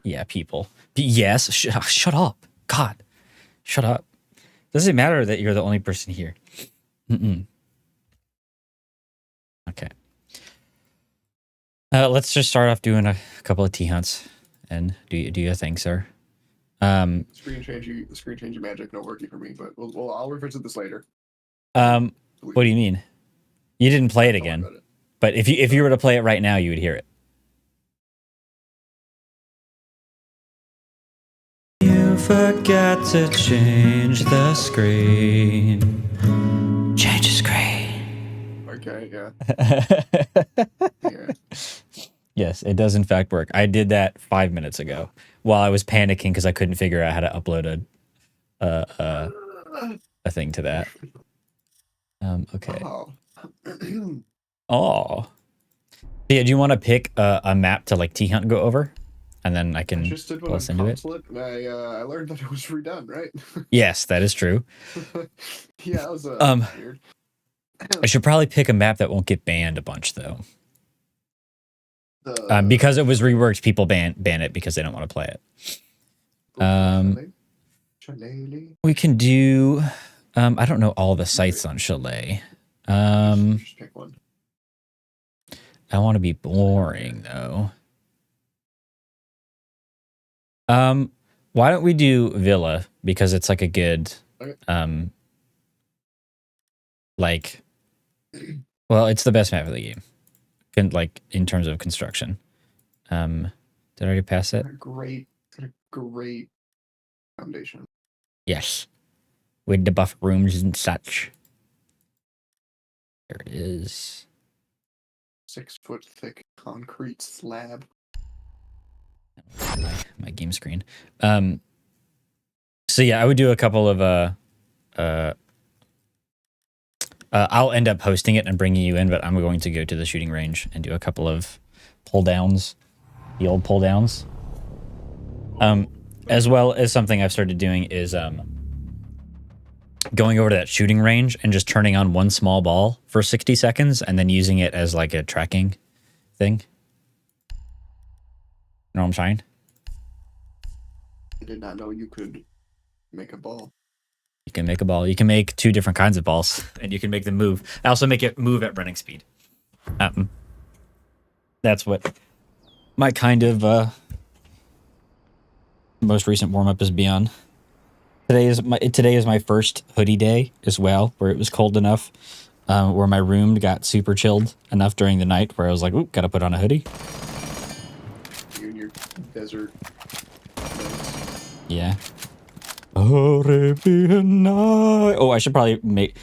Yeah, people. Yes, shut up. God, shut up. Doesn't matter that you're the only person here. Okay. Let's just start off doing a couple of T-hunts and do your thing, sir. Screen changing magic not working for me, but I'll revisit this later. What do you mean? You didn't play it again, but if you were to play it right now, you would hear it. You forgot to change the screen. Change the screen. Okay, yeah. Yeah. Yes, it does in fact work. I did that 5 minutes ago while I was panicking because I couldn't figure out how to upload a thing to that. Okay. Oh. Yeah, do you want to pick a map to like T-hunt and go over? And then I can plus into it. I learned that it was redone, right? Yes, that is true. Yeah, that was weird. I should probably pick a map that won't get banned a bunch though. Because it was reworked, people ban it because they don't want to play it. We can do. I don't know all the sites on Chalet. Just pick one. I want to be boring though. Why don't we do Villa because it's like a good like, well, it's the best map of the game. Like in terms of construction. Did I already pass it? Got a great foundation. Yes. With the buff rooms and such. There it is. 6 foot thick concrete slab. My game screen. So yeah, I would do a couple of I'll end up hosting it and bringing you in, but I'm going to go to the shooting range and do a couple of pull downs, the old pull downs. As well as something I've started doing is going over to that shooting range and just turning on one small ball for 60 seconds and then using it as like a tracking thing. You know what I'm saying? I did not know you could make a ball. You can make a ball. You can make 2 different kinds of balls, and you can make them move. I also make it move at running speed. That's what my kind of most recent warm up is beyond. Today is my first hoodie day as well, where it was cold enough, where my room got super chilled enough during the night, where I was like, "Ooh, gotta put on a hoodie." You and your desert. Yeah. Arabian Night. Oh, I should probably make.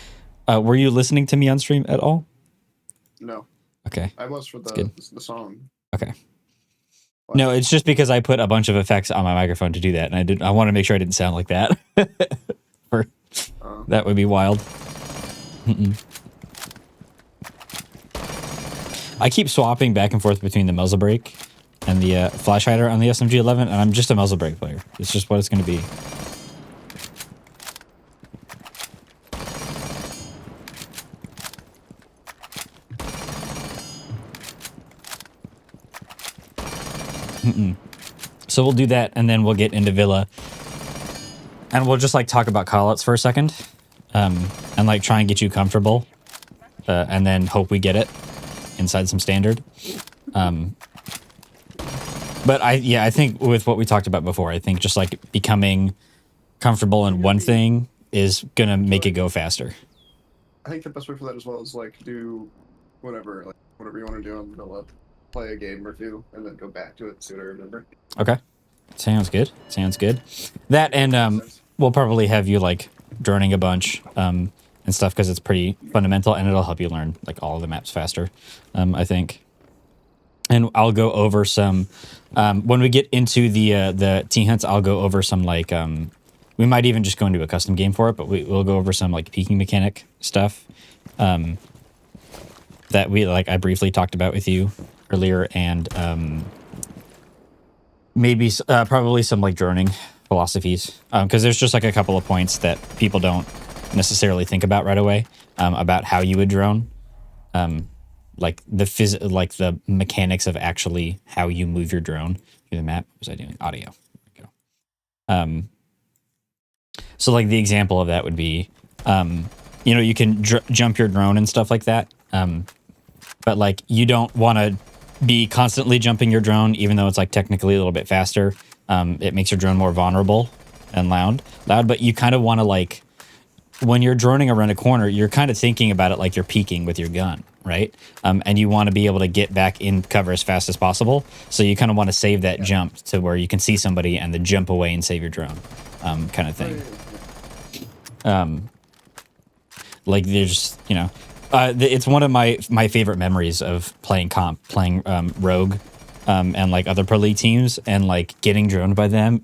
Were you listening to me on stream at all? No. Okay. I was for the song. Okay. What? No, it's just because I put a bunch of effects on my microphone to do that, and I want to make sure I didn't sound like that. That would be wild. I keep swapping back and forth between the muzzle brake and the flash hider on the SMG-11, and I'm just a muzzle brake player. It's just what it's going to be. So we'll do that, and then we'll get into Villa, and we'll just like talk about callouts for a second, and like try and get you comfortable, and then hope we get it inside some standard. But I think with what we talked about before, I think just like becoming comfortable in one thing is gonna make it go faster. I think the best way for that as well is like do whatever you want to do on Villa. Play a game or 2 and then go back to it so I remember. Okay. Sounds good. That and we'll probably have you like droning a bunch and stuff because it's pretty fundamental and it'll help you learn like all of the maps faster, I think. And I'll go over some when we get into the T-hunts, I'll go over some like we might even just go into a custom game for it, but we'll go over some like peeking mechanic stuff that I briefly talked about with you earlier, and maybe probably some like droning philosophies, because there's just like a couple of points that people don't necessarily think about right away about how you would drone. like like the mechanics of actually how you move your drone through the map. What was I doing? Audio. There we go. So like the example of that would be, you can jump your drone and stuff like that. But like you don't want to be constantly jumping your drone, even though it's like technically a little bit faster. It makes your drone more vulnerable and loud. But you kind of want to like, when you're droning around a corner, you're kind of thinking about it like you're peeking with your gun, right? And you want to be able to get back in cover as fast as possible. So you kind of want to save that jump to where you can see somebody and then jump away and save your drone, kind of thing. Like there's, it's one of my favorite memories of playing Rogue, and like other pro league teams, and like getting droned by them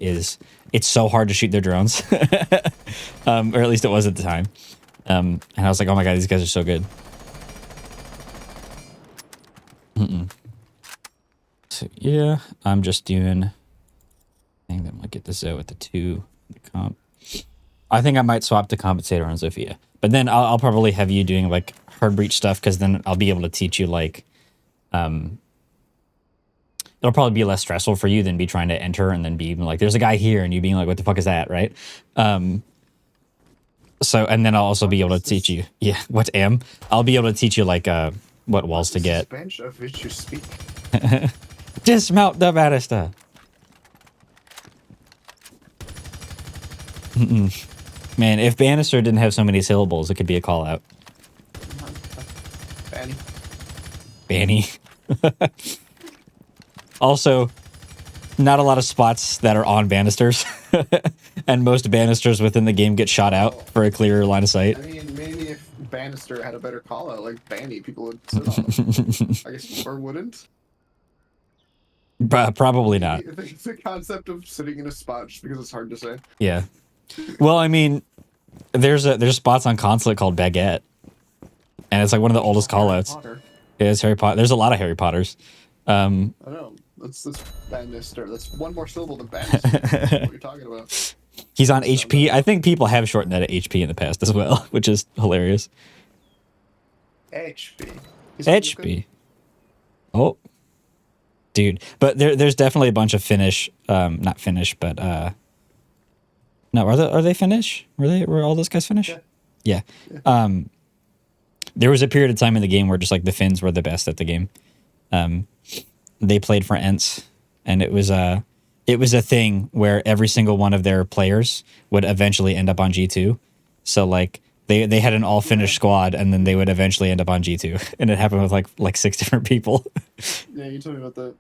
it's so hard to shoot their drones, or at least it was at the time. And I was like, oh my god, these guys are so good. So yeah, I'm just doing. I think I'm gonna get the Zoe at the 2. The comp. I think I might swap the compensator on Zofia, but then I'll probably have you doing like hard breach stuff, because then I'll be able to teach you like, it'll probably be less stressful for you than be trying to enter and then be like, there's a guy here, and you being like, what the fuck is that, right? So, and then I'll also be able to teach you, what am? I'll be able to teach you like what walls to get. Bench of which you speak. Dismount the banister. Man, if banister didn't have so many syllables, it could be a call out. Banny. Also, not a lot of spots that are on banisters, and most banisters within the game get shot out for a clearer line of sight. I mean, maybe if Bannister had a better call out, like Banny, people would sit on him. I guess, or wouldn't. Probably not. It's the concept of sitting in a spot just because it's hard to say. Yeah. Well, I mean, there's spots on Consulate called Baguette, and it's like one of the oldest callouts. Yeah, it's Harry Potter. There's a lot of Harry Potters. I know. That's Bannister. That's one more syllable than Bannister. What you're talking about. He's on HP. I think people have shortened that to HP in the past as well, which is hilarious. HP. HP. Oh. Dude. But there's definitely a bunch of Finnish, not Finnish, but no, are they Finnish? Were all those guys Finnish? Yeah. There was a period of time in the game where just like the Finns were the best at the game. They played for Ents, and it was a thing where every single one of their players would eventually end up on G2. So like they had an all Finnish squad, and then they would eventually end up on G2, and it happened with like 6 different people. Yeah, you told me about that.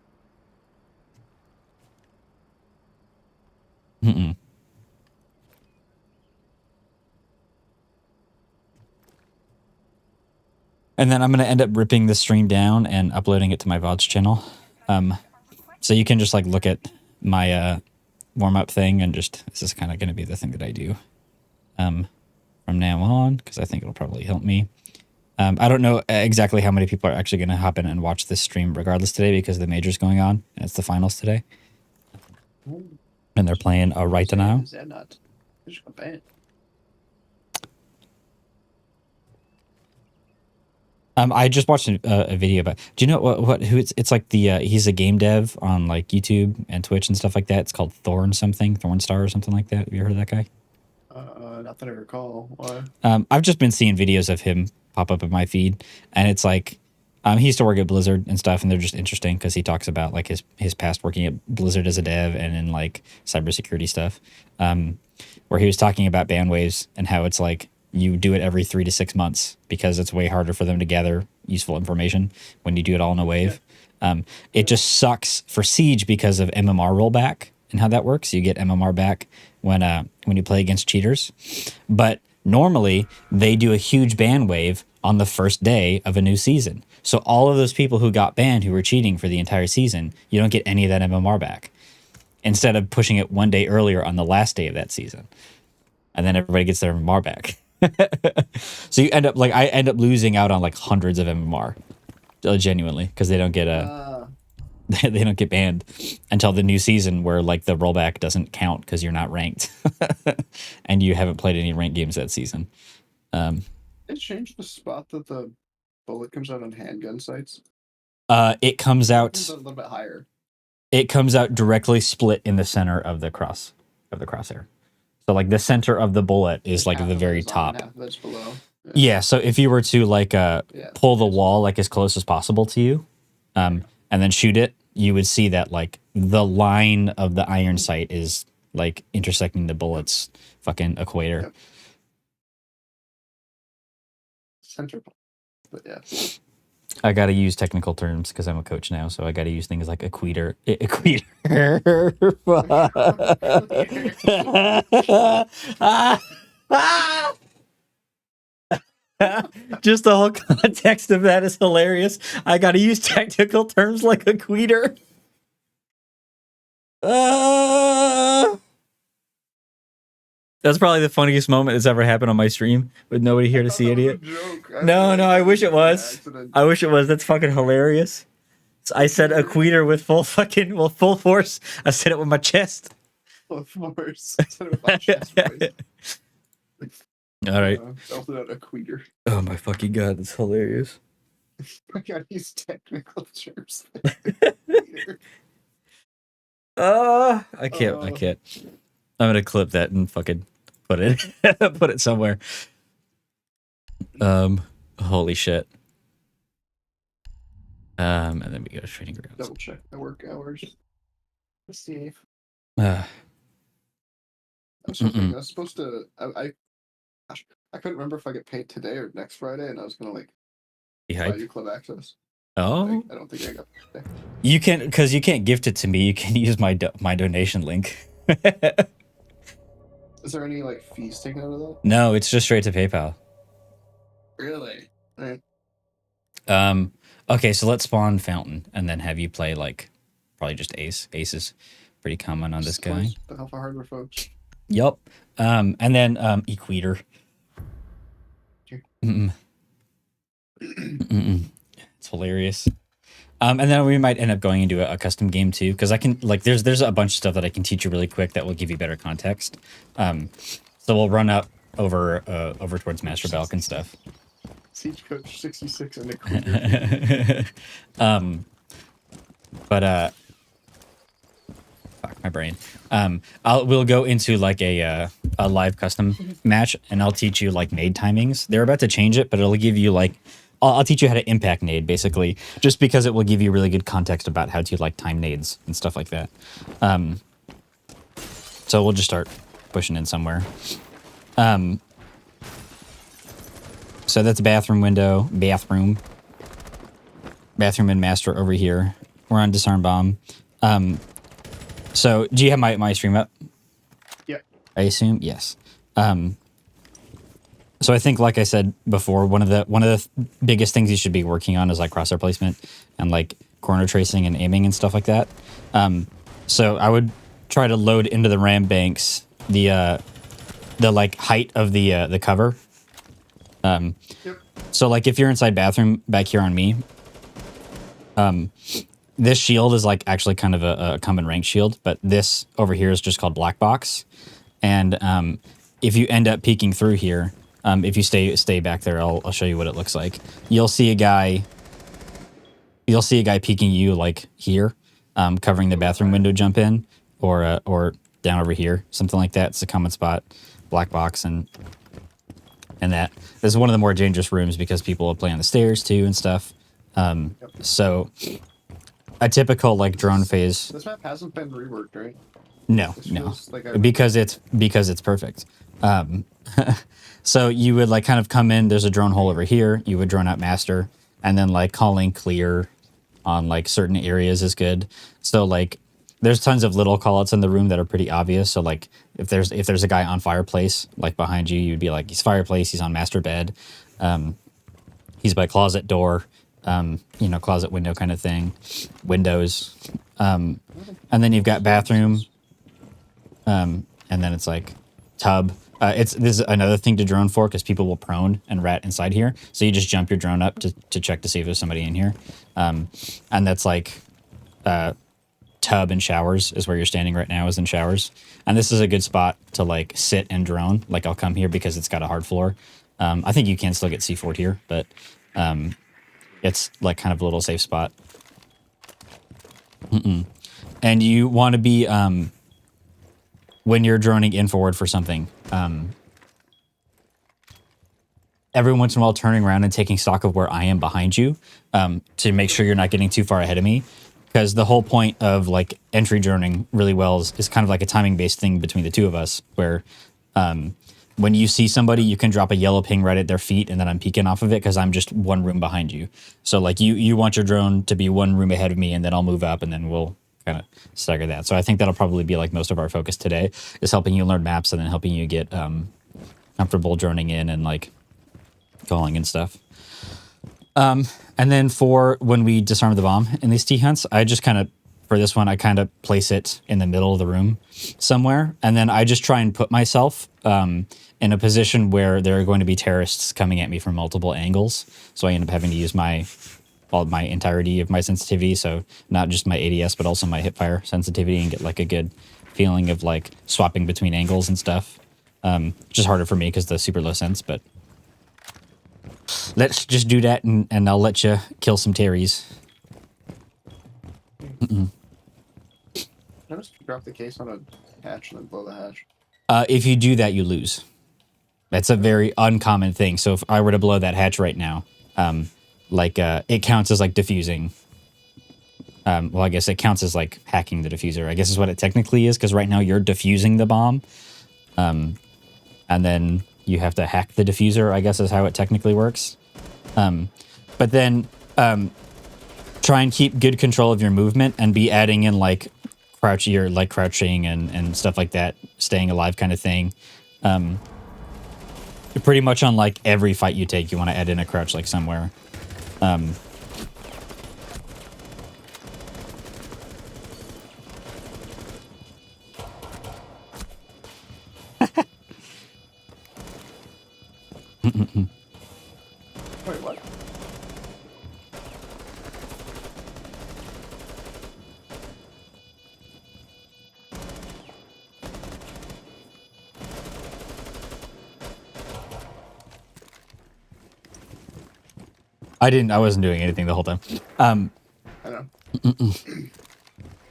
And then I'm going to end up ripping the stream down and uploading it to my VODs channel. So you can just like look at my warm-up thing, and just, this is kind of going to be the thing that I do from now on, because I think it'll probably help me. I don't know exactly how many people are actually going to hop in and watch this stream regardless today, because the major's going on, and it's the finals today. And they're playing right now. Is that not? I just watched a video about. Do you know who it's like the he's a game dev on like YouTube and Twitch and stuff like that. It's called Thornstar or something like that. Have you heard of that guy? Not that I recall. Why? I've just been seeing videos of him pop up in my feed, and it's like he used to work at Blizzard and stuff, and they're just interesting because he talks about like his past working at Blizzard as a dev and in like cybersecurity stuff, where he was talking about ban waves and how it's like you do it every 3 to 6 months because it's way harder for them to gather useful information when you do it all in a wave. It just sucks for Siege because of MMR rollback and how that works. You get MMR back when you play against cheaters, but normally they do a huge ban wave on the first day of a new season. So all of those people who got banned who were cheating for the entire season, you don't get any of that MMR back, instead of pushing it one day earlier on the last day of that season. And then everybody gets their MMR back. So you end up like, I end up losing out on like hundreds of MMR, genuinely, because they don't get they don't get banned until the new season, where like the rollback doesn't count because you're not ranked and you haven't played any ranked games that season. It changed the spot that the bullet comes out on handgun sights? It comes It out. comes out a little bit higher. It comes out directly split in the center of the crosshair. So like the center of the bullet is like the very top. Half of it's below. Yeah. So if you were to like pull the wall like as close as possible to you, and then shoot it, you would see that like the line of the iron sight is like intersecting the bullet's fucking equator. Yep. Center. But yeah. I got to use technical terms because I'm a coach now, so I got to use things like equator. Just the whole context of that is hilarious. I got to use technical terms like equator. That's probably the funniest moment that's ever happened on my stream with nobody here to see it yet. No, I wish it was. I wish it was. That's fucking hilarious. I said equator with full force. I said it with my chest. Full force. I said it with my chest. All right. Also not equator. Oh my fucking god, that's hilarious. I gotta use technical terms. I can't. I'm gonna clip that and fucking put it somewhere. Holy shit. And then we go to training grounds. Double check the work hours. Let's see. Uh, I was supposed to. I couldn't remember if I get paid today or next Friday, and I was gonna like buy you club access. Oh, I don't think I got it today. You can, because you can't gift it to me. You can use my donation link. Is there any like fees taken out of that? No, it's just straight to PayPal. Really? All right. Okay, so let's spawn Fountain and then have you play like probably just Ace. Ace is pretty common on this guy. The Alpha Hardware folks. Yup. And then Equator. It's hilarious. And then we might end up going into a custom game too, because I can like there's a bunch of stuff that I can teach you really quick that will give you better context. So we'll run up over towards Master Balk and stuff. Siege Coach 66 and Equator. Fuck my brain. We'll go into like a live custom match, and I'll teach you like nade timings. They're about to change it, but it'll give you like I'll teach you how to impact nade basically, just because it will give you really good context about how to like time nades and stuff like that. So we'll just start pushing in somewhere. So that's bathroom window, bathroom and master over here. We're on disarm bomb. So do you have my stream up? Yeah. I assume yes. So I think, like I said before, one of the biggest things you should be working on is like crosshair placement and like corner tracing and aiming and stuff like that. So I would try to load into the ram banks the like height of the cover. Yep. So like if you're inside bathroom back here on me, this shield is like actually kind of a common rank shield, but this over here is just called black box. And if you end up peeking through here, if you stay back there, I'll show you what it looks like. You'll see a guy peeking you like here, covering the bathroom window jump in, or down over here, something like that. It's a common spot, black box, and that. This is one of the more dangerous rooms because people will play on the stairs too and stuff. So a typical like drone phase. This map hasn't been reworked, right? No. Like because it's perfect. So you would like kind of come in, there's a drone hole over here, you would drone out master, and then like calling clear on like certain areas is good. So like there's tons of little callouts in the room that are pretty obvious. So like if there's a guy on fireplace like behind you, you'd be like, he's fireplace, he's on master bed, he's by closet door, closet window kind of thing, windows, and then you've got bathroom, and then it's like tub. This is another thing to drone for because people will prone and rat inside here. So you just jump your drone up to check to see if there's somebody in here. And that's like tub and showers is where you're standing right now, is in showers. And this is a good spot to like sit and drone. Like I'll come here because it's got a hard floor. I think you can still get C4'd here, but it's like kind of a little safe spot. And you want to be when you're droning in forward for something, every once in a while turning around and taking stock of where I am behind you, to make sure you're not getting too far ahead of me. Because the whole point of like entry droning really well is kind of like a timing based thing between the two of us, where when you see somebody, you can drop a yellow ping right at their feet, and then I'm peeking off of it because I'm just one room behind you. So like you want your drone to be one room ahead of me, and then I'll move up, and then we'll kind of stagger that. So I think that'll probably be like most of our focus today, is helping you learn maps and then helping you get comfortable droning in and like calling and stuff. And then for when we disarm the bomb in these T-hunts, I just kind of, for this one, I kind of place it in the middle of the room somewhere. And then I just try and put myself in a position where there are going to be terrorists coming at me from multiple angles. So I end up having to use my entirety of my sensitivity. So not just my ADS, but also my hipfire sensitivity, and get like a good feeling of like swapping between angles and stuff. Just harder for me because the super low sense, but let's just do that, and I'll let you kill some Terries. I just drop the case on a hatch and then blow the hatch. If you do that, you lose. That's a very uncommon thing. So if I were to blow that hatch right now, it counts as like diffusing. Well, I guess it counts as like hacking the diffuser, I guess is what it technically is, because right now you're diffusing the bomb. And then you have to hack the diffuser, I guess is how it technically works. But then try and keep good control of your movement and be adding in like crouching and stuff like that, staying alive kind of thing. Pretty much on like every fight you take, you want to add in a crouch like somewhere. Wait, what? I wasn't doing anything the whole time. I know.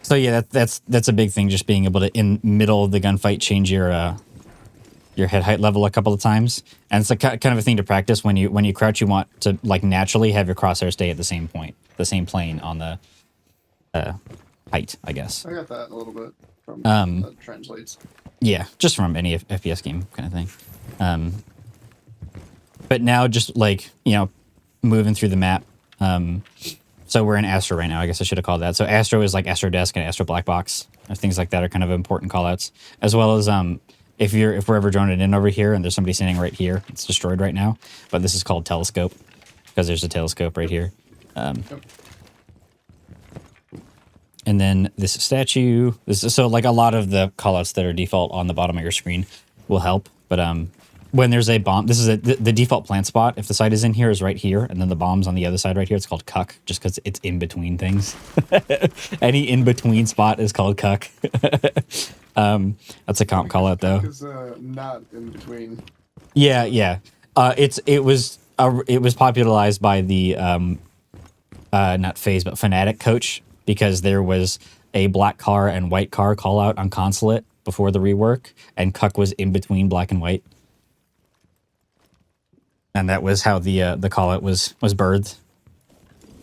So yeah, that's a big thing. Just being able to, in middle of the gunfight, change your head height level a couple of times, and it's like kind of a thing to practice. When you crouch, you want to like naturally have your crosshair stay at the same point, the same plane on the height, I guess. I got that a little bit from translates. Yeah, just from any FPS game kind of thing. But now just like, moving through the map. So we're in Astro right now. I guess I should have called that. So Astro is like Astro Desk and Astro Black Box. Things like that are kind of important callouts, as well as if we're ever droning in over here and there's somebody standing right here, it's destroyed right now. But this is called Telescope because there's a telescope right here. And then this statue. So like a lot of the callouts that are default on the bottom of your screen will help. But when there's a bomb, this is the default plant spot. If the site is in here, is right here, and then the bomb's on the other side right here. It's called cuck, just because it's in between things. Any in between spot is called cuck. That's a comp call out though. Is not in between. Yeah. It was popularized by the not FaZe but Fnatic coach, because there was a black car and white car call out on Consulate before the rework, and cuck was in between black and white. And that was how the call out was birthed.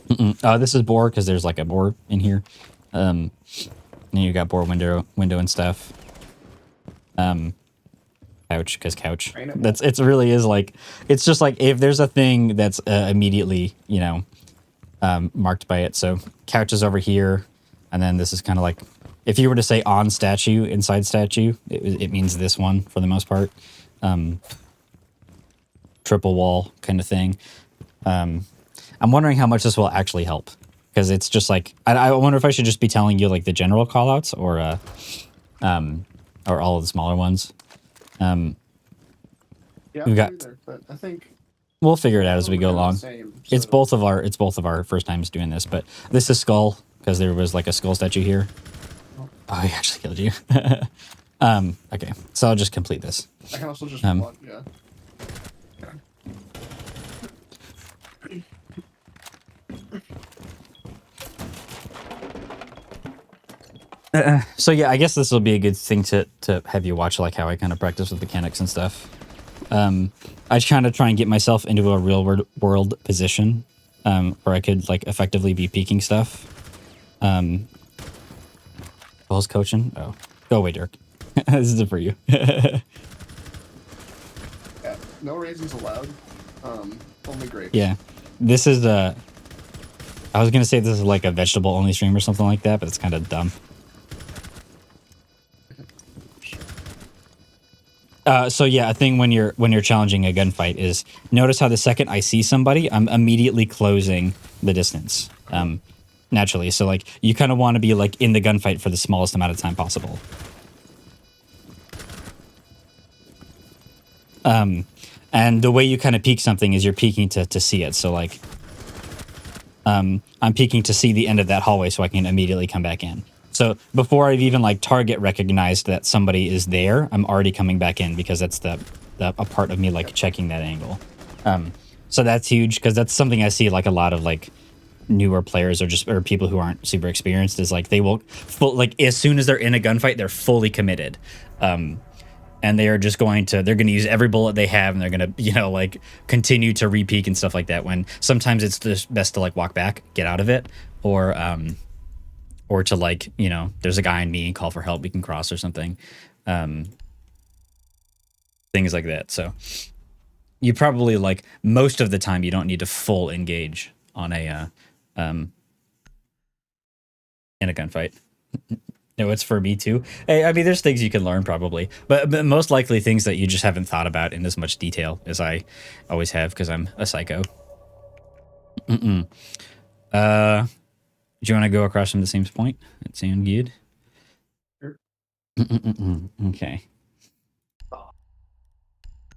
This is boar because there's like a boar in here. And you got boar window and stuff. Couch because couch. It really is like, it's just like if there's a thing that's immediately marked by it. So couch is over here, and then this is kind of like, if you were to say on statue inside statue, it means this one for the most part. Triple wall kind of thing. I'm wondering how much this will actually help, because it's just like, I wonder if I should just be telling you like the general callouts or all of the smaller ones. Yeah, we've got. Either, but I think we'll figure it out as we go along. It's both of our first times doing this, but this is skull because there was like a skull statue here. Oh, he actually killed you. Okay, so I'll just complete this. I can also just yeah. So yeah, I guess this will be a good thing to have you watch, like how I kind of practice with mechanics and stuff. I kind of try and get myself into a real world position where I could like effectively be peeking stuff. Ball's coaching. Oh, go away, Dirk. This is for you. Yeah, no raisins allowed. Only grapes. Yeah, this is I was gonna say this is like a vegetable only stream or something like that, but it's kind of dumb. So yeah, a thing when you're challenging a gunfight is notice how the second I see somebody, I'm immediately closing the distance. Naturally, so like you kind of want to be like in the gunfight for the smallest amount of time possible. And the way you kind of peek something is you're peeking to see it. So like, I'm peeking to see the end of that hallway so I can immediately come back in. So before I've even like target recognized that somebody is there, I'm already coming back in because that's a part of me like checking that angle. So that's huge because that's something I see like a lot of like newer players or people who aren't super experienced is like they will like as soon as they're in a gunfight, they're fully committed. And they're going to use every bullet they have and they're going to, like continue to repeak and stuff like that when sometimes it's just best to like walk back, get out of it or to like, there's a guy in me, call for help, we can cross or something. Things like that. So you probably like most of the time you don't need to full engage on a in a gunfight. No, it's for me too. Hey, I mean, there's things you can learn probably, but most likely things that you just haven't thought about in as much detail as I always have because I'm a psycho. Do you want to go across from the same point? That sound good? Sure. Okay.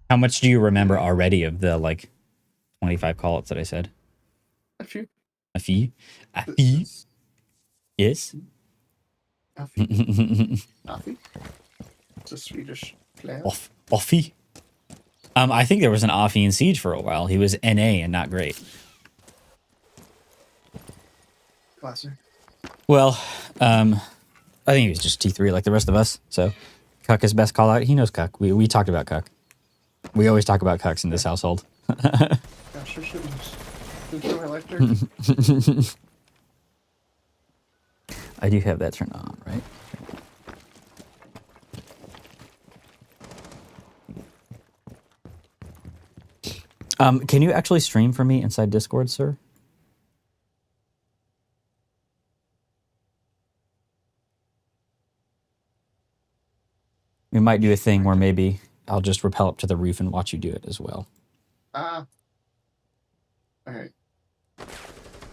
How much do you remember already of the like 25 call-outs that I said? A few. A few? A few? Yes? Affy. Affy? It's a Swedish player. Offie? I think there was an Offie in Siege for a while. He was NA and not great. Classic. Well, I think he was just T3 like the rest of us. So, Cuck is best call out. He knows Cuck. We talked about Cuck. We always talk about Cucks in this household. Yeah, sure shouldn't. Enjoy my life, Dirk. I do have that turned on, right? Can you actually stream for me inside Discord, sir? We might do a thing where maybe I'll just rappel up to the roof and watch you do it as well. All right.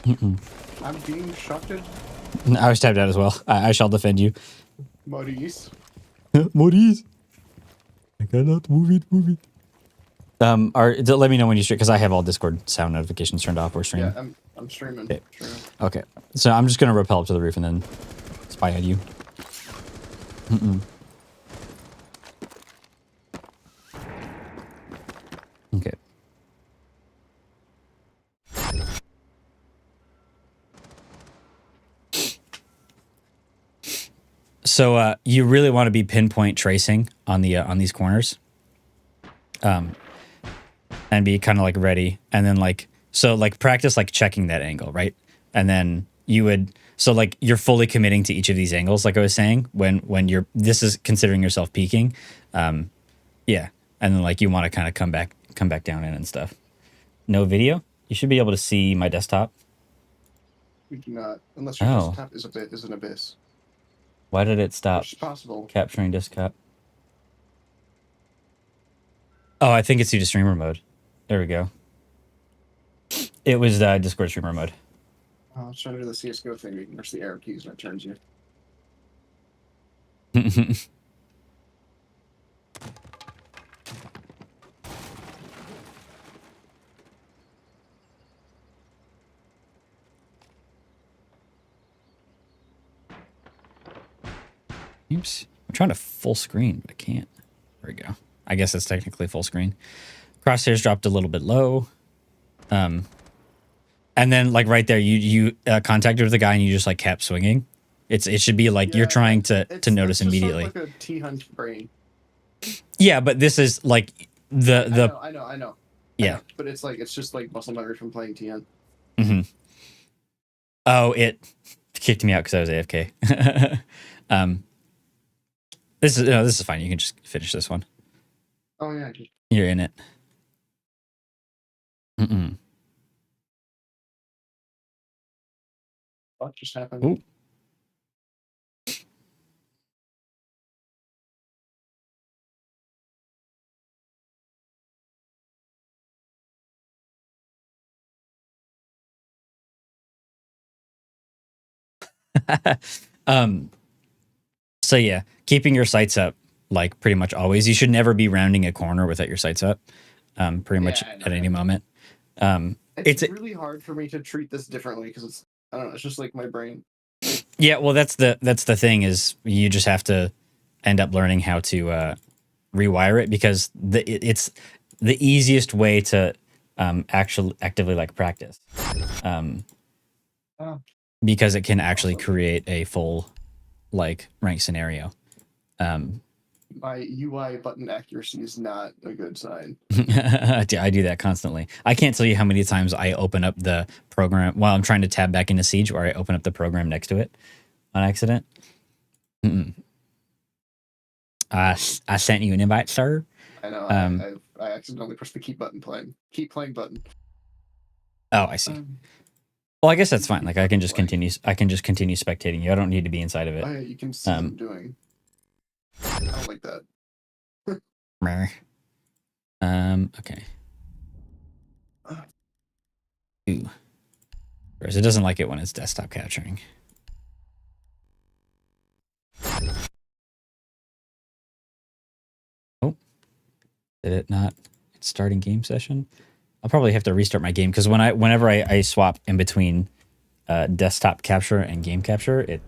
I'm being shotted. I was tapped out as well. I shall defend you. Maurice. Maurice. I cannot move it. Let me know when you stream because I have all Discord sound notifications turned off or streaming. Yeah, I'm streaming. Okay. So I'm just gonna rappel up to the roof and then spy on you. Okay. So you really want to be pinpoint tracing on the on these corners, and be kind of like ready, and then like practice like checking that angle, right? And then you would you're fully committing to each of these angles, like I was saying when you're this is considering yourself peaking, yeah, and then like you want to kind of come back down in and stuff. No video. You should be able to see my desktop. We do not, unless your desktop is an abyss. Why did it stop? Which is possible. Capturing desktop. Oh, I think it's due to streamer mode. There we go. It was Discord streamer mode. I was trying to do the CSGO thing. You can press the arrow keys and it turns you. Oops. I'm trying to full screen, but I can't. There we go. I guess it's technically full screen. Crosshairs dropped a little bit low. And then like right there, you contacted with the guy and you just like kept swinging. It should be like you're trying to notice immediately. It's like a T-Hunt brain. Yeah, but this is like I know. Yeah, but it's just like muscle memory from playing T-Hunt. Mm-hmm. Oh, it kicked me out because I was AFK. This is fine. You can just finish this one. Oh yeah, you're in it. Mm-mm. What just happened? Ooh. So yeah, keeping your sights up like pretty much always. You should never be rounding a corner without your sights up. Pretty much at any moment. It's really hard for me to treat this differently because I don't know. It's just like my brain. Yeah, well, that's the thing is you just have to end up learning how to rewire it because it's the easiest way to actually actively like practice. Because it can actually create a full like rank scenario. My UI button accuracy is not a good sign. I do that constantly. I can't tell you how many times I open up the program while I'm trying to tab back into Siege, or I open up the program next to it on accident. I sent you an invite, sir. I know. I accidentally pressed the keep playing button. Oh, I see. Well, I guess that's fine. Like I can just continue spectating you. I don't need to be inside of it. Oh, yeah, you can see what I'm doing. I don't like that. Okay. Ooh. Whereas it doesn't like it when it's desktop capturing. Oh. Did it not? It's starting game session. I'll probably have to restart my game because whenever I swap in between desktop capture and game capture, it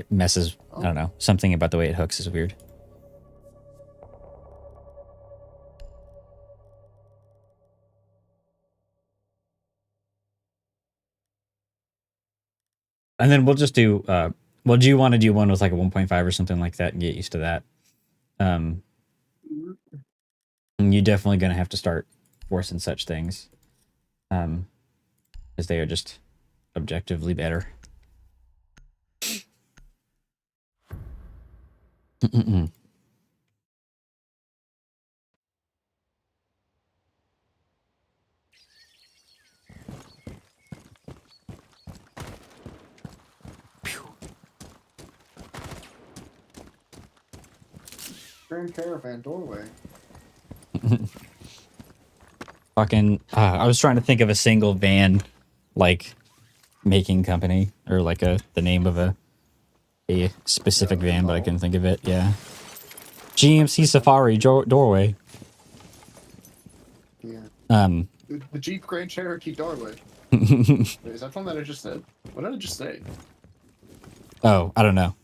messes. I don't know. Something about the way it hooks is weird. And then we'll just do. Well, do you want to do one with like a 1.5 or something like that and get used to that? You're definitely going to have to start forcing such things, because they are just objectively better. Grand Caravan doorway. Fucking, I was trying to think of a single van, like, making company, or like the name of a specific van, but I couldn't think of it. Yeah. GMC Safari doorway. Yeah. The Jeep Grand Cherokee doorway. Wait, is that something that I just said? What did I just say? Oh, I don't know.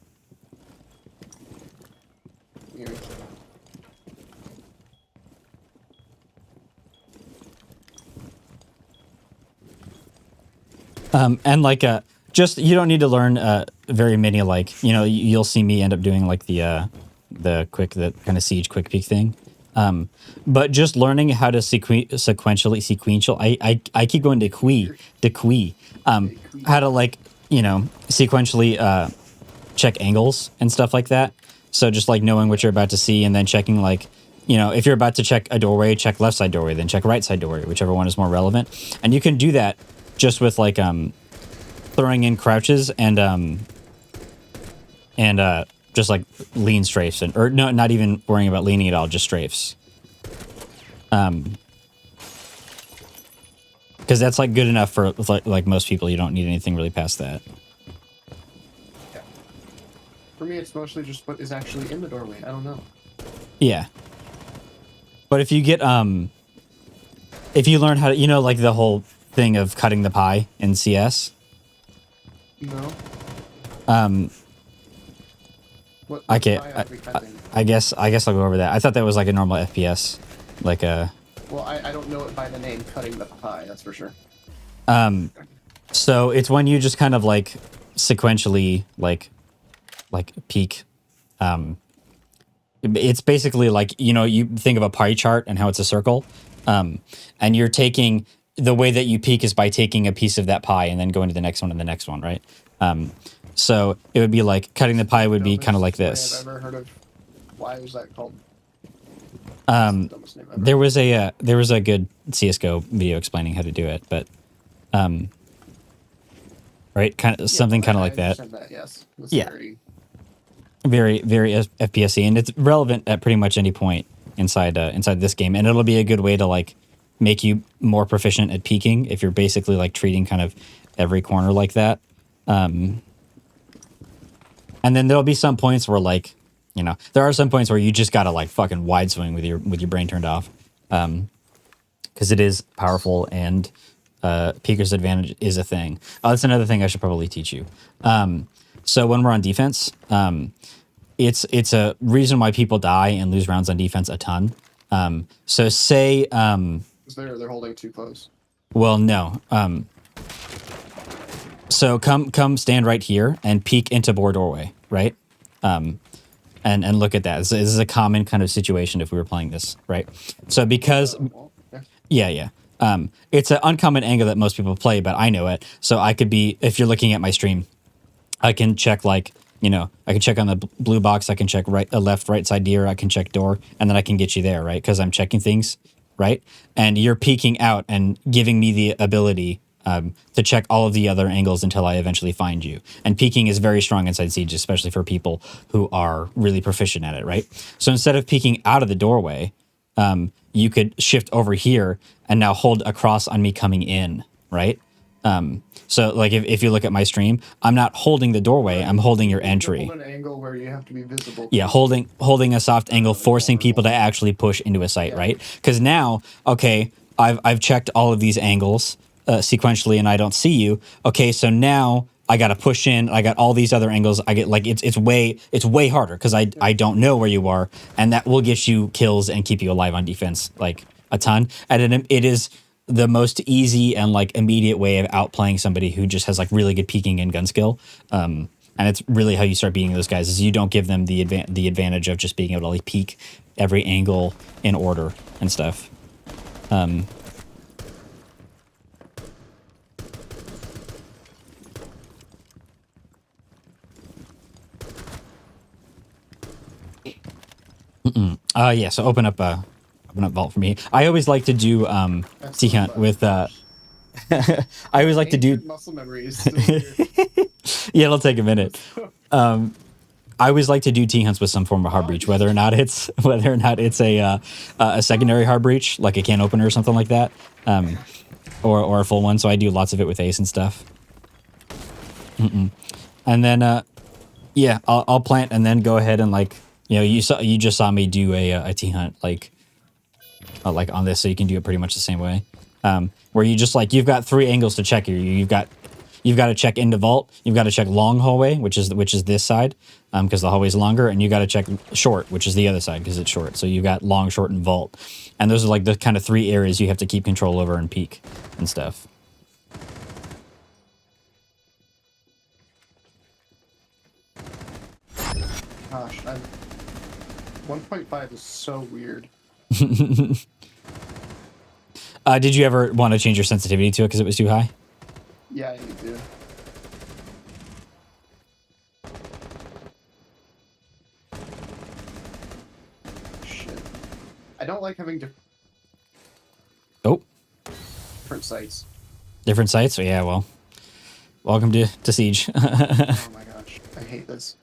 And like just you don't need to learn very many, like, you know, you'll see me end up doing like the kind of siege quick peek thing. But just learning how to sequential. I keep going to qui. How to, like, you know, sequentially check angles and stuff like that. So just like knowing what you're about to see and then checking, like, you know, if you're about to check a doorway, check left side doorway, then check right side doorway, whichever one is more relevant. And you can do that just with like throwing in crouches and just like lean strafes, or no, not even worrying about leaning at all, just strafes. Because that's like good enough for like most people. You don't need anything really past that. Yeah. For me, it's mostly just what is actually in the doorway. I don't know. Yeah. But if you get if you learn how to, you know, like the whole thing of cutting the pie in CS. No. What okay. I guess I'll go over that. I thought that was like a normal FPS, like a. Well, I don't know it by the name cutting the pie. That's for sure. So it's when you just kind of like sequentially like peak. It's basically like, you know, you think of a pie chart and how it's a circle, and you're taking the way that you peak is by taking a piece of that pie and then going to the next one and the next one, right? So it would be like cutting the pie would be kind of like this. I've ever heard of. Why was that called? There was a good CS:GO video explaining how to do it, but right, kind of something kind of like that. Yes. It's yeah. Very FPSy, and it's relevant at pretty much any point inside this game, and it'll be a good way to like make you more proficient at peeking if you're basically like treating kind of every corner like that. And then there'll be some points where like, you know, there are some points where you just gotta like fucking wide swing with your brain turned off, because it is powerful, and peeker's advantage is a thing. That's another thing I should probably teach you. So when we're on defense, it's a reason why people die and lose rounds on defense a ton. So say they're holding too close. Well, no. So come stand right here and peek into board doorway, right? And look at that. This is a common kind of situation if we were playing this, right? So because yeah. It's an uncommon angle that most people play, but I know it. So I could be, if you're looking at my stream, I can check like, you know, I can check on the blue box, I can check left, right side deer, I can check door, and then I can get you there, right? Because I'm checking things, right? And you're peeking out and giving me the ability to check all of the other angles until I eventually find you. And peeking is very strong inside Siege, especially for people who are really proficient at it, right? So instead of peeking out of the doorway, you could shift over here and now hold across on me coming in, right? So like if you look at my stream, I'm not holding the doorway, I'm holding your entry. Hold an angle where you have to be visible. Yeah, holding a soft angle, forcing people to actually push into a site, right? Because now, okay, I've checked all of these angles sequentially and I don't see you. Okay, so now I got to push in. I got all these other angles. I get like it's way harder because I don't know where you are, and that will get you kills and keep you alive on defense like a ton. And it is the most easy and like immediate way of outplaying somebody who just has like really good peeking and gun skill. And it's really how you start beating those guys is you don't give them the advantage of just being able to like peek every angle in order and stuff. Yeah, so open up vault for me. I always like to do sea hunt with I always like to do muscle memory is yeah, it'll take a minute. I always like to do T hunts with some form of hard breach, whether or not it's a secondary hard breach, like a can opener or something like that, or a full one. So I do lots of it with ace and stuff. And then yeah, I'll plant and then go ahead and like, you know, you just saw me do a T hunt like on this, so you can do it pretty much the same way. Where you just like, you've got 3 angles to check here. You've got to check into vault. You've got to check long hallway, which is this side, because the hallway's longer, and you got to check short, which is the other side because it's short. So you've got long, short, and vault, and those are like the kind of 3 areas you have to keep control over and peek and stuff. Gosh, 1.5 is so weird. Did you ever want to change your sensitivity to it because it was too high? Yeah, you do. Shit. I don't like having different sites. Different sites? Oh, yeah, well, welcome to Siege. Oh my gosh, I hate this.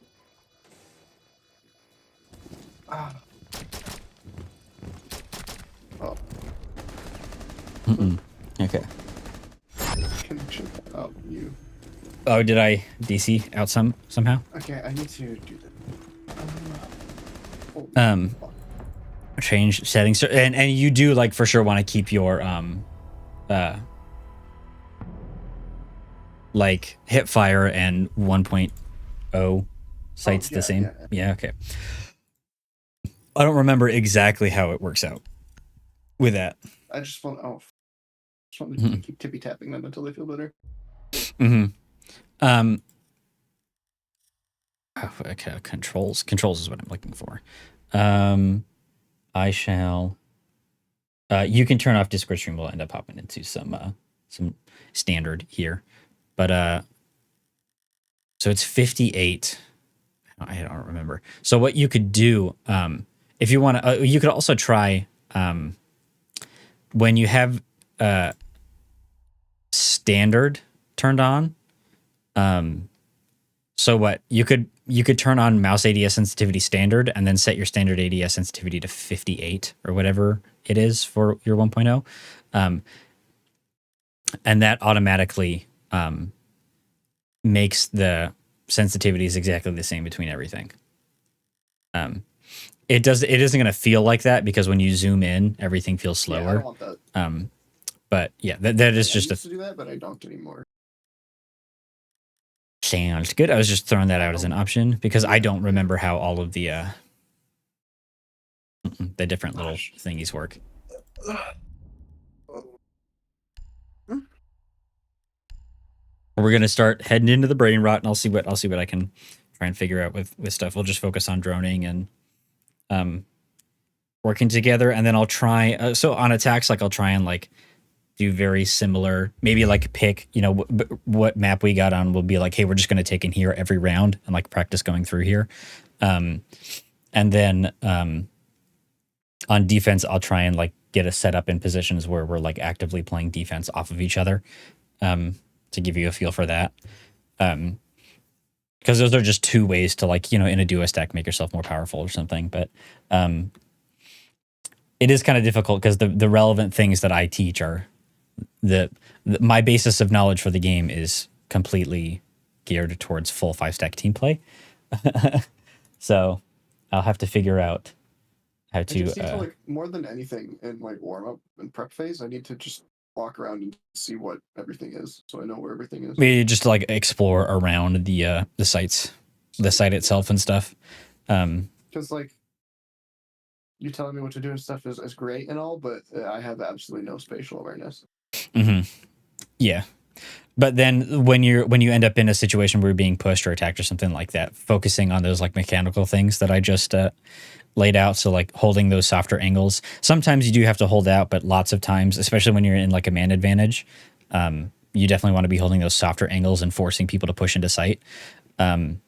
Ah. Oh. Okay. Connection. Oh, you. Oh, did I DC out somehow? Okay, I need to do that. Change settings, and you do like for sure want to keep your like hip fire and 1.0 sites the same. Yeah, okay. I don't remember exactly how it works out with that. I just want to keep tippy tapping them until they feel better. Okay, controls is what I'm looking for. I shall. You can turn off Discord stream. We'll end up hopping into some standard here, but so it's 58. I don't remember. So what you could do, if you want to, you could also try when you have standard turned on. So what you could turn on mouse ADS sensitivity standard and then set your standard ADS sensitivity to 58 or whatever it is for your 1.0. And that automatically makes the sensitivities exactly the same between everything. It isn't going to feel like that because when you zoom in, everything feels slower. Yeah, I don't want that. But yeah, that is just I used to do that, but I don't anymore. Sounds good. I was just throwing that out as an option because I don't remember how all of the different little thingies work. We're gonna start heading into the brain rot, and I'll see what I can try and figure out with stuff. We'll just focus on droning and working together, and then I'll try. So on attacks, like I'll try and like do very similar. Maybe like pick, you know, what map we got on. Will be like, hey, we're just gonna take in here every round and like practice going through here, and then on defense, I'll try and like get a setup in positions where we're like actively playing defense off of each other. To give you a feel for that. Because those are just two ways to like, you know, in a duo stack, make yourself more powerful or something. But it is kind of difficult because the relevant things that I teach are my basis of knowledge for the game is completely geared towards full 5-stack team play. So I'll have to figure out how to. I just need to, like, more than anything in like warm up and prep phase, I need to just walk around and see what everything is, so I know where everything is. We just like explore around the sites, the site itself and stuff. Because like you telling me what to do and stuff is great and all, but I have absolutely no spatial awareness. Mm-hmm. Yeah, but then when you end up in a situation where you're being pushed or attacked or something like that, focusing on those like mechanical things that I just laid out. So like holding those softer angles. Sometimes you do have to hold out, but lots of times, especially when you're in like a man advantage, you definitely want to be holding those softer angles and forcing people to push into sight. And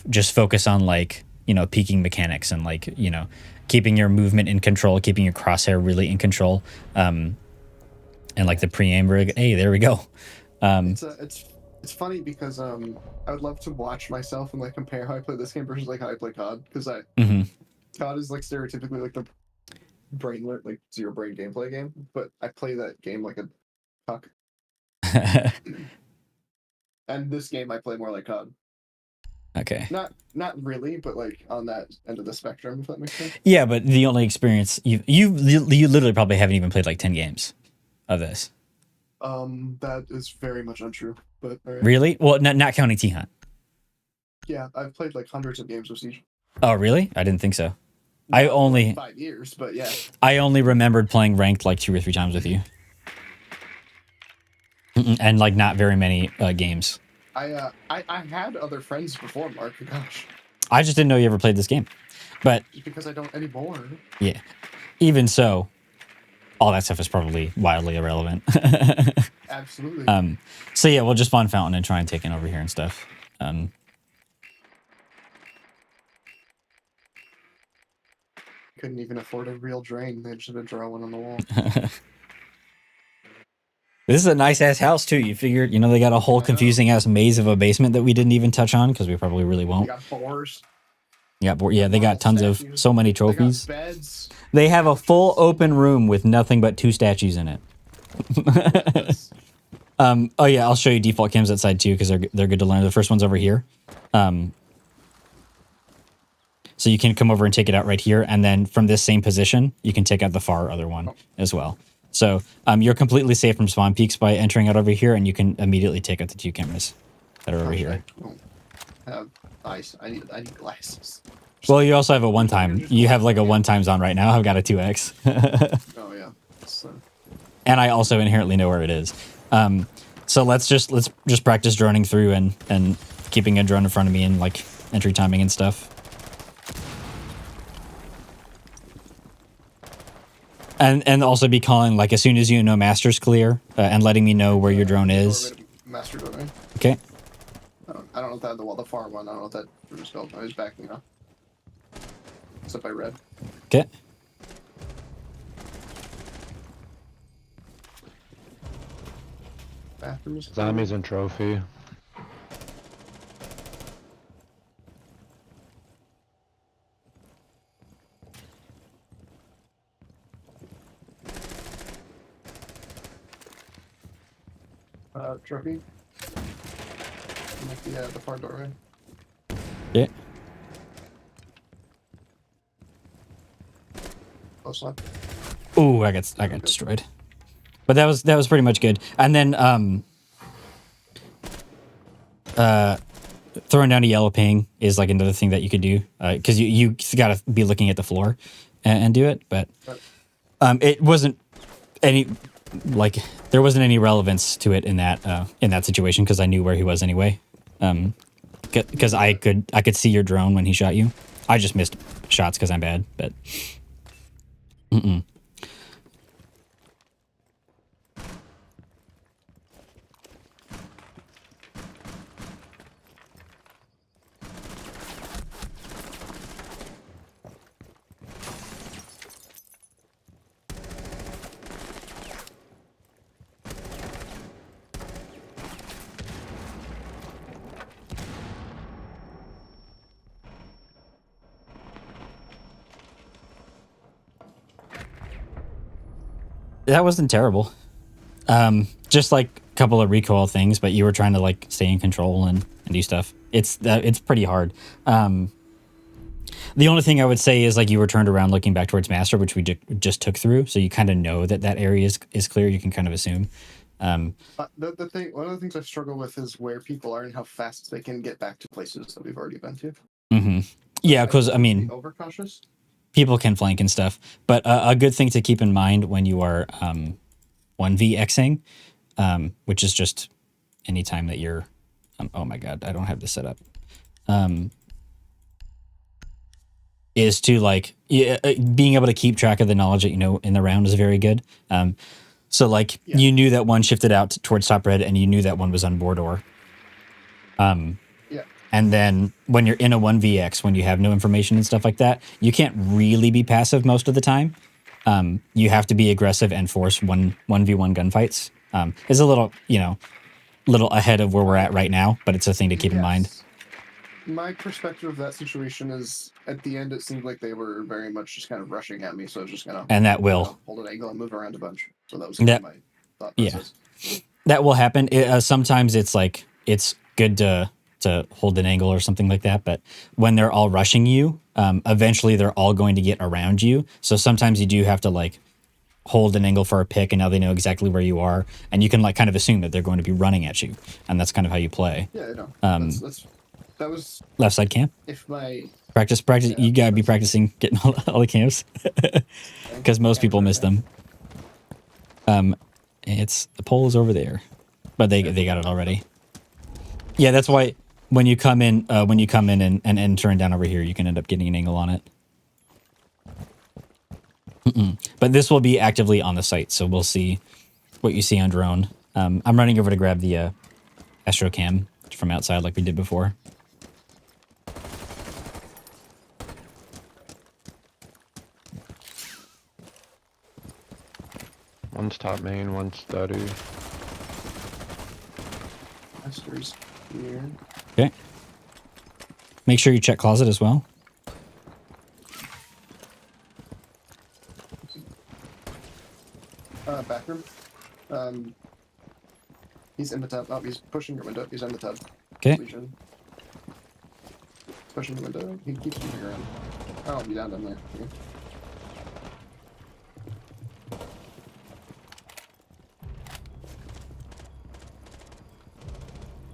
just focus on like, you know, peaking mechanics and like, you know, keeping your movement in control, keeping your crosshair really in control. And like the pre-aim rig. Hey, there we go. It's funny because I would love to watch myself and like compare how I play this game versus like how I play COD, because COD is like stereotypically like the brainlet, like zero brain gameplay game, but I play that game like a cuck. And this game I play more like COD. Okay. Not really, but like on that end of the spectrum, if that makes sense. Yeah, but the only experience you literally probably haven't even played like 10 games of this. That is very much untrue. But right. Really? Well, not counting T-Hunt. Yeah, I've played like hundreds of games of Siege. Oh, really? I didn't think so. I only like 5 years, but yeah. I only remembered playing ranked like 2 or 3 times with you, and like not very many games. I had other friends before, Mark. Gosh. I just didn't know you ever played this game, but just because I don't anymore. Yeah. Even so, all that stuff is probably wildly irrelevant. Absolutely. So yeah, we'll just spawn Fountain and try and take in over here and stuff. Couldn't even afford a real drain. They should have drawn one on the wall. This is a nice ass house too. You figured, you know, they got a whole confusing ass maze of a basement that we didn't even touch on because we probably really won't. They got boars. Yeah, they got tons of so many trophies. They got beds. They have a full open room with nothing but 2 statues in it. Oh yeah, I'll show you default cams outside too because they're good to learn. The first one's over here. So you can come over and take it out right here, and then from this same position, you can take out the far other one as well. So you're completely safe from spawn peaks by entering out over here, and you can immediately take out the 2 cameras that are over here. Nice. I need glasses. Well, you also have a 1-time. You have like a 1-times on right now. I've got a 2x. Oh yeah. And I also inherently know where it is. So let's just practice droning through and keeping a drone in front of me and like entry timing and stuff. And also be calling like as soon as you know master's clear and letting me know where your drone is. Master doorway. Okay. I don't know if that the far one. I don't know what that room is called. I was backing up. Except I read. Okay. Bathroom is Zombies and trophy. Trophy. Like the far doorway. Yeah. Close left. Ooh, I got destroyed. But that was pretty much good. And then throwing down a yellow ping is like another thing that you could do because you got to be looking at the floor and do it. But it wasn't any like there wasn't any relevance to it in that situation because I knew where he was anyway. Because I could see your drone when he shot you. I just missed shots because I'm bad. But that wasn't terrible. Just like a couple of recoil things, but you were trying to like stay in control and do stuff. It's pretty hard. The only thing I would say is like you were turned around looking back towards master, which we just took through, so you kind of know that area is clear. You can kind of assume. One of the things I struggle with is where people are and how fast they can get back to places that we've already been to. Mm-hmm. Yeah, because I mean, overcautious. People can flank and stuff, but a good thing to keep in mind when you are 1vxing, which is just anytime that you're, oh my god, I don't have this set up, is to like being able to keep track of the knowledge that you know in the round is very good. So like you knew that one shifted out towards top red, and you knew that one was on board or. And then when you're in a 1vx, when you have no information and stuff like that, you can't really be passive most of the time. You have to be aggressive and force 1v1 gunfights. It's a little, little ahead of where we're at right now, but it's a thing to keep in mind. My perspective of that situation is, at the end, it seemed like they were very much just kind of rushing at me, so I was just gonna hold an angle and move around a bunch. So that was my thought process. Yeah, that will happen. Sometimes it's like it's good to hold an angle or something like that, but when they're all rushing you, eventually they're all going to get around you. So sometimes you do have to like hold an angle for a pick, and now they know exactly where you are, and you can like kind of assume that they're going to be running at you, and that's kind of how you play. Yeah, I know. That was left side camp. If my practice, yeah, you gotta be practicing getting all the camps because most people miss them. It's the pole is over there, but they got it already. Yeah, that's why. When you come in and turn down over here, you can end up getting an angle on it. But this will be actively on the site, so we'll see what you see on drone. I'm running over to grab the Astro Cam from outside like we did before. One's top main, one's study. Astro's here. Okay. Make sure you check closet as well. Bathroom. He's in the tub. Oh, he's pushing your window. He's in the tub. Okay. Pushing the window. He keeps moving around. Oh, be down there. Okay.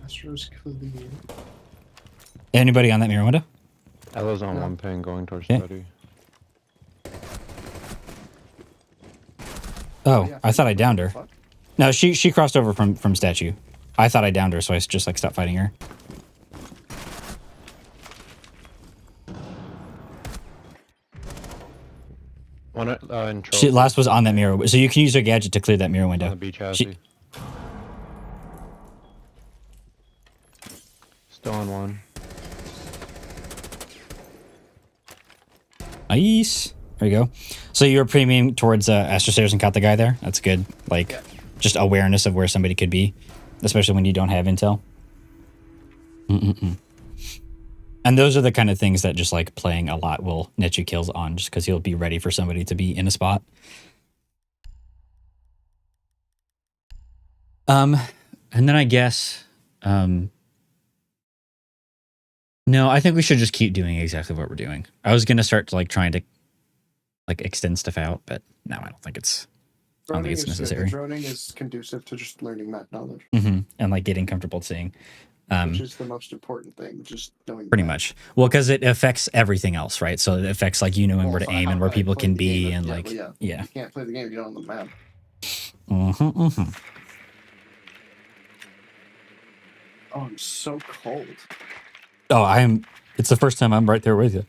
Astro's clear. Anybody on that mirror window? Ella's on one ping going towards study. Oh, yeah, I thought I downed her. No, she crossed over from statue. I thought I downed her, so I just like stopped fighting her. One in trophy. She last was on that mirror, so you can use your gadget to clear that mirror On window. the B chassis. Still on one. Nice. There you go. So you were premium towards Astro Stairs and caught the guy there. That's good. Like, Yeah. just awareness of where somebody could be, especially when you don't have intel. And those are the kind of things that just like playing a lot will net you kills on, just because you'll be ready for somebody to be in a spot. And then I guess, no, I think we should just keep doing exactly what we're doing. I was gonna start like trying to like extend stuff out, but no, I don't think it's necessary. Droning is conducive to just learning map knowledge. And like getting comfortable seeing. Which is the most important thing, just knowing. Pretty much. Well, because it affects everything else, right? So it affects like you knowing where to aim and where people can be, and like yeah. Yeah. You can't play the game if you don't know the map. Oh, I'm so cold. Oh, it's the first time I'm right there with you.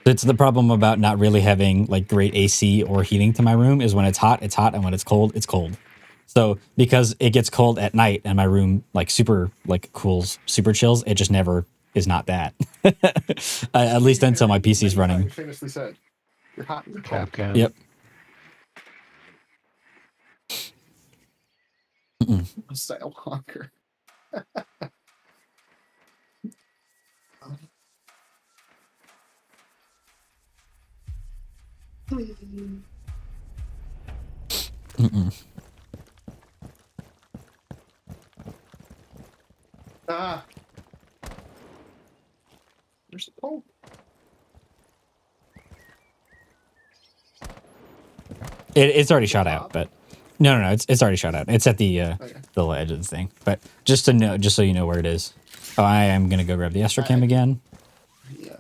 It's the problem about not really having like great AC or heating to my room is when it's hot, and when it's cold, it's cold. So because it gets cold at night and my room like super like cools, super chills, it just never is not that. At least until my PC's running. You famously said, "You're hot in the cap." Cam. Yep. A style honker. Ah. Where's the pole? It's already shot out, but no, it's already shot out. It's at the little edge of the thing. But just to know, just so you know where it is. Oh, I am gonna go grab the astrocam again. Yeah.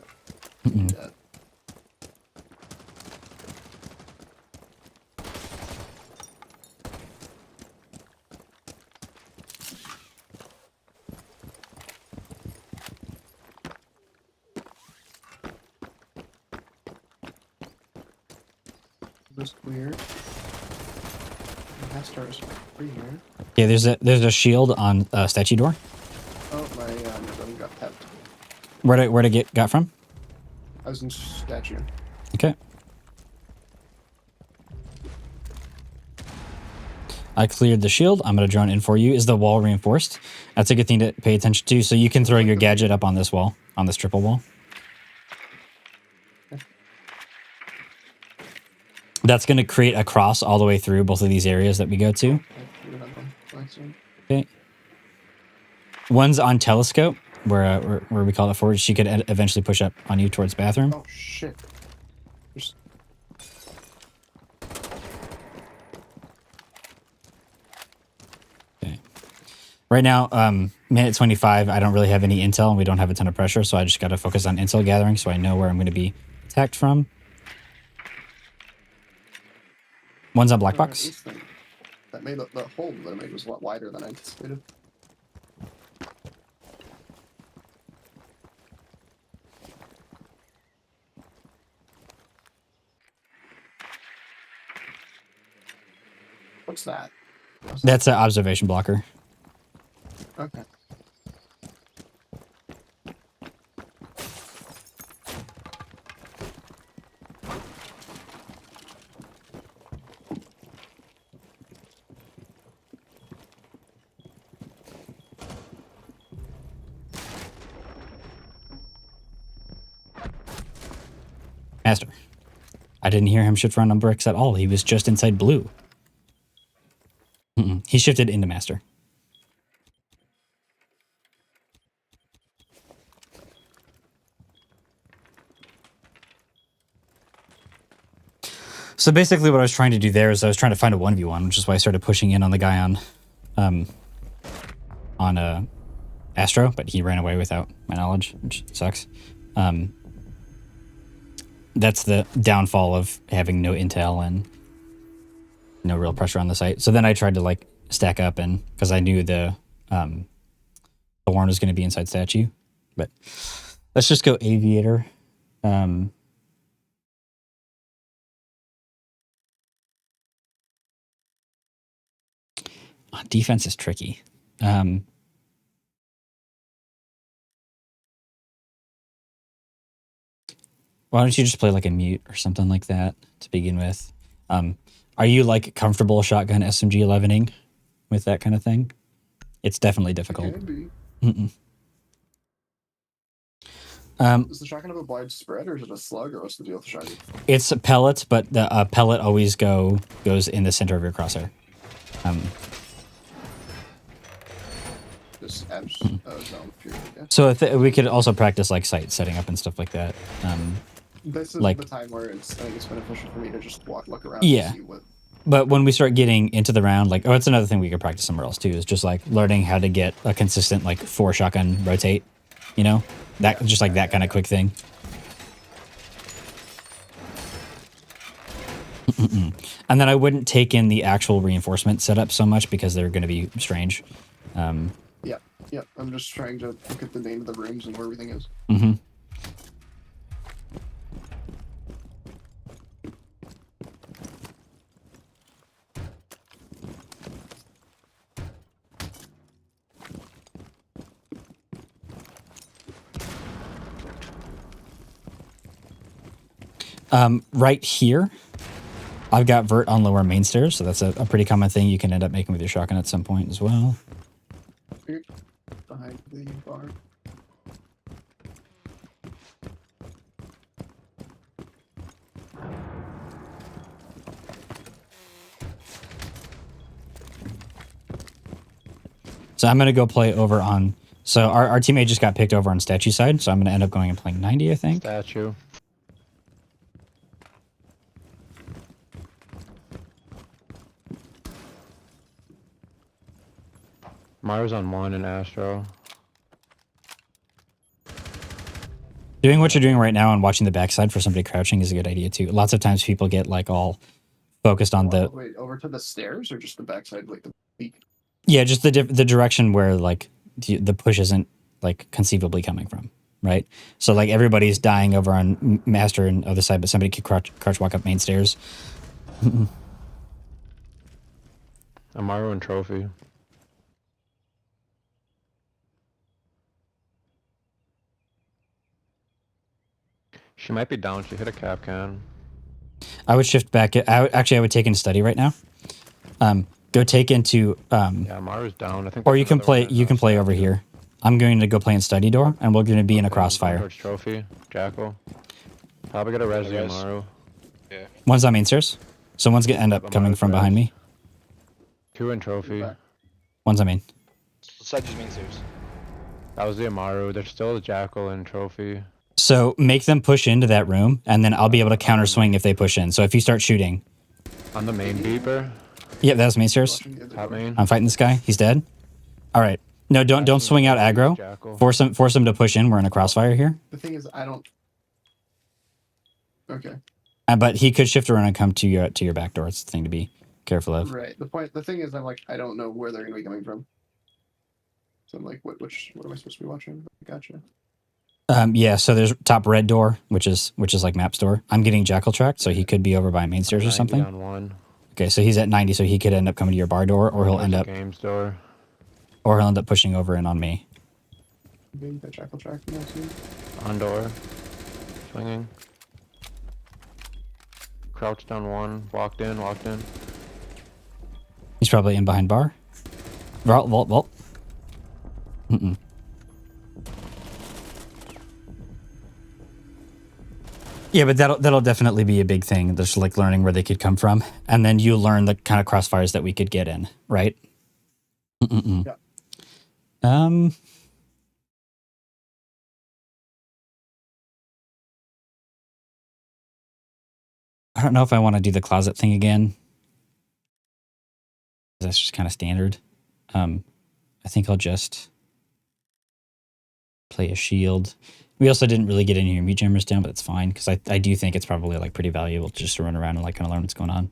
This weird. That starts pretty weird. Yeah, there's a shield on statue door. Oh, my gun got pepped. Where'd it got from? I was in statue. Okay. I cleared the shield. I'm gonna drone in for you. Is the wall reinforced? That's a good thing to pay attention to. So you can throw your gadget up on this wall, on this triple wall. That's going to create a cross all the way through both of these areas that we go to. Okay. One's on telescope, where we call it forward. She could eventually push up on you towards bathroom. Oh, shit. Okay. Right now, minute 25, I don't really have any intel, and we don't have a ton of pressure, so I just got to focus on intel gathering so I know where I'm going to be attacked from. One's on black box. That made the hole that I made was a lot wider than I anticipated. What's that? That's an observation blocker. Okay. Master. I didn't hear him shift around on bricks at all. He was just inside blue. He shifted into master. So basically what I was trying to do there is I was trying to find a 1v1, which is why I started pushing in on the guy on Astro, but he ran away without my knowledge, which sucks. That's the downfall of having no intel and no real pressure on the site. So then I tried to like stack up, and because I knew the Warren was going to be inside statue, but let's just go aviator. Defense is tricky. Why don't you just play like a mute or something like that to begin with? Are you like comfortable shotgun SMG 11ing with that kind of thing? It's definitely difficult. Can be. Mm-mm. Is the shotgun have a wide spread, or is it a slug, or what's the deal with the shotgun? It's a pellet, but the pellet always goes in the center of your crosshair. Just abs zone period, yeah. So if we could also practice like sight setting up and stuff like that. This is like- the time where I think it's beneficial for me to just look around Yeah. and see what. But when we start getting into the round, like, it's another thing we could practice somewhere else too, is just like learning how to get a consistent like 4 shotgun rotate, you know, that just like that kind of quick thing. And then I wouldn't take in the actual reinforcement setup so much because they're going to be strange. Yeah, I'm just trying to look at the name of the rooms and where everything is. Mm-hmm. Right here, I've got vert on lower main stairs, so that's a pretty common thing you can end up making with your shotgun at some point as well. Behind the bar. So I'm going to go play over on... So our teammate just got picked over on statue side, so I'm going to end up going and playing 90, I think. Statue. Mario's on 1 and Astro. Doing what you're doing right now and watching the backside for somebody crouching is a good idea too. Lots of times people get like all focused on the... Wait, over to the stairs or just the backside, like the peak? Yeah, just the direction where like the push isn't like conceivably coming from, right? So like everybody's dying over on master and other side, but somebody could crouch walk up main stairs. Amaru and Trophy. She might be down. She hit a cap can. I would shift back. I would take into study right now. Go take into Yeah, Amaru's down. I think. or there's you can another play. one in You can play over statue. here. I'm going to go play in study door, and we're going to be in a Okay, crossfire. Towards Trophy, Jackal. Probably gonna res the Res. Amaru. Yeah. One's on main stairs, so one's going to end up coming from behind me. 2 in Trophy. Back. One's on main. Side just main stairs. That was the Amaru. There's still the Jackal and Trophy. So make them push into that room, and then I'll be able to counter swing if they push in. So if you start shooting, On the main beeper. yeah, that was main stairs. Watching the other Top door. main. I'm fighting this guy. He's dead. All right. No, don't swing out aggro. Jackal. Force him to push in. We're in a crossfire here. The thing is, I don't. Okay. But he could shift around and come to your back door. It's the thing to be careful of. Right. The thing is, I don't know where they're gonna be coming from. So I'm like, what am I supposed to be watching? Gotcha. Yeah. So there's top red door, which is like map store. I'm getting jackal tracked, so he could be over by main stairs or 90 something. On 1. Okay, so he's at 90, so he could end up coming to your bar door, or he'll end up Games door. pushing over in on me. Maybe that jackal track from that too. On door. Swinging. Crouched on 1. Walked in. He's probably in behind bar. Vault. Mm-mm. Yeah, but that'll definitely be a big thing. Just like learning where they could come from, and then you learn the kind of crossfires that we could get in, right? Mm-mm-mm. Yeah. I don't know if I want to do the closet thing again. That's just kind of standard. I think I'll just play a shield. We also didn't really get any of your meat jammers down, but it's fine because I do think it's probably like pretty valuable just to run around and like kind of learn what's going on.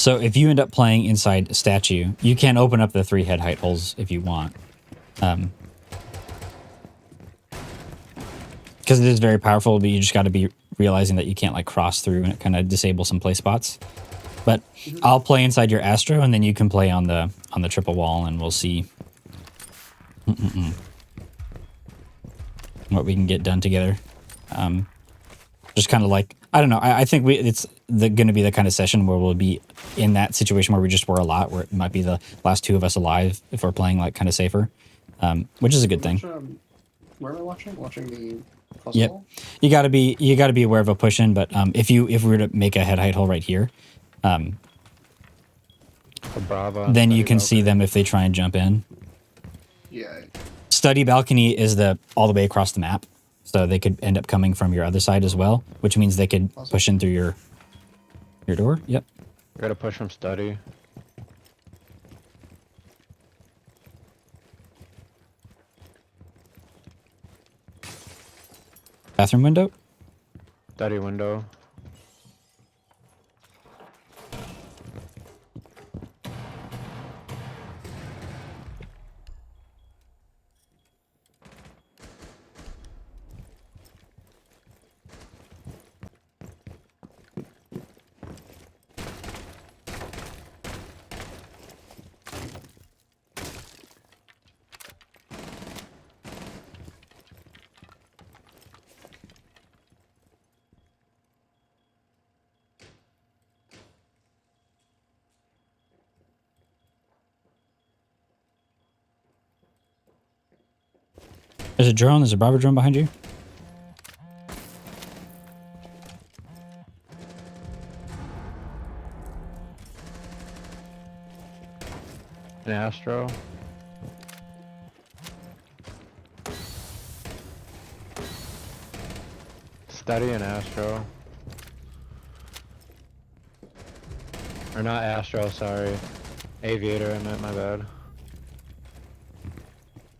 So if you end up playing inside a statue, you can open up the 3 head height holes if you want. Because it is very powerful, but you just got to be realizing that you can't like cross through and it kind of disable some play spots. But I'll play inside your Astro, and then you can play on the triple wall, and we'll see what we can get done together. Just kind of like, I don't know. I think it's going to be the kind of session where we'll be in that situation where we just were a lot, where it might be the last 2 of us alive if we're playing like kind of safer, which is a good thing. Where am I watching? Watching the puzzle. Yep. You got to be aware of a push in, but if we were to make a head height hole right here, Bravo, then you can see them if they try and jump in. Yeah. Study balcony is all the way across the map, so they could end up coming from your other side as well, which means they could push in through your door. Yep. You gotta push from study. Bathroom window. Study window. There's a drone. There's a Bravo drone behind you. An Astro. Study and Astro. Or not Astro, sorry. Aviator, I meant, my bad.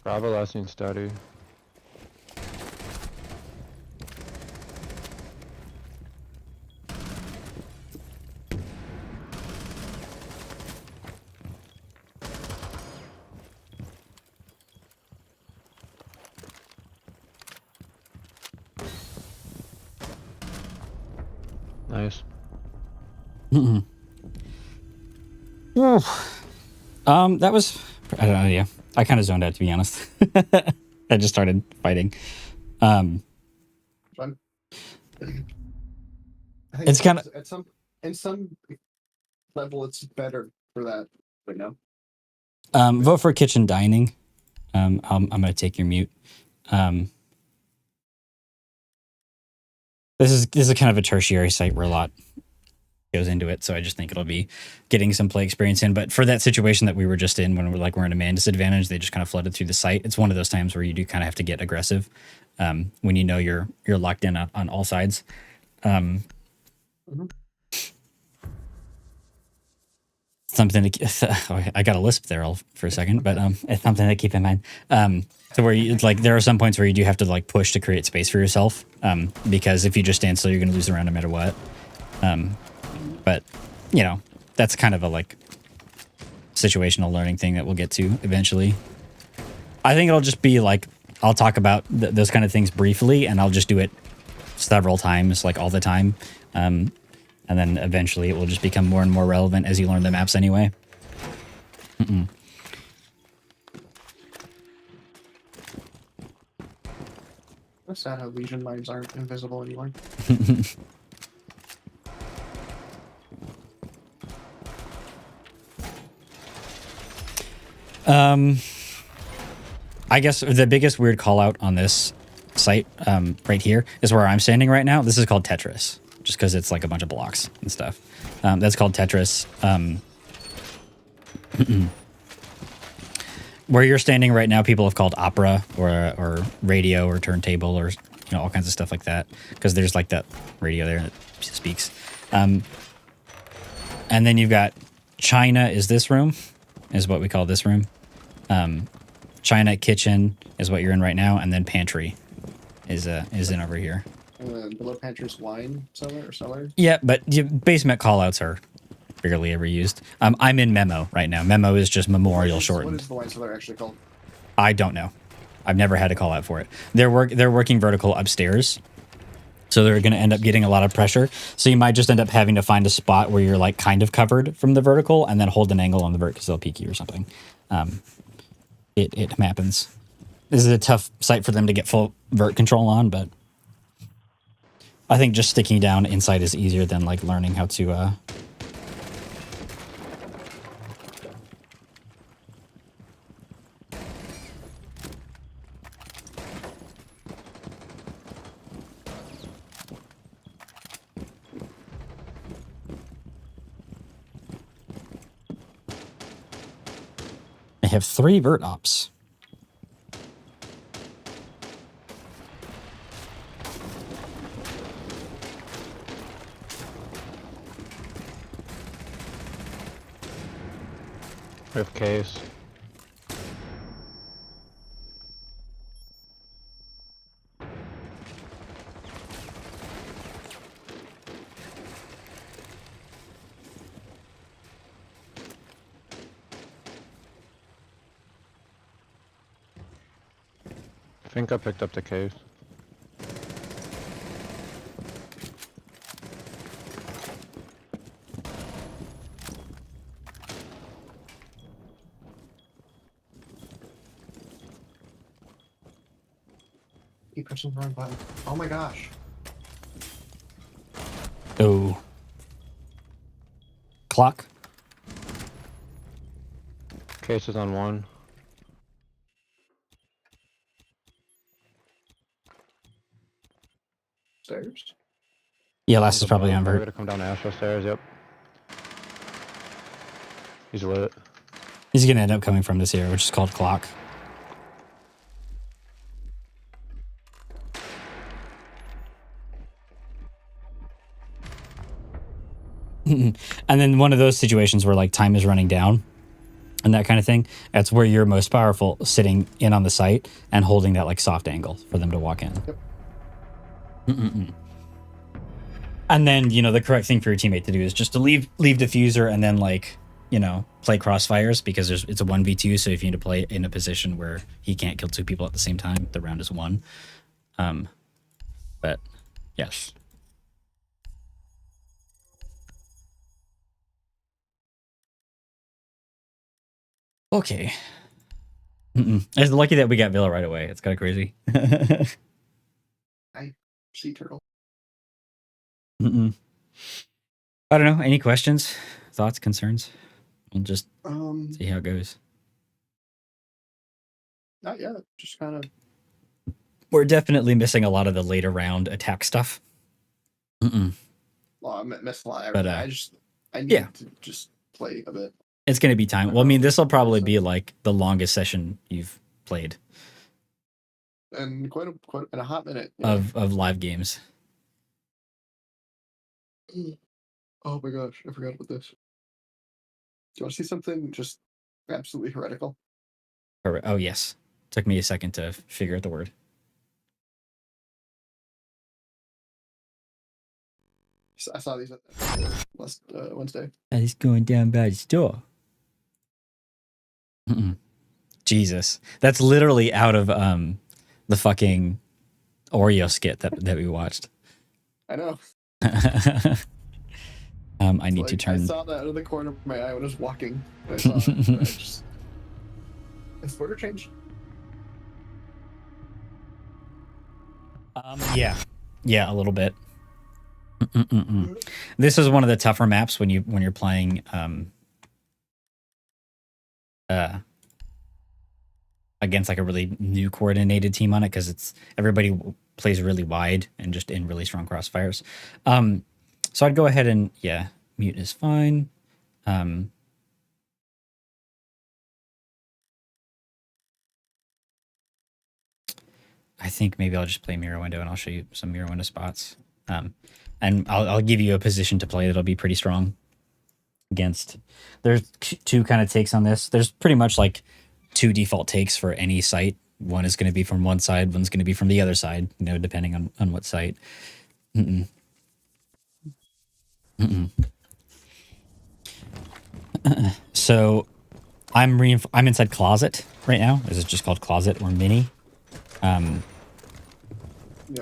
Bravo last seen study. Nice. That was, I don't know, yeah. I kind of zoned out, to be honest. I just started fighting. Fun. I think It's kind of, in some level it's better for that, but no. vote for kitchen dining. I'm going to take your mute. This is kind of a tertiary site where a lot goes into it, so I just think it'll be getting some play experience in. But for that situation that we were just in, when we're in a man disadvantage, they just kind of flooded through the site. It's one of those times where you do kind of have to get aggressive when you know you're locked in on all sides. Something to, I got a lisp there for a second, but it's something to keep in mind. So where there are some points where you do have to like push to create space for yourself, because if you just stand still, you're going to lose the round no matter what. But you know, that's kind of a like situational learning thing that we'll get to eventually. I think it'll just be like, I'll talk about those kind of things briefly, and I'll just do it several times, like all the time. And then eventually it will just become more and more relevant as you learn the maps anyway. That's sad how Legion mines aren't invisible anymore. I guess the biggest weird call out on this site right here is where I'm standing right now. This is called Tetris, just because it's like a bunch of blocks and stuff. That's called Tetris. Where you're standing right now, people have called opera or radio or turntable or all kinds of stuff like that, because there's like that radio there that speaks. And then you've got China is this room, is what we call this room. China kitchen is what you're in right now, and then pantry is in over here. And then below pantry's wine cellar or cellar. Yeah, but basement callouts are barely ever used. I'm in Memo right now. Memo is just memorial What shortened. is the white seller actually called? I don't know. I've never had a call out for it. They're working vertical upstairs. So they're going to end up getting a lot of pressure. So you might just end up having to find a spot where you're like kind of covered from the vertical and then hold an angle on the vert because they'll peek you or something. It happens. This is a tough site for them to get full vert control on, but I think just sticking down inside is easier than like learning how to I have 3 vert ops. With case. I think I picked up the case. Keep pushing the wrong button. Oh my gosh. Oh. Clock. Case is on 1. Stairs. Yeah, last is probably on We're vert. gonna come down Astro stairs, yep. He's lit. He's going to end up coming from this area, which is called clock. And then one of those situations where like time is running down and that kind of thing, that's where you're most powerful, sitting in on the site and holding that like soft angle for them to walk in. Yep. And then, you know, the correct thing for your teammate to do is just to leave diffuser and then like, you know, play crossfires because it's a 1v2. So if you need to play in a position where he can't kill 2 people at the same time, the round is won. But yes. Okay. It's lucky that we got Villa right away. It's kind of crazy. Sea turtle. I don't know. Any questions, thoughts, concerns? We'll just see how it goes. Not yet. Just kind of. We're definitely missing a lot of the later round attack stuff. Well, I missed a lot. Of But, everything. I need yeah. to just play a bit. It's going to be time. Well, I mean, this will probably be like the longest session you've played And quite in a hot minute. Yeah. of live games. Oh my gosh, I forgot about this. Do you want to see something just absolutely heretical? Oh, yes. Took me a second to figure out the word. I saw these last Wednesday. He's going down by the store. Jesus. That's literally out of the fucking Oreo skit that we watched. I know. I need to I turn. saw that out of the corner of my eye when I was walking. I saw it. And I just... Has the border changed? Yeah, a little bit. This is one of the tougher maps when you're playing against like a really new coordinated team on it because it's everybody plays really wide and just in really strong crossfires. So I'd go ahead and mute is fine. I think maybe I'll just play mirror window and I'll show you some mirror window spots. And I'll give you a position to play that'll be pretty strong against. There's 2 kind of takes on this. There's pretty much like 2 default takes for any site. One is going to be from one side, one's going to be from the other side, you know, depending on what site. So I'm inside closet right now. This is just called closet or mini. Yep.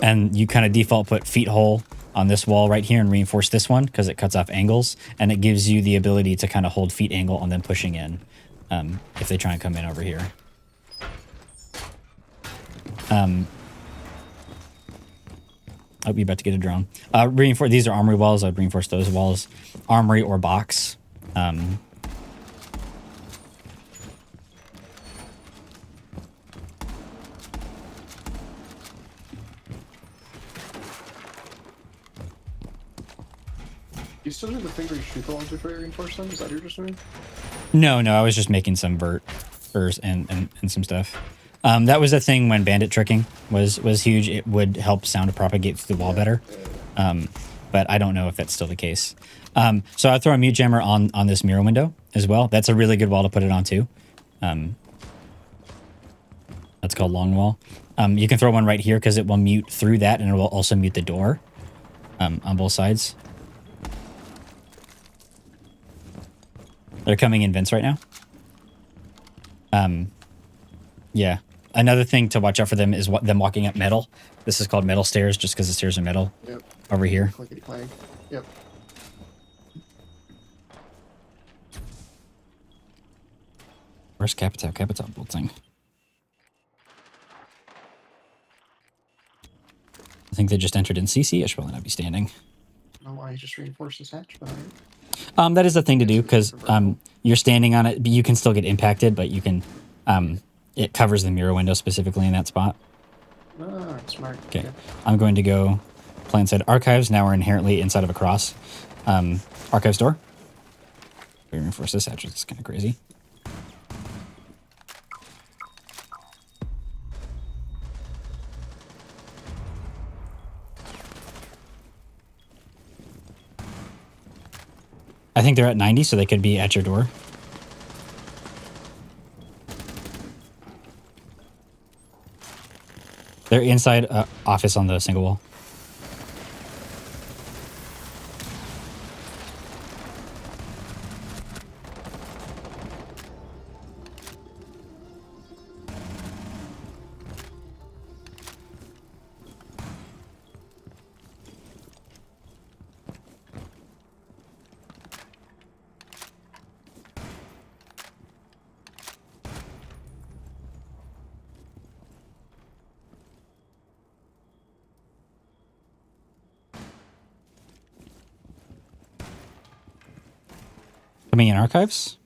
And you kind of default put feet hole on this wall right here and reinforce this one because it cuts off angles, and it gives you the ability to kind of hold feet angle on them pushing in if they try and come in over here. Oh, you're about to get a drone. Reinforce. These are armory walls. I'd reinforce those walls. Armory or box. You still do the thing where you shoot the ones before you reinforce them? Is that what you're just doing? No, I was just making some verters and some stuff. That was the thing when bandit tricking was huge. It would help sound propagate through the wall better. But I don't know if that's still the case. So I'll throw a mute jammer on this mirror window as well. That's a really good wall to put it on too. That's called long wall. You can throw one right here because it will mute through that, and it will also mute the door on both sides. They're coming in vents right now. Yeah. Another thing to watch out for them is them walking up metal. This is called metal stairs just because the stairs are metal. Yep. Over here. Clickety clang. Yep. Where's Capital? Capital bolting. I think they just entered in CC. I should probably not be standing. I don't know why you just reinforce this hatch, but That is the thing to do because you're standing on it, but you can still get impacted, but you can it covers the mirror window specifically in that spot. Smart. Okay. I'm going to go play inside archives. Now we're inherently inside of a cross. Archives door. We reinforce this hatch. It's kind of crazy. I think they're at 90, so they could be at your door. They're inside office on the single wall. Coming in archives.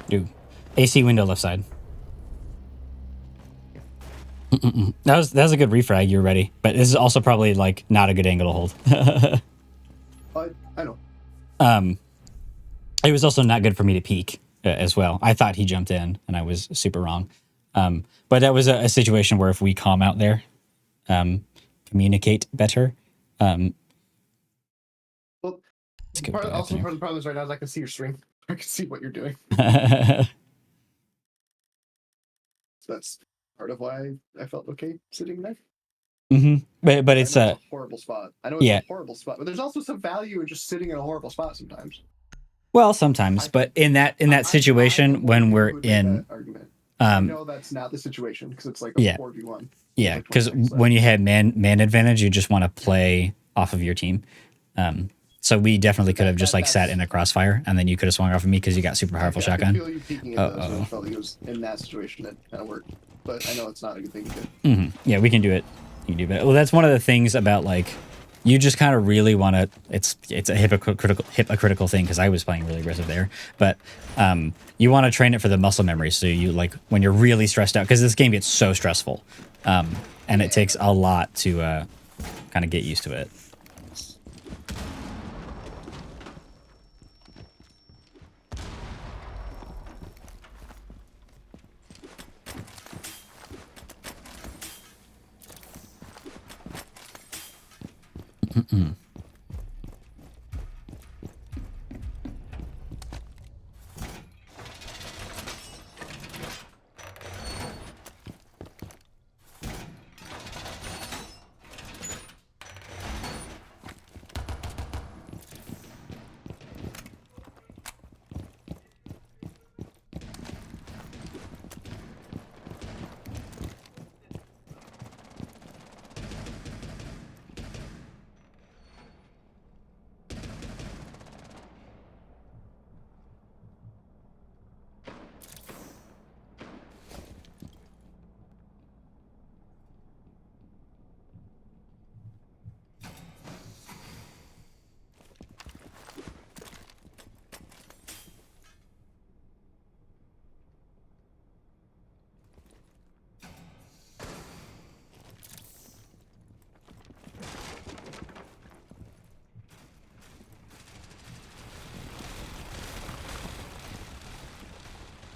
Dude, AC window left side. That was a good refrag. You were ready, but this is also probably like not a good angle to hold. I know. It was also not good for me to peek as well. I thought he jumped in, and I was super wrong. But that was a situation where if we calm out there, communicate better. Well, Let's go part back of there. the problem is right now is I can see your stream. I can see what you're doing. So that's part of why I felt okay sitting there. But it's I know a horrible spot. I know it's yeah. a horrible spot, but there's also some value in just sitting in a horrible spot sometimes. Well, sometimes, but in that situation when we're in, I know that's not the situation because it's like a 4v1. Yeah, Like because 26 when you have man advantage, you just want to play off of your team. So we definitely could have just like sat in a crossfire, and then you could have swung off of me because you got super powerful I shotgun. could feel you peeking at those, and I felt like it was in that situation that kind of worked. But I know it's not a good thing to do. Yeah, we can do it. You can do it. Well, that's one of the things about like you just kind of really want to. It's a hypocritical thing because I was playing really aggressive there, but you want to train it for the muscle memory. So you like when you're really stressed out because this game gets so stressful, and it takes a lot to kind of get used to it.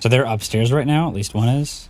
So they're upstairs right now. At least one is.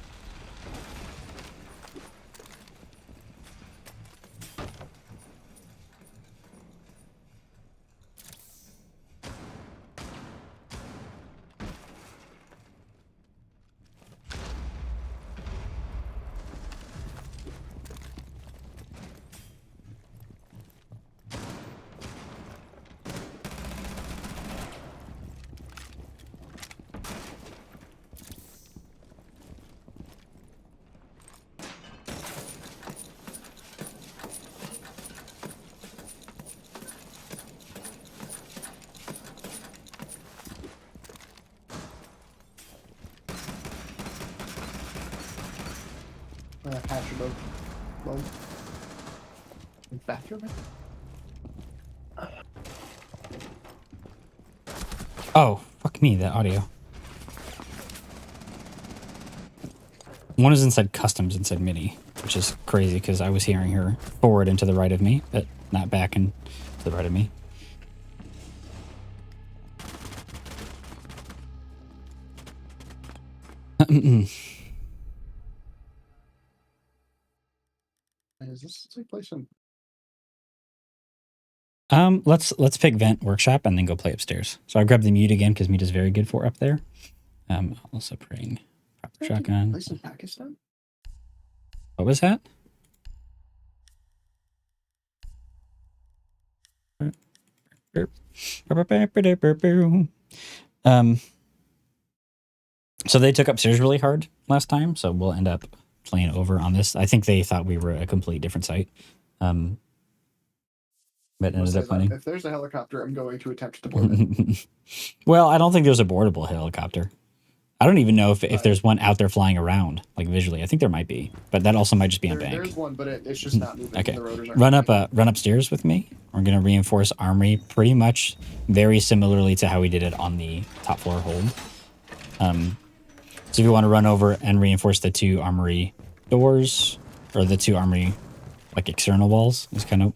Hatch above. Low. Bathroom? Oh, fuck me, that audio. One is inside customs inside mini, which is crazy because I was hearing her forward and to the right of me, but not back and to the right of me. Is this take place in? Let's pick vent workshop and then go play upstairs. So I grabbed the mute again because mute is very good for up there. Also bring proper shotgun. Place in Pakistan? What was that? So they took upstairs really hard last time, so we'll end up playing over on this. I think they thought we were a complete different site. But ended up winning. If there's a helicopter, I'm going to attempt to board it. Well, I don't think there's a boardable helicopter. I don't even know if there's one out there flying around, like visually. I think there might be, but that also might just be on bank. There's one, but it's just not moving. Okay, The rotors aren't run upstairs with me. We're gonna reinforce armory pretty much very similarly to how we did it on the top floor hold. So if you want to run over and reinforce the 2 armory doors or the 2 armory like external walls, is kind of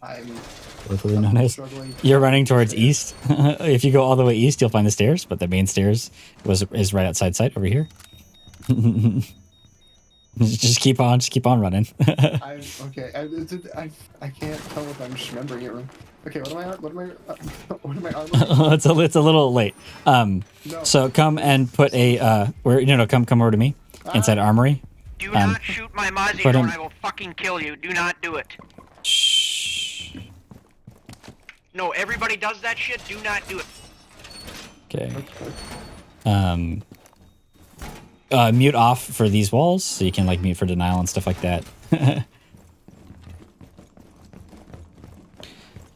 locally known as. You're running towards east. If you go all the way east, you'll find the stairs, but the main stairs is right outside site over here. just keep on running. Okay. I can't tell if I'm just remembering it wrong. Okay, what am I armoring? It's a little late. No. So come and put a come over to me inside armory. Do not shoot my Mozzie put drone, him- I will fucking kill you. Do not do it. Shh. No, everybody does that shit. Do not do it. Okay. Mute off for these walls, so you can like mute for denial and stuff like that.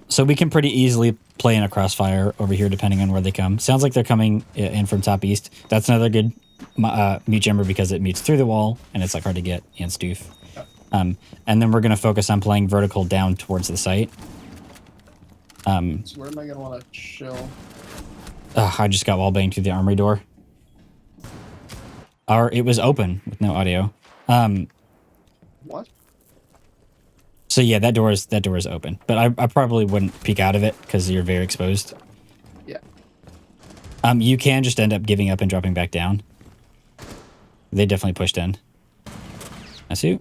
So we can pretty easily play in a crossfire over here, depending on where they come. Sounds like they're coming in from top east. That's another good mute jammer because it mutes through the wall and it's like hard to get and stoof. And then we're gonna focus on playing vertical down towards the site. So where am I gonna want to chill? I just got wall banged through the armory door. It was open with no audio. What? So yeah, that door is open, but I probably wouldn't peek out of it because you're very exposed. Yeah. You can just end up giving up and dropping back down. They definitely pushed in. I see.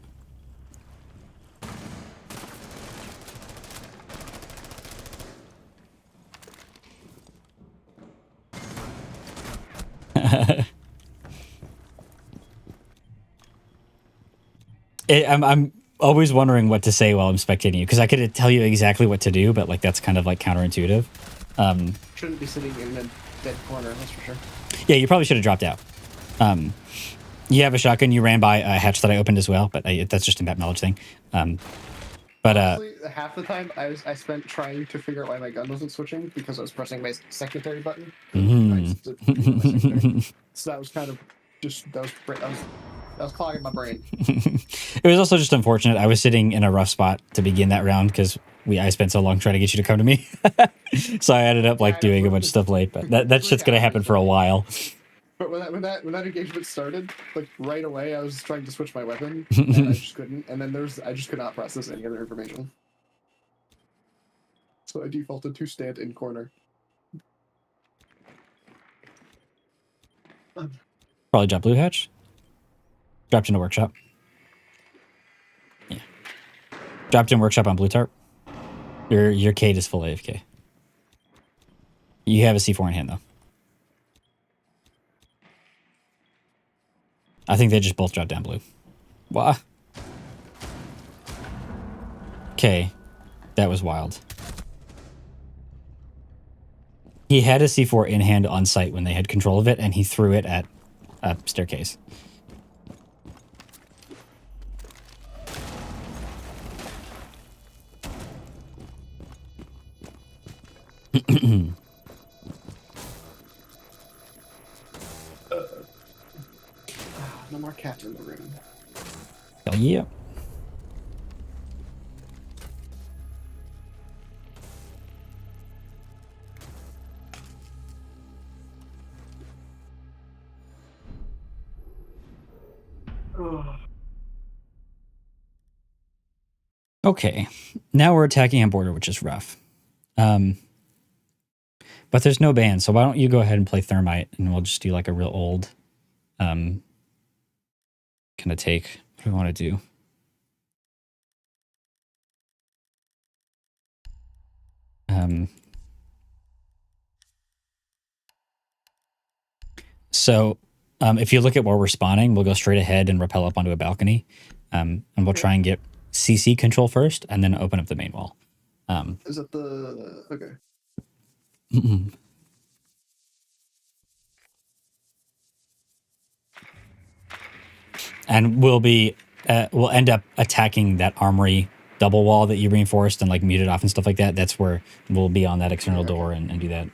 I'm always wondering what to say while I'm spectating you because I could tell you exactly what to do, but like that's kind of like counterintuitive. Shouldn't be sitting in a dead corner, that's for sure. Yeah, you probably should have dropped out. You have a shotgun. You ran by a hatch that I opened as well, but that's just a map knowledge thing. Honestly, half the time I spent trying to figure out why my gun wasn't switching because I was pressing my secondary button. So that was kind of just that was clogging my brain. It was also just unfortunate. I was sitting in a rough spot to begin that round because I spent so long trying to get you to come to me. So I ended up like doing a bunch of stuff late, but that shit's gonna happen for a while. But when that engagement started, like right away, I was trying to switch my weapon and I just couldn't. And then I just could not process any other information. So I defaulted to stand in corner. Probably drop blue hatch. Dropped into workshop. Yeah. Dropped in workshop on blue tarp. Your Kate is full AFK. You have a C4 in hand though. I think they just both dropped down blue. What? Okay. That was wild. He had a C4 in hand on site when they had control of it, and he threw it at a staircase. No more cat in the room. Hell yeah. Okay, now we're attacking on border, which is rough. But there's no ban, so why don't you go ahead and play Thermite, and we'll just do like a real old kind of take. What do we want to do? So if you look at where we're spawning, we'll go straight ahead and rappel up onto a balcony, and we'll try and get CC control first, and then open up the main wall. Is that the okay? And we'll end up attacking that armory double wall that you reinforced and like muted off and stuff like that. That's where we'll be on that external door and do that.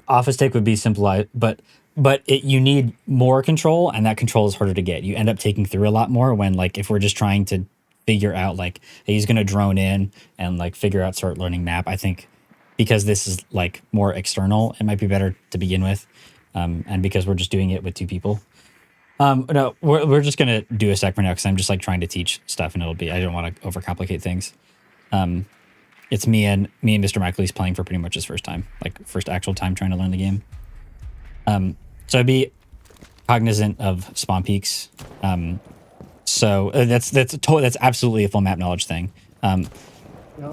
Office take would be simplified, but you need more control, and that control is harder to get. You end up taking through a lot more when, like, if we're just trying to figure out, like, hey, he's going to drone in and, like, figure out start learning map. I think because this is, like, more external, it might be better to begin with. And because we're just doing it with two people. No, we're just going to do a sec for now because I'm just, like, trying to teach stuff, and I don't want to overcomplicate things. It's me and Mr. Michelle's playing for pretty much his first time, like first actual time trying to learn the game. So I'd be cognizant of spawn peaks. So that's absolutely a full map knowledge thing.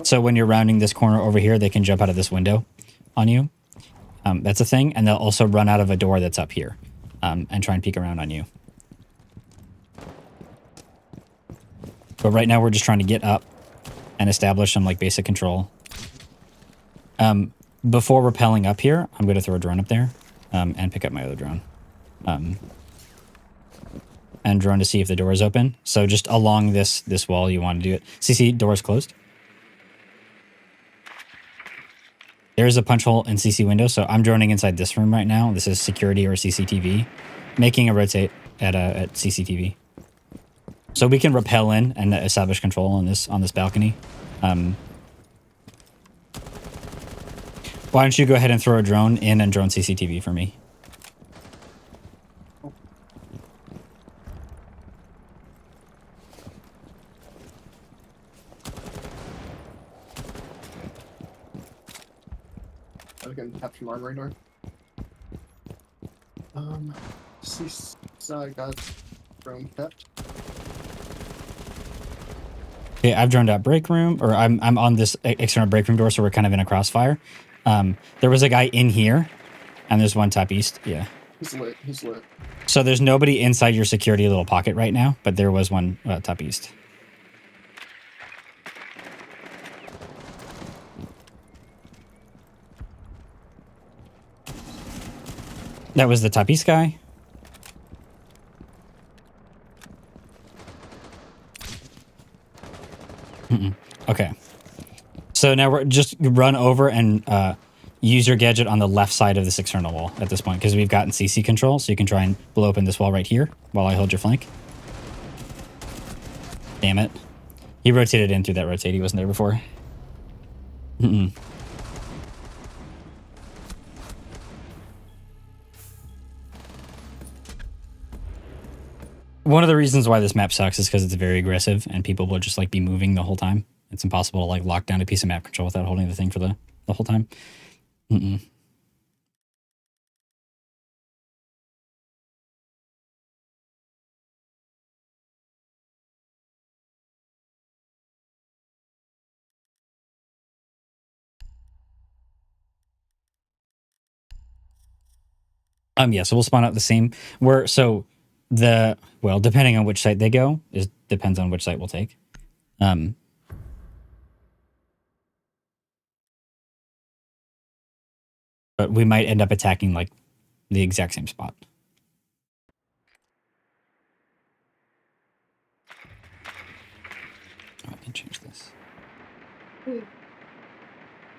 So when you're rounding this corner over here, they can jump out of this window on you. That's a thing, and they'll also run out of a door that's up here and try and peek around on you. But right now we're just trying to get up and establish some like basic control. Before rappelling up here, I'm going to throw a drone up there and pick up my other drone. And drone to see if the door is open. So just along this wall, you want to do it. CC, door is closed. There's a punch hole in CC window, so I'm droning inside this room right now. This is security or CCTV, making a rotate at CCTV. So we can rappel in and establish control on this balcony. Why don't you go ahead and throw a drone in and drone CCTV for me? I can tap from armory door. So I got drone kept. Okay, I've droned out break room, or I'm on this external break room door, so we're kind of in a crossfire. There was a guy in here, and there's one top east. Yeah. He's lit. He's lit. So there's nobody inside your security little pocket right now, but there was one top east. That was the top east guy. Okay. So now we're just run over and use your gadget on the left side of this external wall at this point, because we've gotten CC control, so you can try and blow open this wall right here while I hold your flank. Damn it. He rotated in through that rotate. He wasn't there before. One of the reasons why this map sucks is because it's very aggressive and people will just like be moving the whole time. It's impossible to like lock down a piece of map control without holding the thing for the whole time. Yeah, so we'll spawn out the same. Depending on which site they go, depends on which site we'll take. But we might end up attacking like the exact same spot. Oh, I can change this.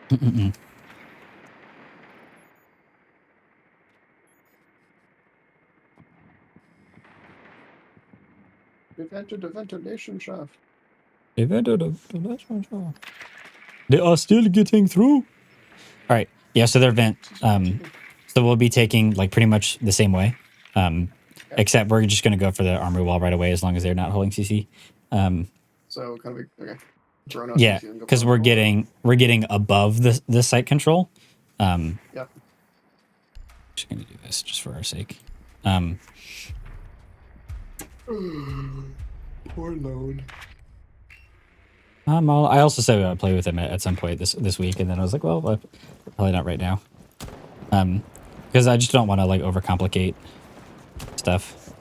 Mm-mm-mm. We've entered the ventilation shaft. They are still getting through. All right. Yeah, so they're vent. So we'll be taking like pretty much the same way. Except we're just gonna go for the armory wall right away as long as they're not holding CC. So kind of okay. Drone out Yeah, CC and go because for we're the wall. getting above the site control. Yep. Just gonna do this just for our sake. Poor load. I also said I would play with him at some point this week, and then I was like, well, probably not right now. Because I just don't want to like overcomplicate stuff.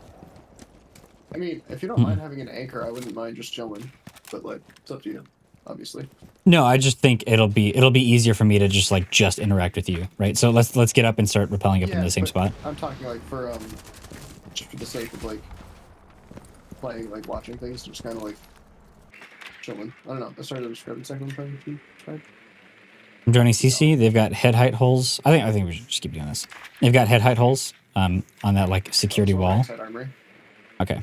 I mean, if you don't mind having an anchor, I wouldn't mind just chilling. But like, it's up to you, obviously. No, I just think it'll be easier for me to just interact with you, right? So let's get up and start rappelling up in the same but spot. I'm talking like for just for the sake of like playing, like watching things, just kind of like chilling. I don't know. I started describing second time if you tried. I'm joining CC. They've got head height holes. I think we should just keep doing this. They've got head height holes on that like security wall. Right armory. Okay.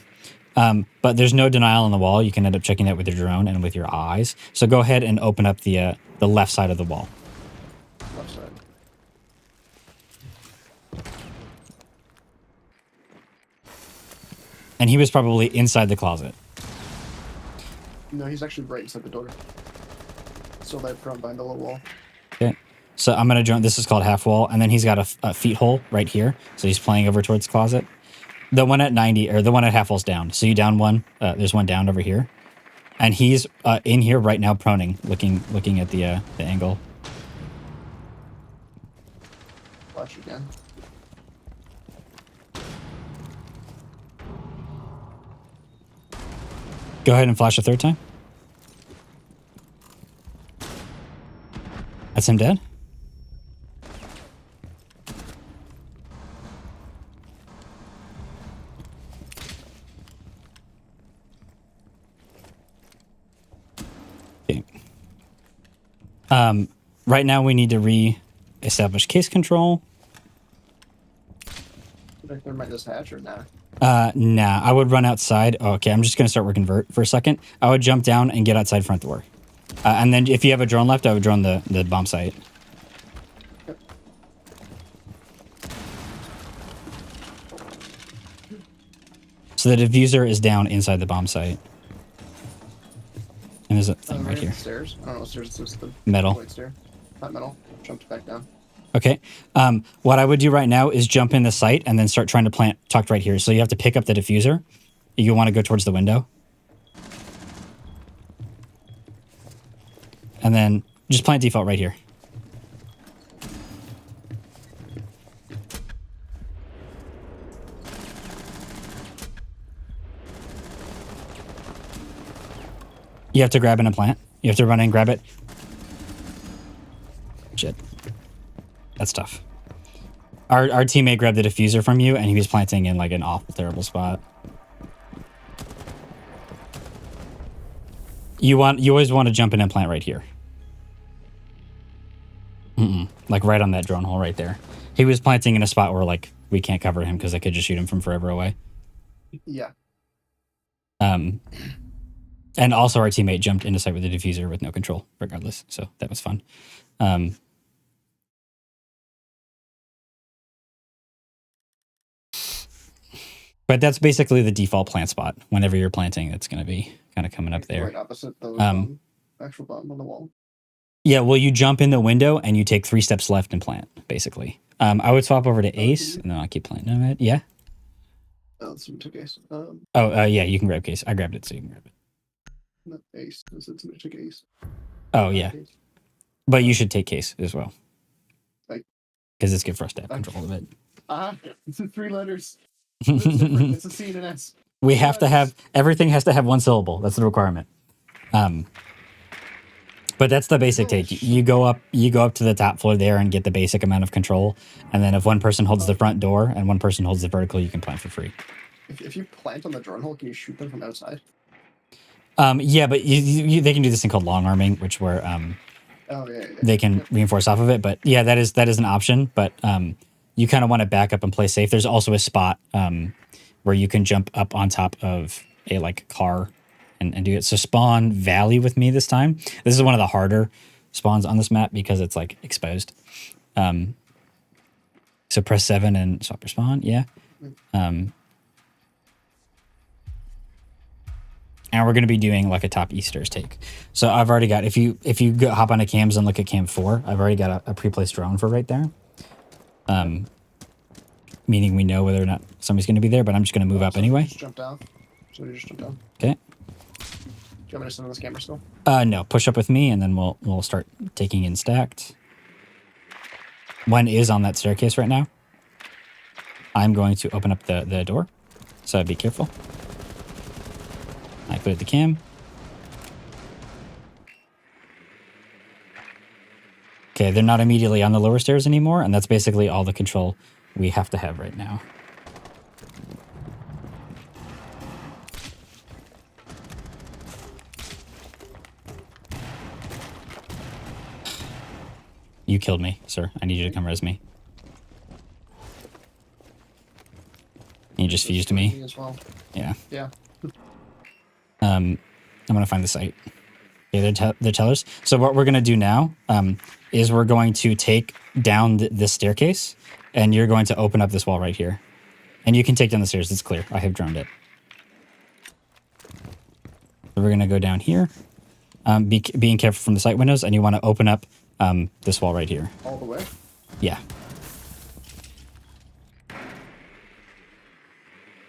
But there's no denial on the wall. You can end up checking that with your drone and with your eyes. So go ahead and open up the left side of the wall. Left side. And he was probably inside the closet. No, he's actually right inside the door. Still that front behind the little wall. Okay. So I'm gonna join. This is called half wall, and then he's got a feet hole right here. So he's playing over towards the closet. The one at 90 or the one at half wall's down. So you down one. There's one down over here, and he's in here right now, proning, looking at the angle. Flash again. Go ahead and flash a third time. That's him dead. Okay. Right now we need to re-establish case control. There might just hatch or nah. Nah, I would run outside. Oh, okay, I'm just going to start working vert for a second. I would jump down and get outside front door. And then if you have a drone left, I would drone the bomb site. Yep. So the diffuser is down inside the bomb site. And there's a thing right here. Stairs. I don't know, stairs. It's just the Metal. white stair. Not metal. Jumped back down. Okay. What I would do right now is jump in the site and then start trying to plant tucked right here. So you have to pick up the diffuser. You want to go towards the window. And then just plant default right here. You have to grab an implant. You have to run in and grab it. Shit. That's tough. Our teammate grabbed the diffuser from you, and he was planting in like an awful, terrible spot. You always want to jump in and plant right here. Like right on that drone hole right there. He was planting in a spot where like we can't cover him because I could just shoot him from forever away. Yeah. And also our teammate jumped into sight with the diffuser with no control, regardless. So that was fun. But that's basically the default plant spot. Whenever you're planting, it's going to be kind of coming up there. Right opposite the actual bottom of the wall. Yeah, well, you jump in the window and you take 3 steps left and plant, basically. I would swap over to Ace, and then I'll keep planting on it. Yeah? Oh, it's took Ace. Yeah, you can grab Case. I grabbed it, so you can grab it. Not Ace. It's took Ace. Oh, yeah. But you should take Case as well. Like, because it's good for us to have control of it. It's in 3 letters. It's different. It's a C and an S. We have to have everything has to have 1 syllable. That's the requirement. But that's the basic take. You go up to the top floor there and get the basic amount of control. And then if one person holds the front door and one person holds the vertical, you can plant for free. If you plant on the drone hole, can you shoot them from outside? Yeah, but they can do this thing called long arming, which where they can reinforce off of it. But yeah, that is an option. But you kind of want to back up and play safe. There's also a spot where you can jump up on top of a like car and do it. So spawn valley with me this time. This is one of the harder spawns on this map because it's like exposed. So press 7 and swap your spawn. Yeah. And we're going to be doing like a top Easters take. So I've already got, if you hop onto cams and look at cam 4, I've already got a pre-placed drone for right there. Meaning we know whether or not somebody's going to be there, but I'm just going to move up anyway. Just jump down. So you just jump down. Okay. Do you want me to sit on this camera still? No, push up with me and then we'll start taking in stacked. One is on that staircase right now. I'm going to open up the door. So be careful. I put it the cam. Okay, they're not immediately on the lower stairs anymore, and that's basically all the control we have to have right now. You killed me, sir. I need you to come res me. You just fused me. As well. Yeah. Yeah. I'm gonna find the site. Okay, they're tellers. So what we're gonna do now is we're going to take down this staircase, and you're going to open up this wall right here, and you can take down the stairs. It's clear. I have droned it. So we're gonna go down here, being careful from the site windows, and you want to open up this wall right here. All the way? Yeah.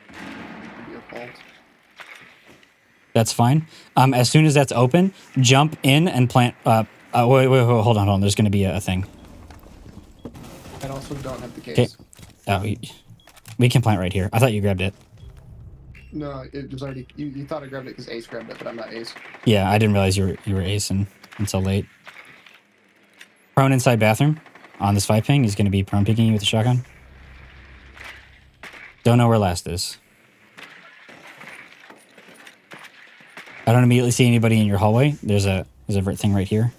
Maybe a fault. That's fine. As soon as that's open, jump in and plant. Wait, hold on. There's going to be a thing. I also don't have the Okay. case. Oh, we can plant right here. I thought you grabbed it. No, it was already. You thought I grabbed it because Ace grabbed it, but I'm not Ace. Yeah, I didn't realize you were acing until late. Prone inside bathroom on this 5 ping. He's going to be prone picking you with the shotgun. Don't know where last is. I don't immediately see anybody in your hallway. There's a vert thing right here.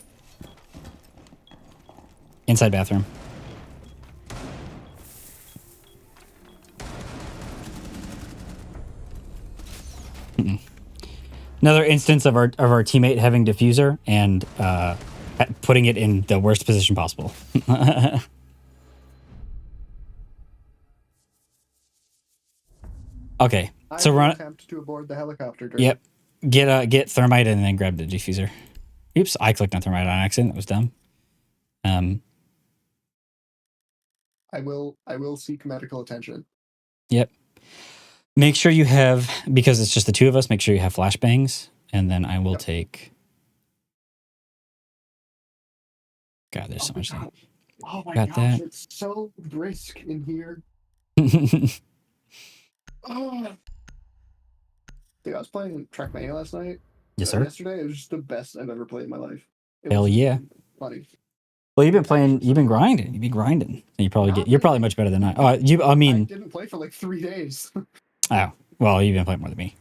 Inside bathroom. Another instance of our teammate having diffuser and putting it in the worst position possible. Okay, so I run. attempt to aboard the helicopter. Yep, get thermite and then grab the diffuser. Oops, I clicked on thermite on accident. That was dumb. I will seek medical attention. Yep. Make sure you have, because it's just the 2 of us, make sure you have flashbangs, and then I will take. God, there's so much. God. Oh my Got gosh, that. it's so brisk in here. Oh. Dude, I was playing Trackmania last night. Yes, sir. Yesterday, it was just the best I've ever played in my life. Hell was yeah. Funny. Well, you've been grinding. You're probably much better than I. I I mean, didn't play for like 3 days. oh, well, you've been playing more than me.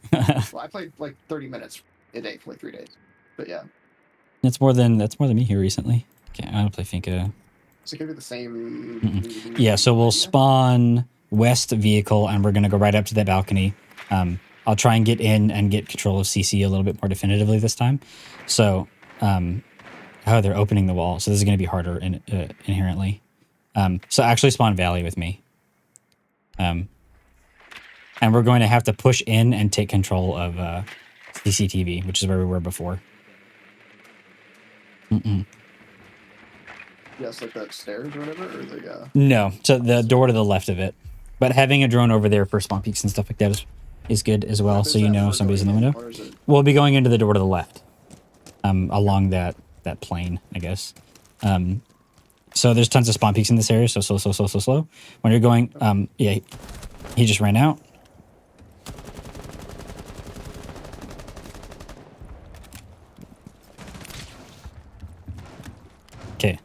Well, I played like 30 minutes a day for like 3 days. But yeah. That's more than me here recently. Okay, I don't play Finka. Is it gonna be the same? Yeah, so we'll spawn west vehicle, and we're gonna go right up to that balcony. I'll try and get in and get control of CC a little bit more definitively this time. So, they're opening the wall, so this is gonna be harder inherently. So actually spawn Valley with me. And we're going to have to push in and take control of CCTV, which is where we were before. Yes, like that stairs or whatever, or the No, so the door to the left of it. But having a drone over there for spawn peaks and stuff like that is good as well, so you know somebody's in the window. We'll be going into the door to the left, along that plane, I guess. So there's tons of spawn peaks in this area. So slow. When you're going, yeah, he just ran out. Okay,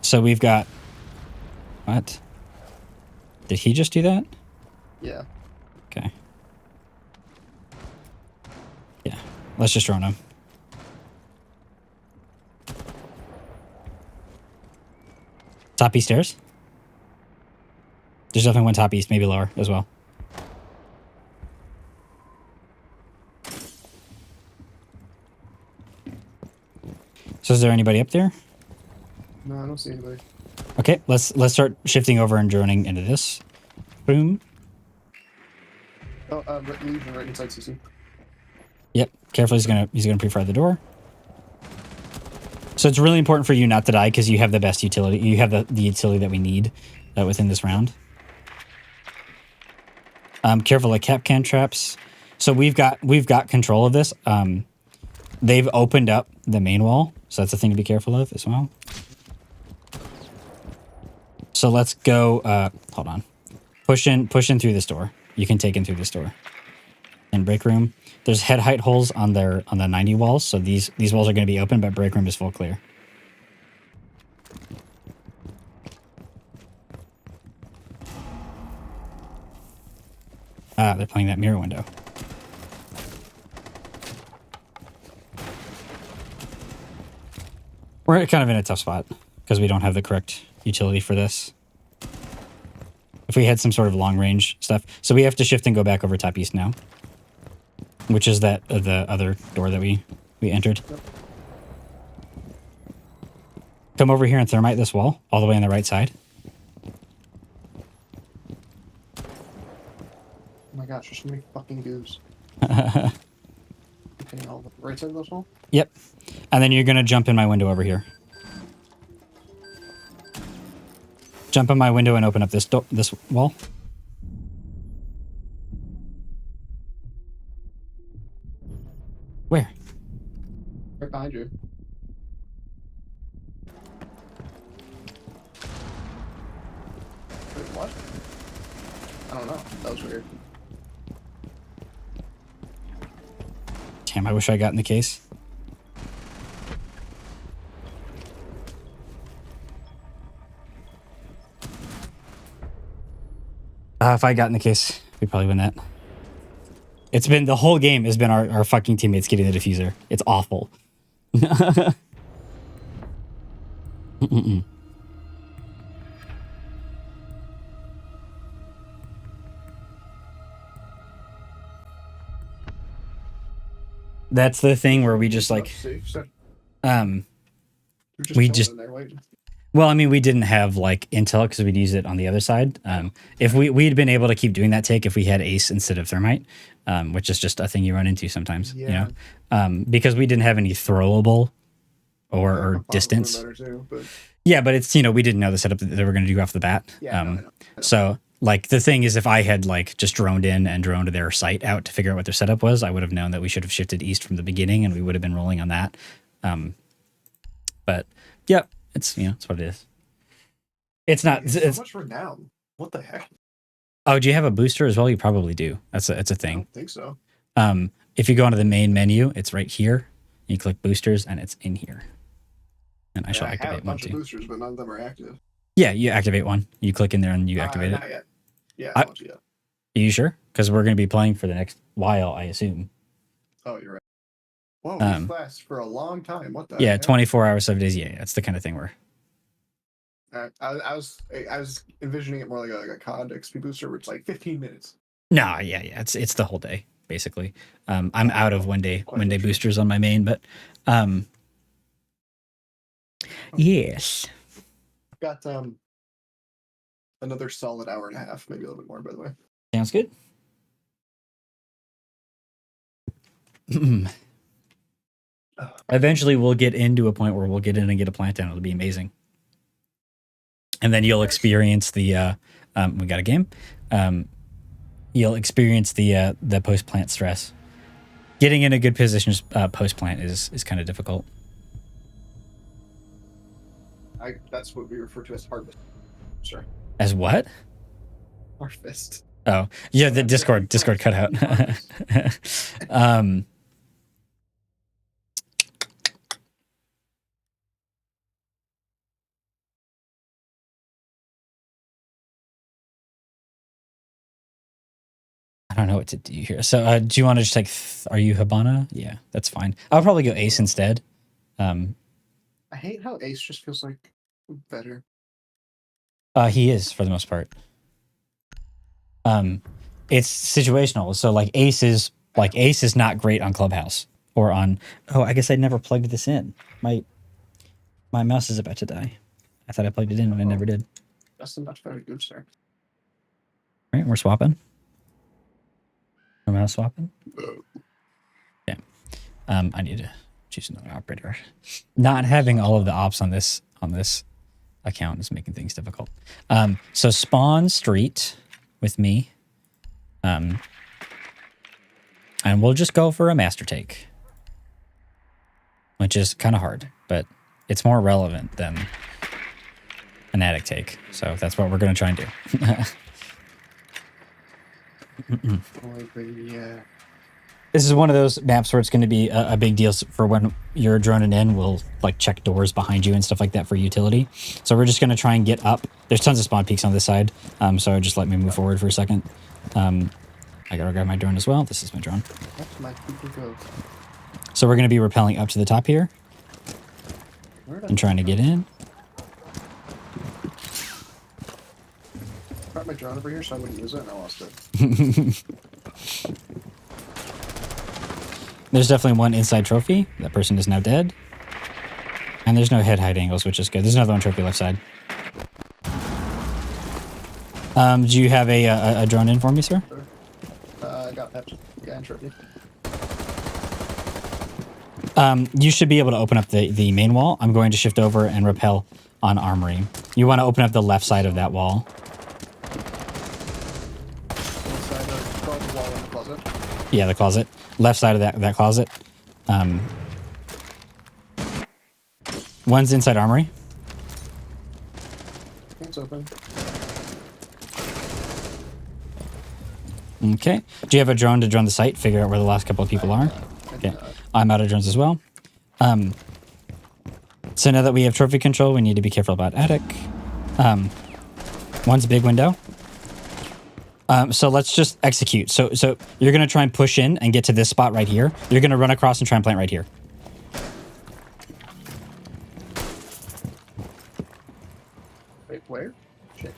so we've got what? Did he just do that? Yeah. Okay. Yeah, let's just drone him. Top east stairs. There's definitely one top east, maybe lower as well. So is there anybody up there? No, I don't see anybody. Okay, let's start shifting over and droning into this. Boom. Oh, leaving right inside CC. Yep. Careful, he's gonna pre-fire the door. So it's really important for you not to die because you have the best utility. You have the utility that we need within this round. Careful of Capcan traps. So we've got control of this. They've opened up the main wall, so that's a thing to be careful of as well. So let's go. Hold on. Push in through this door. You can take in through this door. And break room. There's head height holes on the 90 walls, so these walls are going to be open, but break room is full clear. Ah, they're playing that mirror window. We're kind of in a tough spot because we don't have the correct utility for this. If we had some sort of long range stuff, so we have to shift and go back over top east now, which is that the other door that we entered. Yep. Come over here and thermite this wall all the way on the right side. Oh my gosh, there's so many fucking dudes. Okay, all the right side of this wall? Yep. And then you're gonna jump in my window over here. Jump in my window and open up this wall. Where? Right behind you. Wait, what? I don't know. That was weird. Damn, I wish I got in the case. If I got in the case, we'd probably win that. It's been, the whole game has been our fucking teammates getting the diffuser. It's awful. That's the thing where we just like, we just, well, I mean, we didn't have like intel because we'd use it on the other side. If we'd been able to keep doing that take if we had ace instead of thermite, which is just a thing you run into sometimes, you know, because we didn't have any throwable or distance. Too, but... Yeah, but it's, you know, we didn't know the setup that they were going to do off the bat. Yeah, So like the thing is, if I had like just droned in and droned their site out to figure out what their setup was, I would have known that we should have shifted east from the beginning and we would have been rolling on that. But yeah, it's, you know, it's what it is. It's not. It's so much renown. What the heck? Oh, do you have a booster as well? You probably do. It's a thing. I don't think so. If you go into the main menu, it's right here. You click boosters and it's in here. And I shall activate one. I have a bunch too. of boosters, but none of them are active. Yeah, you activate one. You click in there and you activate not it. Yet. Yeah, not yet. Are you sure? Because we're going to be playing for the next while, I assume. Oh, you're right. Whoa, this lasts for a long time. What the? Yeah, heck? 24 hours, 7 days. Yeah, that's the kind of thing where. I was envisioning it more like a COD XP booster, where it's like 15 minutes. No, yeah, it's the whole day basically. I'm out of one day boosters on my main, but yes. I've got another solid hour and a half, maybe a little bit more, by the way. Sounds good. Eventually, we'll get into a point where we'll get in and get a plant down. It'll be amazing. And then you'll experience the we got a game. You'll experience the post plant stress. Getting in a good position post plant is kind of difficult. That's what we refer to as harvest. Sure. As what? Harvest. Oh, yeah, the Discord cut out. I don't know what to do here. So, do you want to just like? Are you Habana? Yeah, that's fine. I'll probably go Ace instead. I hate how Ace just feels like better. He is for the most part. It's situational. So like Ace is not great on Clubhouse or on. Oh, I guess I never plugged this in. My mouse is about to die. I thought I plugged it in, but I never did. That's not very good, sir. All right, we're swapping. We're mouse swapping. Yeah. I need to choose another operator. Not having all of the ops on this account is making things difficult. So spawn street with me. And we'll just go for a master take, which is kind of hard, but it's more relevant than an attic take. So that's what we're going to try and do. Yeah. This is one of those maps where it's going to be a big deal for when you're droning in. We'll like check doors behind you and stuff like that for utility. So we're just going to try and get up. There's tons of spawn peaks on this side. So just let me move forward for a second. I got to grab my drone as well. This is my drone. That's my people go. So we're going to be rappelling up to the top here Where'd I and trying to get in. brought my drone over here so I wouldn't use it and I lost it. There's definitely one inside trophy. That person is now dead. And there's no head height angles, which is good. There's another one trophy left side. Do you have a drone in for me, sir? I got that guy in trophy. You should be able to open up the main wall. I'm going to shift over and rappel on armory. You want to open up the left side of that wall. Inside the wall in the closet. Yeah, the closet. Left side of that closet. One's inside armory. It's open. Okay. Do you have a drone to drone the site? Figure out where the last couple of people are? Okay. I'm out of drones as well. So now that we have trophy control, we need to be careful about attic. One's a big window. So let's just execute. So you're going to try and push in and get to this spot right here. You're going to run across and try and plant right here. Wait, where? Shit.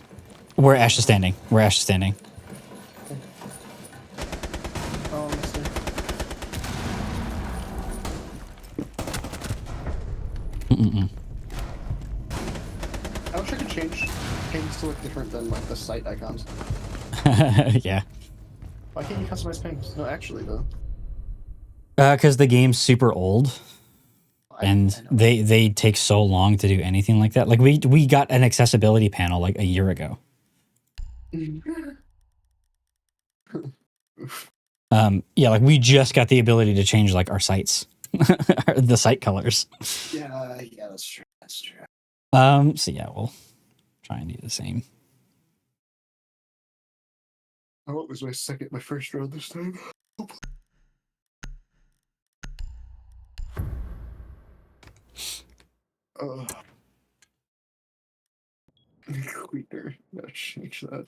Where Ash is standing. Where Ash is standing. Oh, let me see. I wish I could change pings to look different than like the site icons. Yeah. Why can't you customize pings? No, actually though. Because the game's super old. And I know. they take so long to do anything like that. Like we got an accessibility panel like a year ago. Yeah, like we just got the ability to change like our sites, the site colors. Yeah, that's true. That's true. So yeah, we'll try and do the same. What was my first road this time? Oh. Quicker. Gotta change that.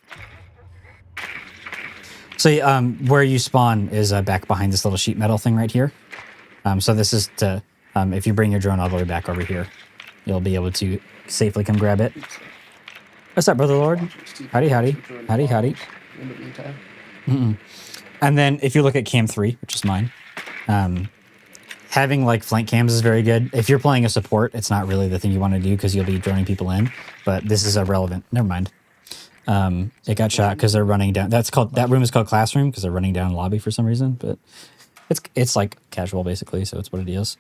So where you spawn is back behind this little sheet metal thing right here. So this is to if you bring your drone all the way back over here, you'll be able to safely come grab it. What's up, brother Lord? Howdy, howdy, howdy, howdy. In the meantime. And then if you look at cam 3, which is mine, having like flank cams is very good. If you're playing a support, it's not really the thing you want to do because you'll be droning people in. But this is irrelevant. Never mind. It got shot because they're running down. That room is called classroom because they're running down the lobby for some reason. But it's like casual basically, so it's what it is.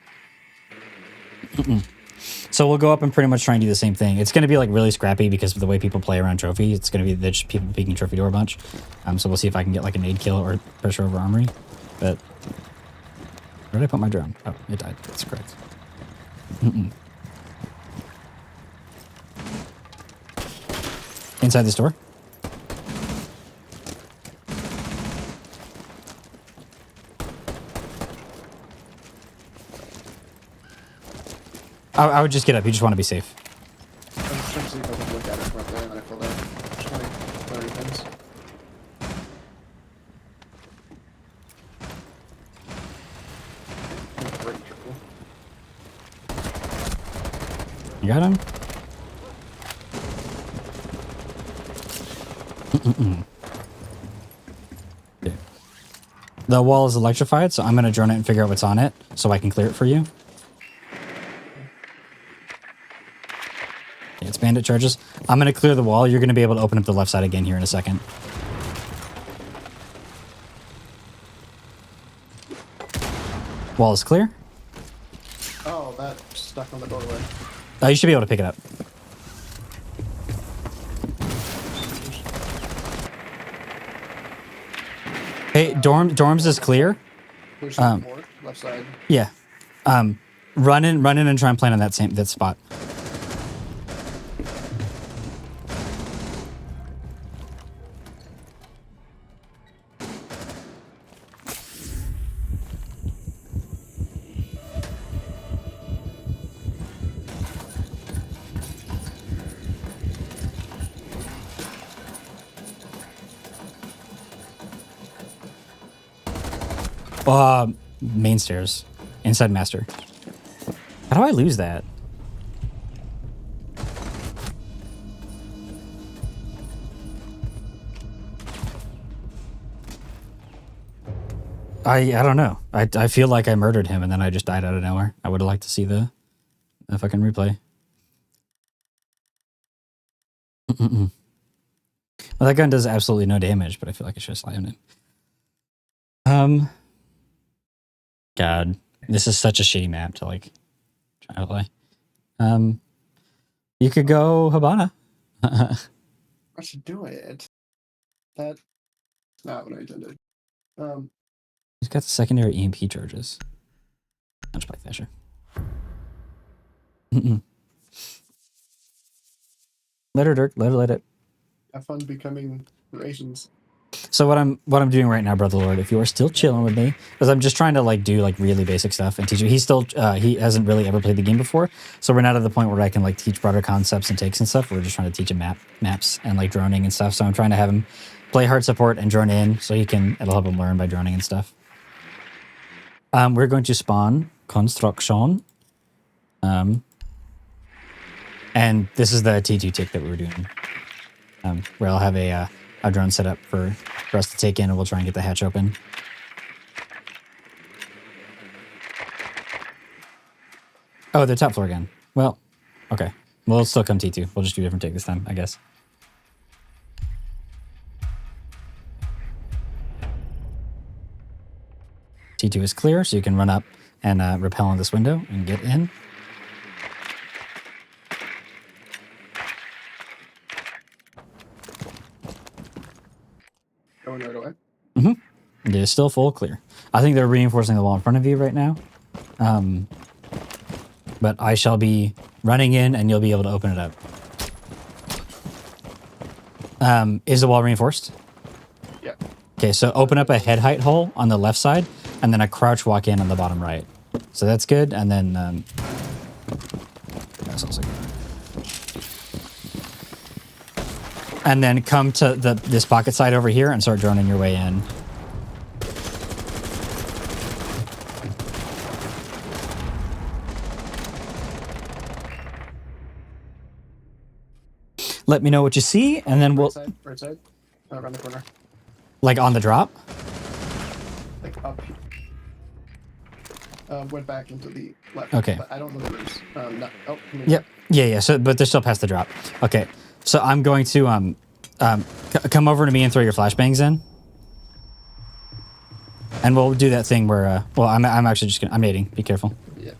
So we'll go up and pretty much try and do the same thing. It's going to be like really scrappy because of the way people play around trophy. It's going to be just people peeking trophy door a bunch. So we'll see if I can get like a nade kill or pressure over armory. But where did I put my drone? Oh, it died. That's correct. inside this door. I would just get up. You just want to be safe. I'm just trying to see if I can look at it from up there and then I feel that. Just kind of learning things. Great trouble. You got him? Okay. The wall is electrified, so I'm going to drone it and figure out what's on it so I can clear it for you. Okay, it's bandit charges. I'm going to clear the wall. You're going to be able to open up the left side again here in a second. Wall is clear. Oh, that stuck on the doorway. You should be able to pick it up. Hey, dorms is clear. There's some more left side. Yeah. Run in and try and plant on that spot. Main stairs. Inside master. How do I lose that? I don't know. I feel like I murdered him and then I just died out of nowhere. I would have liked to see the fucking replay. Well, that gun does absolutely no damage, but I feel like I should have slammed him. God, this is such a shitty map to like try to play. You could go Habana. I should do it. That's not what I intended. He's got the secondary EMP charges. I'll just play Thatcher. Let her, Dirk. Let it. Have fun becoming Eurasians. So what I'm doing right now, brother Lord, if you are still chilling with me, because I'm just trying to like do like really basic stuff and teach you. He's still he hasn't really ever played the game before, so we're not at the point where I can like teach broader concepts and takes and stuff. We're just trying to teach him maps and like droning and stuff. So I'm trying to have him play hard support and drone in, so it'll help him learn by droning and stuff. We're going to spawn construction, and this is the T2 tick that we were doing, where I'll have a drone set up for us to take in, and we'll try and get the hatch open. Oh, they're top floor again. Well, okay. Well, it'll still come T2. We'll just do a different take this time, I guess. T2 is clear, so you can run up and rappel on this window and get in. Going right away. It is still full clear. I think they're reinforcing the wall in front of you right now. But I shall be running in and you'll be able to open it up. Is the wall reinforced? Yeah. Okay, so open up a head height hole on the left side and then a crouch walk in on the bottom right. So that's good. And then that's also good. And then come to this pocket side over here and start droning your way in. Let me know what you see, and then we'll... Right side. Around the corner. Like on the drop? Like up here. Went back into the left. Okay. But I don't know where it is. No. Oh, Yep. Yeah. So, but they're still past the drop. Okay. So I'm going to come over to me and throw your flashbangs in, and we'll do that thing where. Well, I'm actually just gonna. I'm nading. Be careful. Yeah.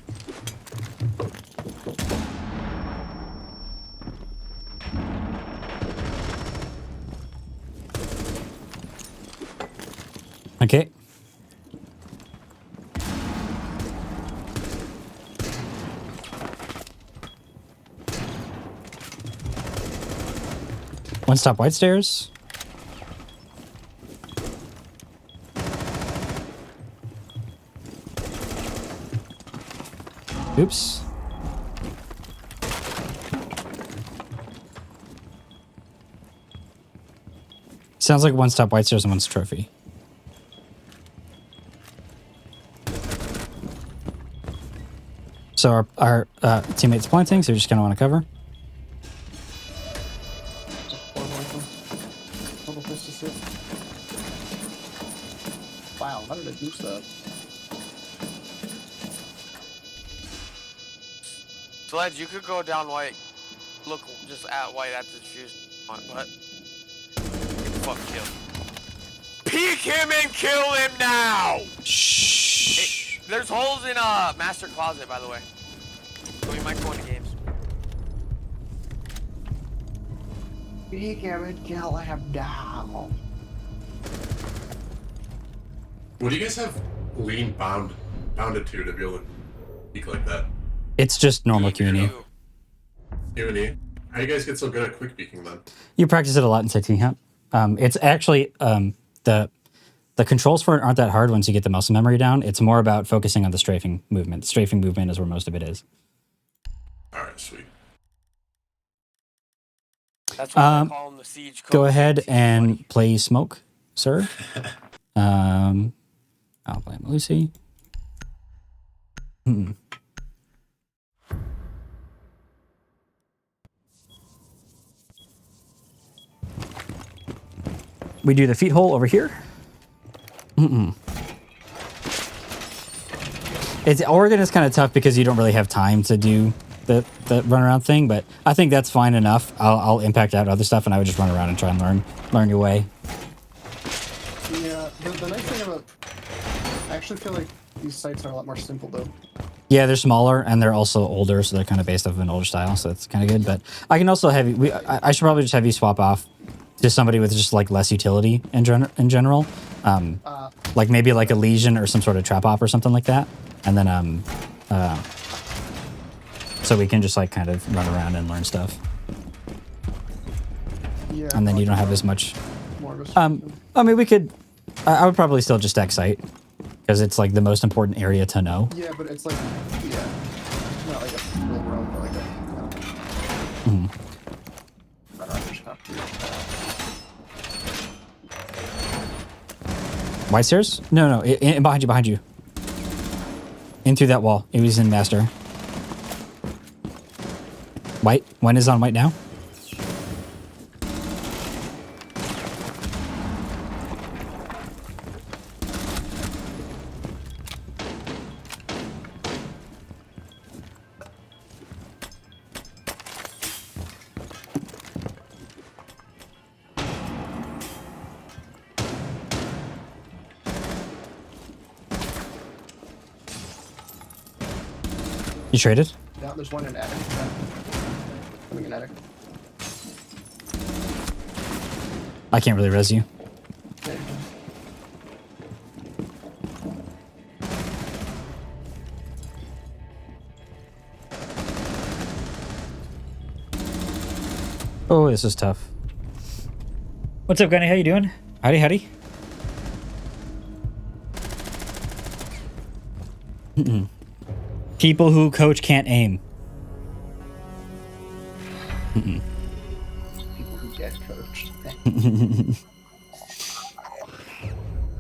Okay. One stop white stairs. Oops. Sounds like one stop white stairs and one's trophy. So our teammates planting, so we're just gonna want to cover. Wow, how did I boost that? Sledge, you could go down white. Look just at white at the shoes. But fuck kill. Peek him and kill him now! Shh. There's holes in master closet, by the way. So we might go into games. Peek him and kill him now. What do you guys have lean bounded to be able to peek like that? It's just normal Q&E. Q&E. How do you guys get so good at quick peeking then? You practice it a lot in T Hunt. It's actually the controls for it aren't that hard once you get the muscle memory down. It's more about focusing on the strafing movement. The strafing movement is where most of it is. All right, sweet. That's why I call him the siege coach. Go ahead Siege and buddy. play smoke, sir. I'll blame Lucy. We do the feet hole over here. Oregon is kind of tough because you don't really have time to do the runaround thing, but I think that's fine enough. I'll impact out other stuff, and I would just run around and try and learn your way. Yeah, the nice thing about... I actually feel like these sites are a lot more simple, though. Yeah, they're smaller, and they're also older, so they're kind of based off of an older style, so that's kind of good. But I can also have you... I should probably just have you swap off to somebody with just, like, less utility in general. Like, maybe, like, a Legion or some sort of trap-op or something like that. And then, so we can just, like, kind of run around and learn stuff. Yeah. And then you don't have as much... More of a I mean, we could... I would probably still just stack site, because it's, like, the most important area to know. Yeah, but it's like... Yeah. Not like a real road, but like a... White stairs? No, behind you. In through that wall. It was in master. White. One is on white now. You traded? Yeah, there's one in attic. Coming in attic. I can't really res you. Okay. Oh, this is tough. What's up, Gunny? How you doing? Howdy. People who coach can't aim. People who get coached.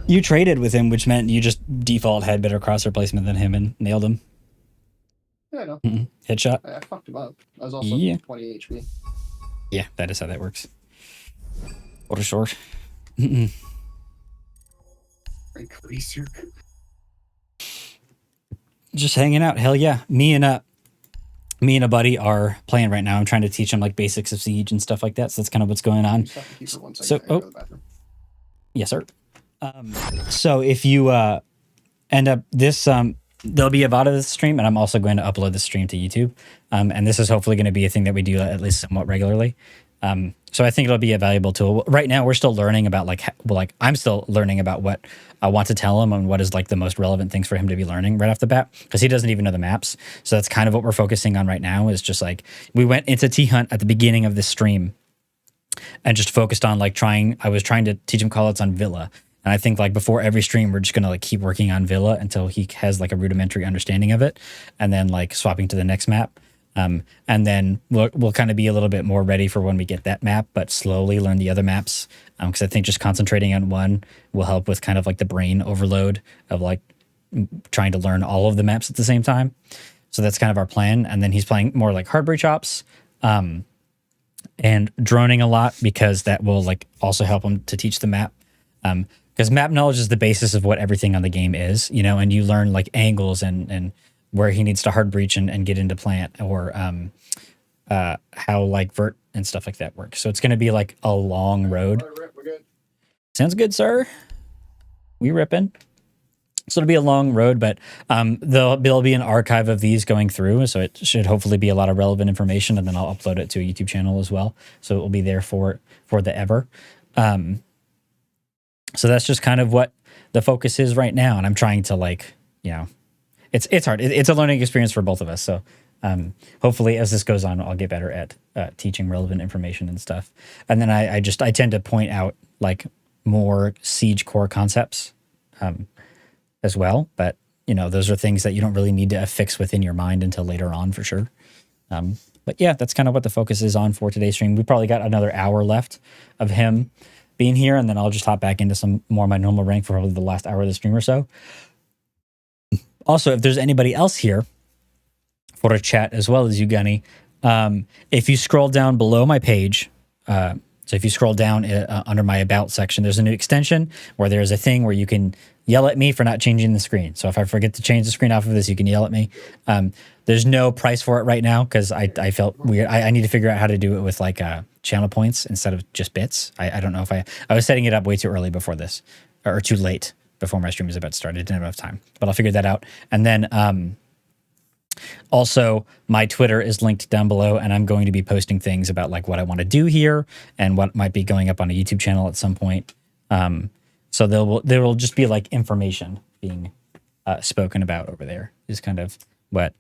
You traded with him, which meant you just default had better crosshair placement than him and nailed him. Yeah, I know. Headshot. I fucked him up. I was also 20 HP. Yeah, that is how that works. Or short. Frank Reeser. Just hanging out. Hell yeah. Me and a buddy are playing right now. I'm trying to teach him like basics of Siege and stuff like that. So that's kind of what's going on. Yes, sir. So if you end up this, there'll be a VOD of this stream, and I'm also going to upload the stream to YouTube. And this is hopefully going to be a thing that we do at least somewhat regularly. So I think it'll be a valuable tool. Right now, we're still learning about I'm still learning about what I want to tell him and what is like the most relevant things for him to be learning right off the bat, because he doesn't even know the maps. So that's kind of what we're focusing on right now, is just like we went into T Hunt at the beginning of this stream. and just focused on like I was trying to teach him callouts on Villa. And I think like before every stream, we're just going to like keep working on Villa until he has like a rudimentary understanding of it, and then like swapping to the next map. And then we'll kind of be a little bit more ready for when we get that map, but slowly learn the other maps. Because I think just concentrating on one will help with kind of like the brain overload of like trying to learn all of the maps at the same time. So that's kind of our plan. And then he's playing more like hard breach ops, and droning a lot, because that will like also help him to teach the map. Because map knowledge is the basis of what everything on the game is, you know, and you learn like angles and where he needs to hard breach and get into plant, or how like vert and stuff like that works. So it's going to be like a long road. All right, Rip, we're good. Sounds good, sir. We ripping. So it'll be a long road, but there'll be an archive of these going through, so it should hopefully be a lot of relevant information, and then I'll upload it to a YouTube channel as well, so it will be there for the ever. So that's just kind of what the focus is right now, and I'm trying to like, you know, it's hard. It's a learning experience for both of us, so hopefully as this goes on, I'll get better at teaching relevant information and stuff. And then I tend to point out like more Siege core concepts as well, but you know, those are things that you don't really need to affix within your mind until later on, for sure. But yeah, that's kind of what the focus is on for today's stream. We probably got another hour left of him being here, and then I'll just hop back into some more of my normal rank for probably the last hour of the stream or so. Also, if there's anybody else here for a chat as well as you, Gunny, if you scroll down below my page, so if you scroll down under my About section, there's a new extension where there's a thing where you can yell at me for not changing the screen. So if I forget to change the screen off of this, you can yell at me. There's no price for it right now because I felt weird. I need to figure out how to do it with like channel points instead of just bits. I don't know if I was setting it up way too early before this, or too late before my stream was about to start. I didn't have enough time, but I'll figure that out. And then also, my Twitter is linked down below, and I'm going to be posting things about like what I want to do here and what might be going up on a YouTube channel at some point. So there will just be like information being spoken about over there is kind of what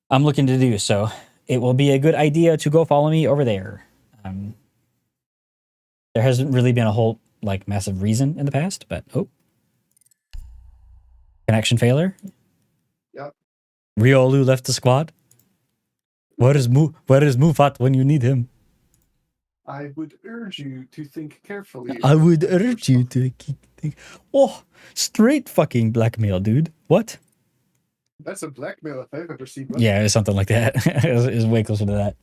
I'm looking to do. So it will be a good idea to go follow me over there. There hasn't really been a whole like massive reason in the past, but connection failure. Yep. Riolu left the squad. Where is Mufat when you need him? I would urge you to think carefully. I would urge you to think. Oh, straight fucking blackmail, dude. What? That's a blackmail if I've ever seen one. Yeah, it was something like that. it was way closer to that.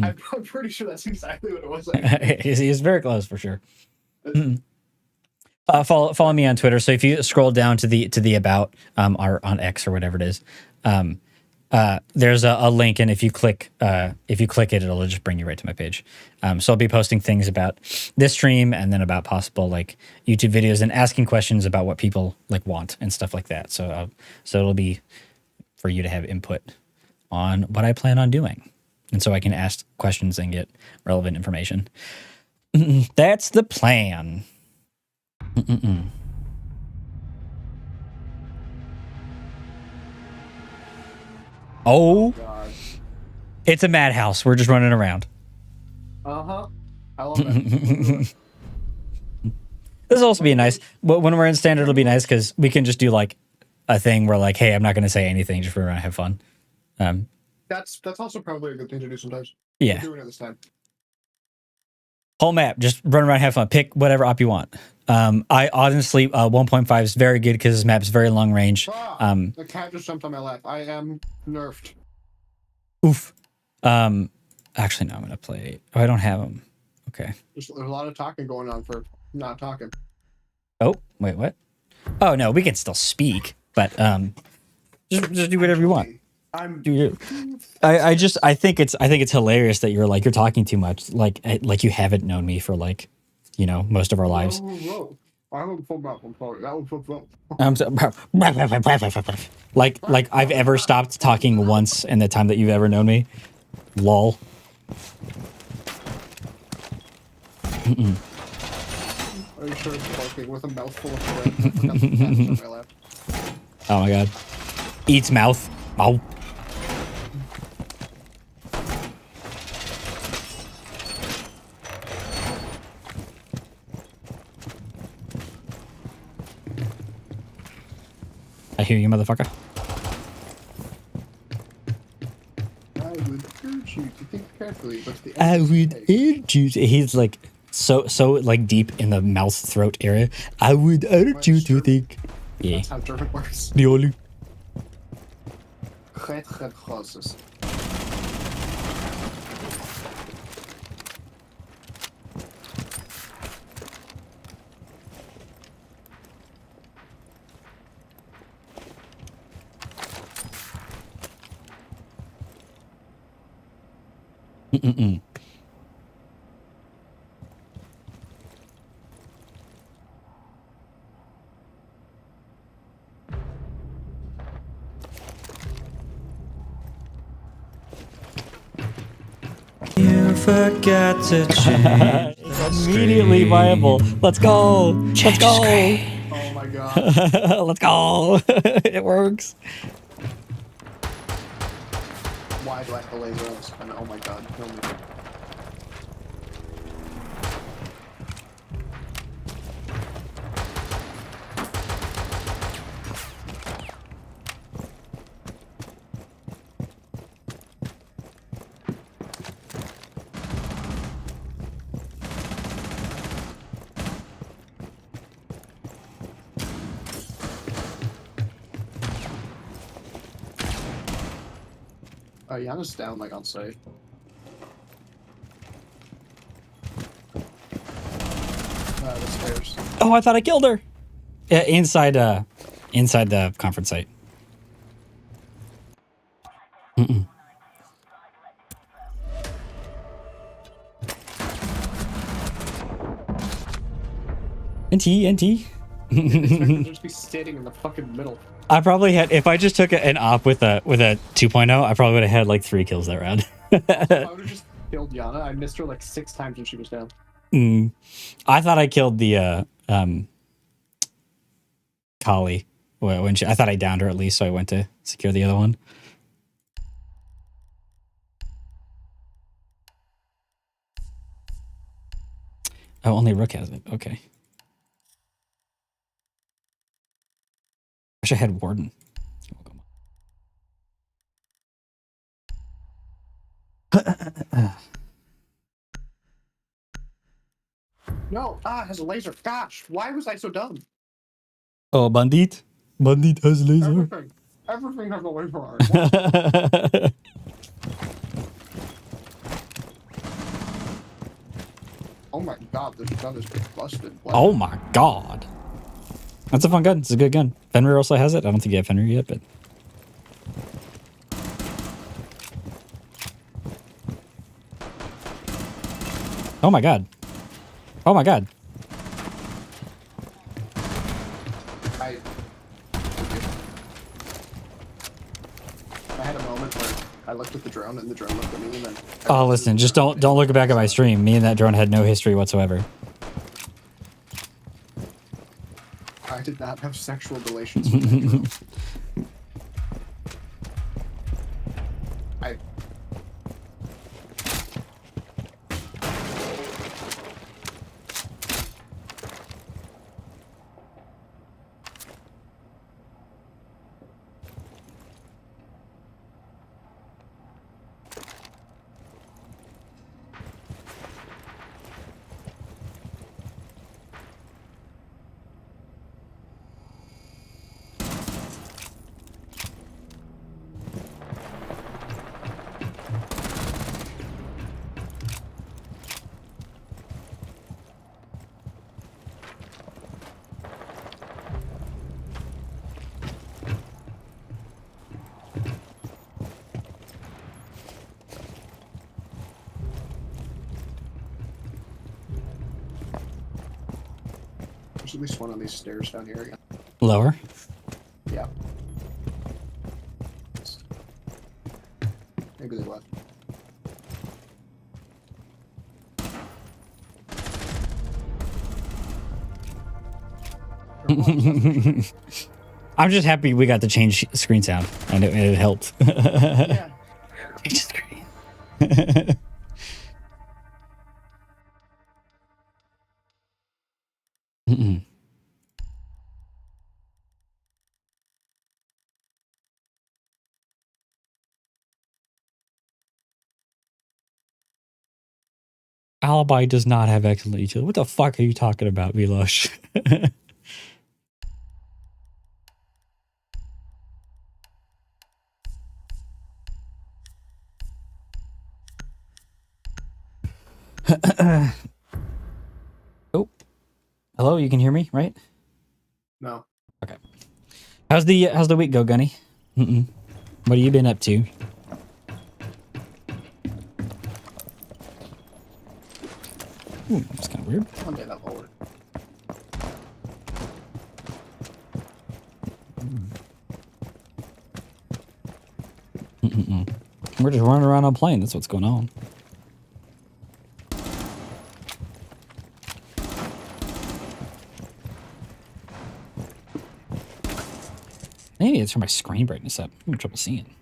I'm pretty sure that's exactly what it was. He's very close for sure. Follow me on Twitter. So if you scroll down to the About or on X or whatever it is, there's a link, and if you click it, it'll just bring you right to my page. So I'll be posting things about this stream, and then about possible like YouTube videos, and asking questions about what people like want and stuff like that. So it'll be for you to have input on what I plan on doing, and so I can ask questions and get relevant information. That's the plan. Oh, God. It's a madhouse. We're just running around. I love it. This will also be nice. When we're in standard, it'll be nice because we can just do like a thing where like, hey, I'm not going to say anything, just run around and have fun. That's also probably a good thing to do sometimes. Yeah. We're doing it this time. Whole map, just run around, have fun. Pick whatever op you want. I honestly, 1.5 is very good because this map is very long range. The cat just jumped on my lap. I am nerfed. Oof. Actually, no, I'm gonna play. Oh, I don't have them. Okay. There's a lot of talking going on for not talking. Oh, wait, what? Oh no, we can still speak, but just do whatever you want. Do you? I think it's hilarious that you're talking too much, like you haven't known me for like, you know, most of our lives. Whoa. I'm sorry. That was I'm so, like I've ever stopped talking once in the time that you've ever known me. Lol. Are you sure it's barking with a mouthful of bread? I forgot the cat was on my lap. Oh my god. Eats mouth. Ow. I hear you, motherfucker. I would urge you to think carefully, but the I end would is take. urge you. He's like so like deep in the mouth throat area. I would urge you to think. Yeah. That's how German works. The only. Het causes. Mm-mm-mm. You forgot to change. It's immediately viable. Let's go. Let's go. Oh my god. Let's go. It works. Why do I have a laser on this gun? Oh my god. Kill me. Yana's down like on site. The stairs. Oh, I thought I killed her. Yeah, inside the conference site. Mm-mm. NT. They'd just be standing in the fucking middle. I probably had, if I just took an op with a 2.0, I probably would have had like 3 kills that round. I would have just killed Yana. I missed her like 6 times when she was down. I thought I killed the Kali when I thought I downed her at least, so I went to secure the other one. Oh, only Rook has it. Okay. Wish I had Warden. No, it has a laser. Gosh, why was I so dumb? Oh, Bandit. Bandit has laser. Everything has a laser on it. Oh my god, this gun is busted. What? Oh my god. That's a fun gun. It's a good gun. Fenrir also has it. I don't think you have Fenrir yet, but... Oh my god. Oh my god. I had a moment where I looked at the drone and the drone looked at me and then... Oh, listen, just don't look back at my stream. Me and that drone had no history whatsoever. I did not have sexual relations with that drone. I... There's at least one on these stairs down here again. Lower? Yeah. Maybe they left. I'm just happy we got to change screen sound, and it helped. Yeah. Change screen. Mm-mm. Alibi does not have excellent utility. What the fuck are you talking about, Milosh? Oh, hello. You can hear me, right? No. Okay. How's the week go, Gunny? What have you been up to? Ooh, that's kind of weird. One day that will work. We're just running around on plane. That's what's going on. Maybe it's for my screen brightness up. I'm having trouble seeing.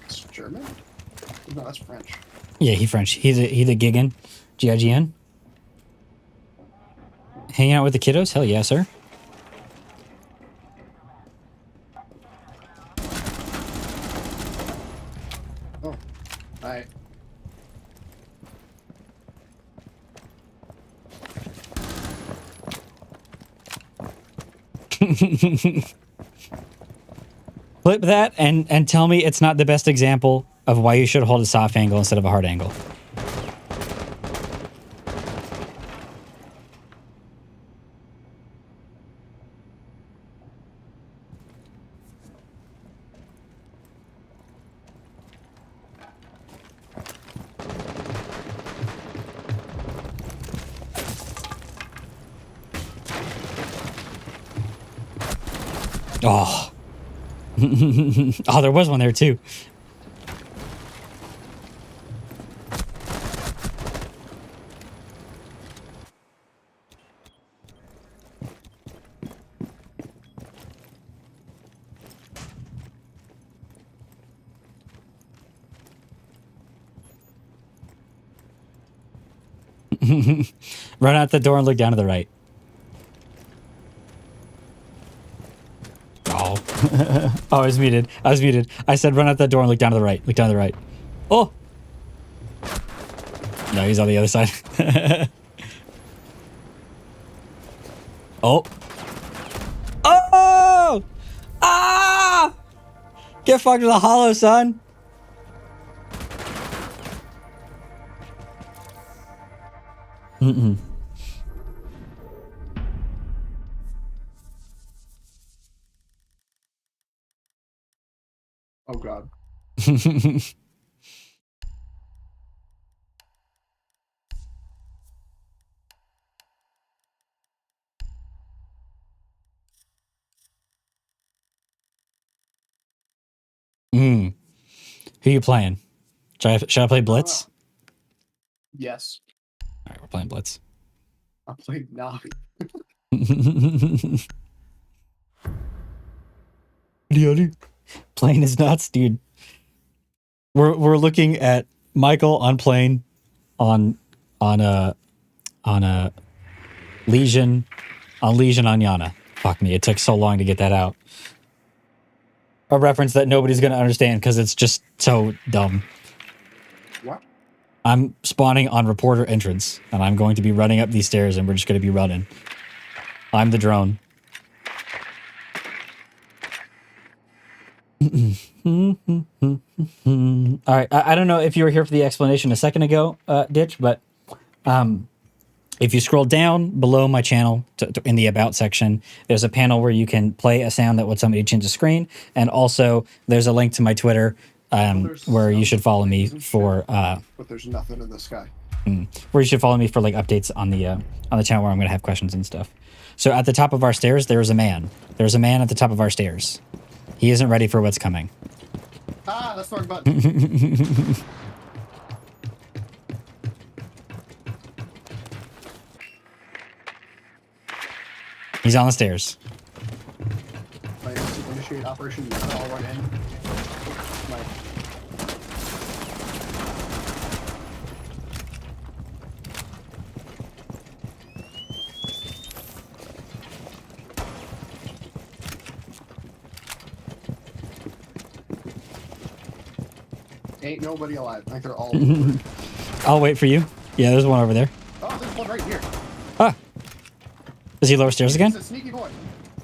It's German? No, that's French. Yeah, he French. He's a giggin. G-I-G-N. Hanging out with the kiddos? Hell yeah, sir. Oh. Alright. Flip that and tell me it's not the best example of why you should hold a soft angle instead of a hard angle. Oh. Oh, there was one there too. Run out the door and look down to the right. Oh. Oh, I was muted. I was muted. I said run out that door and look down to the right. Look down to the right. Oh. No, he's on the other side. Oh. Oh! Ah! Get fucked with a hollow, son. Mm-mm. Oh god. Mm. Who you playing? Should I play Blitz? Yes. All right, we're playing Blitz. I'm playing Navi. Plane is nuts, dude. We're looking at Michael on plane on a Legion on Yana. Fuck me, it took so long to get that out. A reference that nobody's gonna understand because it's just so dumb. What? I'm spawning on reporter entrance and I'm going to be running up these stairs and we're just gonna be running. I'm the drone. All right, I don't know if you were here for the explanation a second ago, Ditch, but if you scroll down below my channel in the About section, there's a panel where you can play a sound that would somebody change the screen, and also there's a link to my Twitter where you should follow me for. But there's nothing in the sky. Where you should follow me for like updates on the channel where I'm going to have questions and stuff. So at the top of our stairs, there is a man. There's a man at the top of our stairs. He isn't ready for what's coming. Ah, that's the wrong button. He's on the stairs. operation, you gotta all run in. Like, ain't nobody alive. Like they're all. I'll wait for you. Yeah, there's one over there. Oh, there's one right here. Ah. Is he lower stairs again? He's a sneaky boy.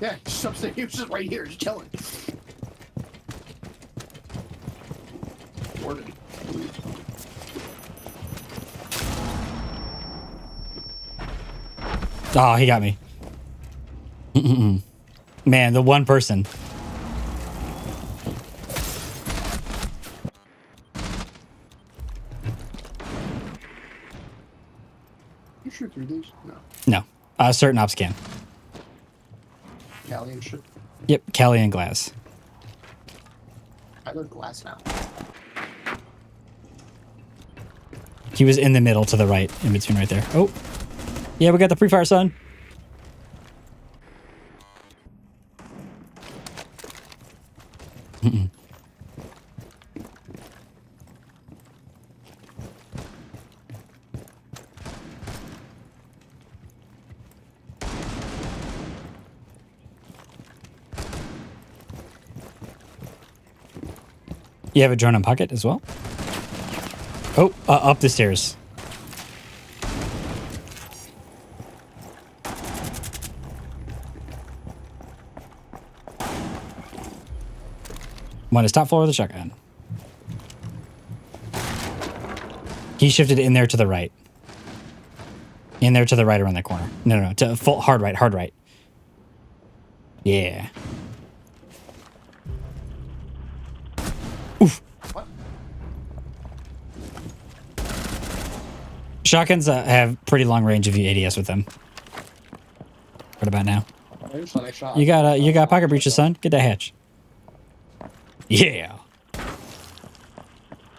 Yeah, just upstairs. He was just right here, just chilling. Warden. Oh, he got me. Man, the one person. You shoot through these? No. No. Certain ops can. Callie and shit. Yep, Callie and Glass. I live glass now. He was in the middle to the right, in between right there. Oh. Yeah, we got the pre-fire, son. You have a drone on pocket as well? Oh, up the stairs. One is top floor of the shotgun. He shifted in there to the right. In there to the right around that corner. No, to full hard right, hard right. Yeah. Oof. What? Shotguns have pretty long range if you ADS with them. What about now? I just thought I shot. You got pocket breaches, son. Get that hatch. Yeah.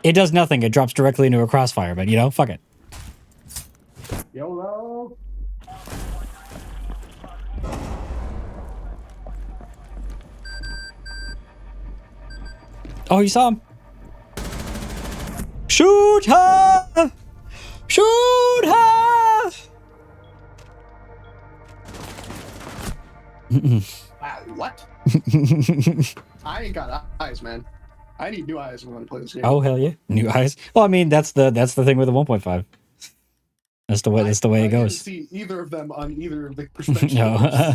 It does nothing. It drops directly into a crossfire, but you know, fuck it. YOLO. Oh, you saw him. Shoot her! Shoot her! What? I ain't got eyes, man. I need new eyes when I play this game. Oh hell yeah, new eyes. Well, I mean that's the thing with the 1.5. That's the way it I goes. didn't see either of them on either of the perspectives. No,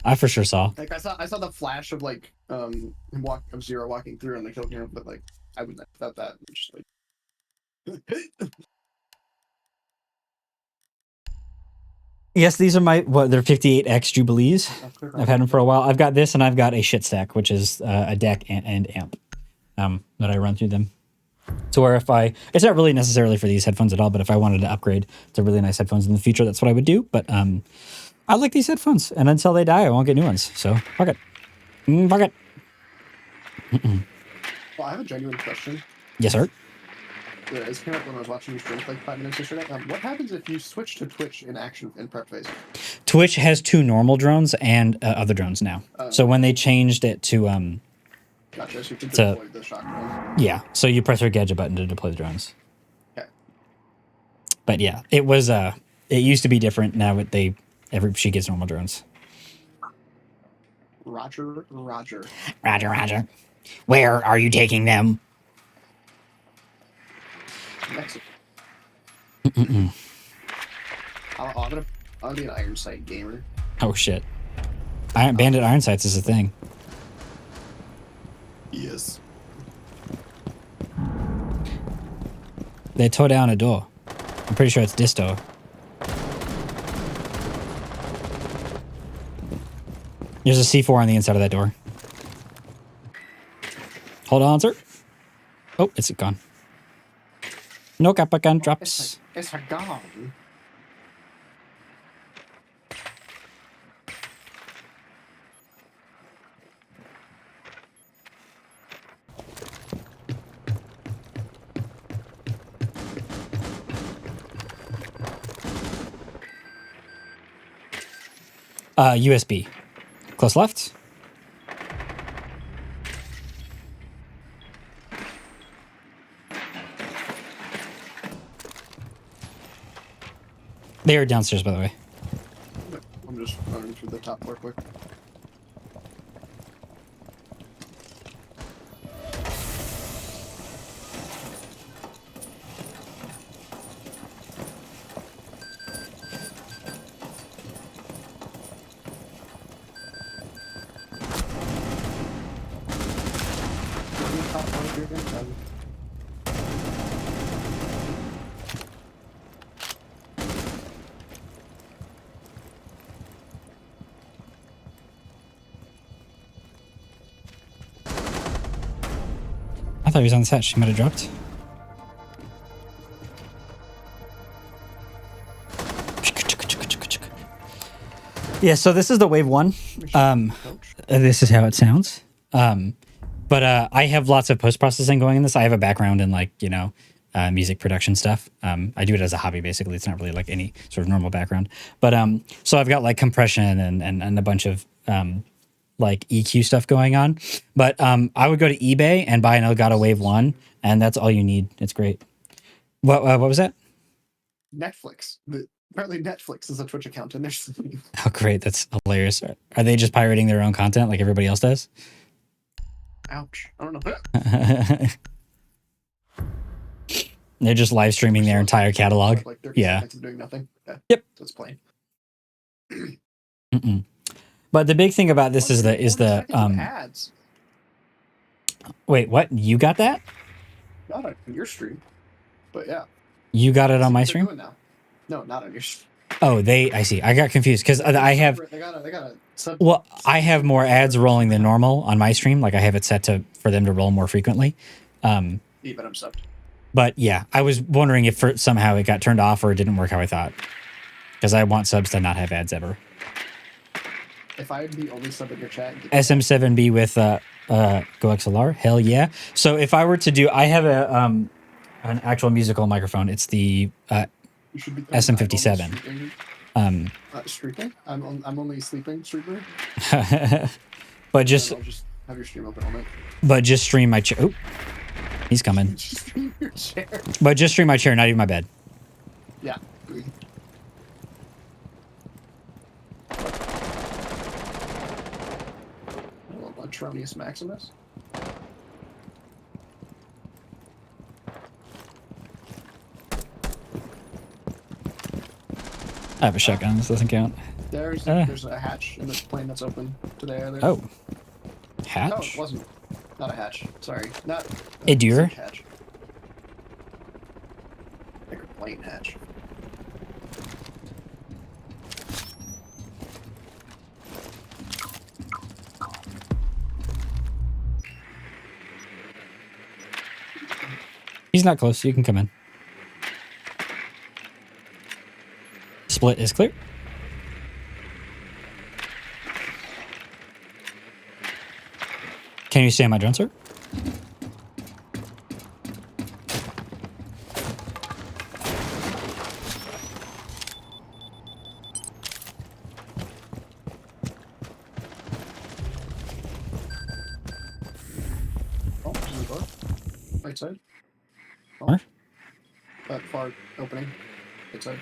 I for sure saw. Like I saw the flash of like him of Zero walking through and the kill him, but like I wouldn't have thought that. I'm just like Yes, these are my they're 58X Jubilees. I've had them for a while. I've got this and I've got a shit stack, which is a deck and amp that I run through them. To where it's not really necessarily for these headphones at all, but if I wanted to upgrade to really nice headphones in the future, that's what I would do. But I like these headphones, and until they die, I won't get new ones. So fuck it. Fuck it. Well, I have a genuine question. Yes, sir. Yeah, it came up when I was watching you stream for like 5 minutes yesterday. What happens if you switch to Twitch in action in prep phase? Twitch has 2 normal drones and other drones now. So when they changed it to Gotcha. So you can deploy the shotgun. yeah, so you press your gadget button to deploy the drones. Okay. But yeah, it was it used to be different. Now she gets normal drones. Roger. Roger, Roger. Where are you taking them? Mexico. I'm gonna be an Iron Sight gamer. Oh shit. Bandit Iron Sights is a thing. Yes. They tore down a door. I'm pretty sure it's this door. There's a C4 on the inside of that door. Hold on, sir. Oh, it's gone. No kappa gun drops. It's a gun. USB. Close left. They are downstairs, by the way. I'm just running through the top floor quick. Top floor here again. I thought he was on the hatch. He might have dropped. Yeah, so this is the wave one. This is how it sounds. But I have lots of post-processing going in this. I have a background in like, you know, music production stuff. I do it as a hobby, basically. It's not really like any sort of normal background. But so I've got like compression and a bunch of like EQ stuff going on. But I would go to eBay and buy an Elgato Wave 1, and that's all you need. It's great. What was that? Netflix. Apparently Netflix is a Twitch account and there's Oh, great. That's hilarious. Are they just pirating their own content like everybody else does? ouch. I don't know. They're just live streaming their entire catalog. Like 30 Yeah. seconds of doing nothing. Yeah. Yep. So it's plain. Mm-mm. But the big thing about this is the 40 seconds of ads. wait, what? You got that? Not on your stream. But yeah. You got it on my They're stream? doing now. No, not on your stream. Oh, I see. I got confused because I have, They got a sub. well, I have more ads rolling than normal on my stream. Like I have it set for them to roll more frequently. Even I'm subbed. But yeah, I was wondering if somehow it got turned off or it didn't work how I thought. Because I want subs to not have ads ever. If I'm the only sub in your chat, SM7B with GoXLR, hell yeah. So if I were to do, I have an actual musical microphone. It's the you should be SM57. Streaming? I'm only sleeping streamer. But just I'll just have your stream open all night. but just stream my chair. Oh, he's coming. Just stream your chair. But just stream my chair, not even my bed. Yeah. Latronius Maximus. I have a shotgun. This doesn't count. There's a hatch in this plane that's open today. Oh, No, hatch. it wasn't. Not a hatch. Sorry. Not A deer? hatch. Like a plane hatch. He's not close. You can come in. Split is clear. Can you stay on my drone, sir? Oh, there's a door. Right side. Oh. Where? That far opening. Right side.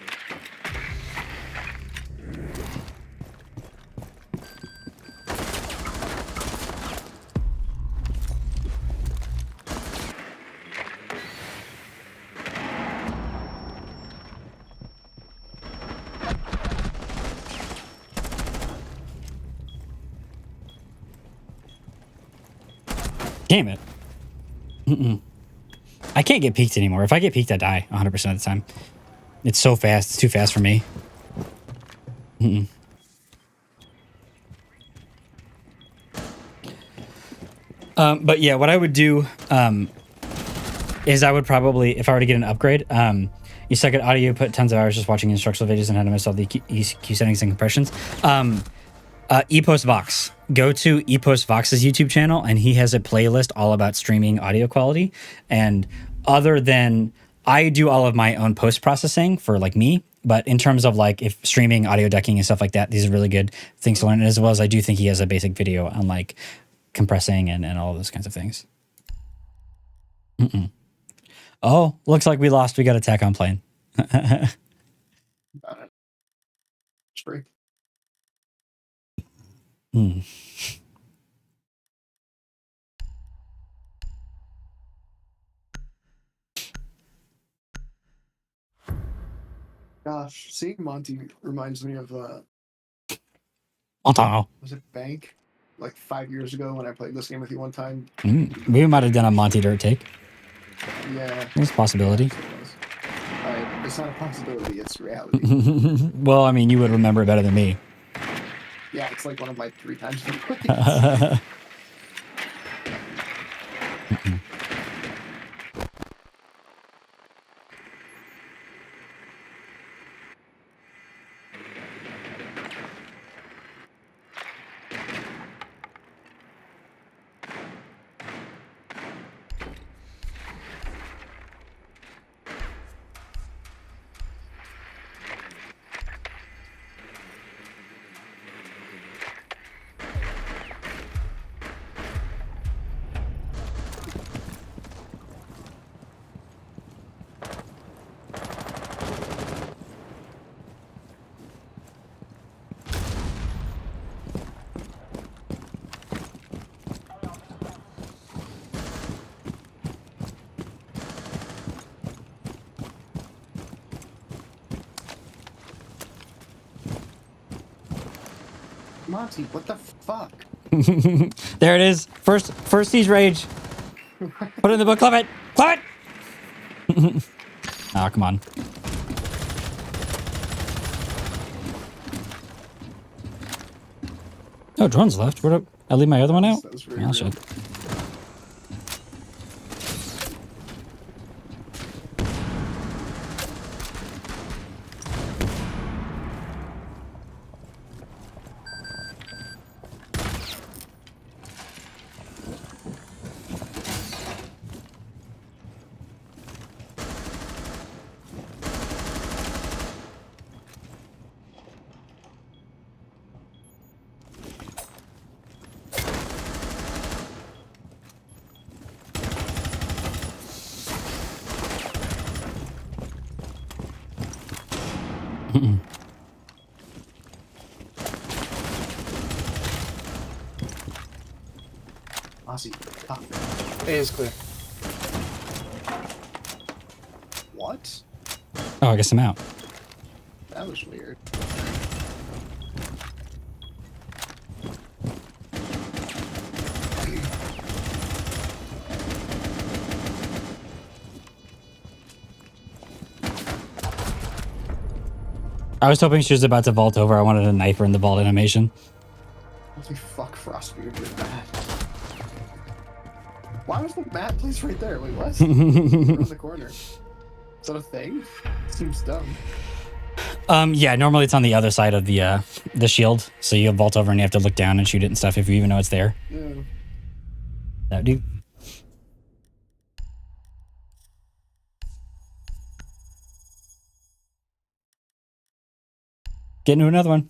Damn it. Mm-mm. I can't get peeked anymore. If I get peeked, I die 100% of the time. It's so fast. It's too fast for me. Mm-mm. But yeah, what I would do is I would probably, if I were to get an upgrade, you suck at audio, put tons of hours just watching instructional videos on how to mess up the EQ settings and compressions. Epos Vox. Go to Epos Vox's YouTube channel, and he has a playlist all about streaming audio quality. And other than, I do all of my own post-processing for like me, but in terms of like if streaming audio decking and stuff like that, these are really good things to learn, as well as I do think he has a basic video on like compressing and all those kinds of things. Oh, looks like we lost. We got attack on plane. spray. Hmm. Gosh, seeing Monty reminds me of Montano. was it Bank? Like 5 years ago when I played this game with you one time. We might have done a Monty Dirt take. Yeah. There's a possibility. Yeah, it was. It's not a possibility, it's reality. Well, I mean, you would remember it better than me. Yeah, it's like one of my 3 times I've played. Monty, what the fuck? There it is. First siege rage. Put it in the book. Club it. Club it. Oh, come on. Oh, drone's left. Where'd I leave my other one out? That was very Yeah, I'll show real. it. Aussie. Ah, A is clear. what? Oh, I guess I'm out. That was weird. I was hoping she was about to vault over. I wanted a knife her in the vault animation. Holy fuck, Frostbeard did that. Why was the map placed right there? Wait, what? Around the corner. Is that a thing? Seems dumb. Yeah, normally it's on the other side of the shield, so you vault over and you have to look down and shoot it and stuff if you even know it's there. Yeah. That do. Get into another one.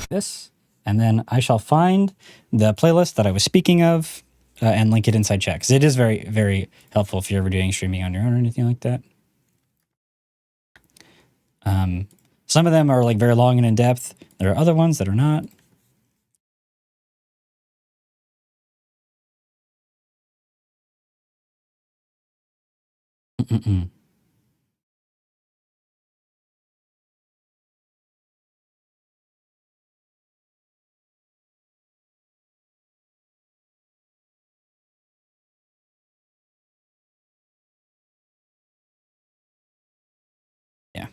This, and then I shall find the playlist that I was speaking of and link it inside chat, because it is very, very helpful if you're ever doing streaming on your own or anything like that. Some of them are like very long and in depth. There are other ones that are not. Mm-mm. Yeah.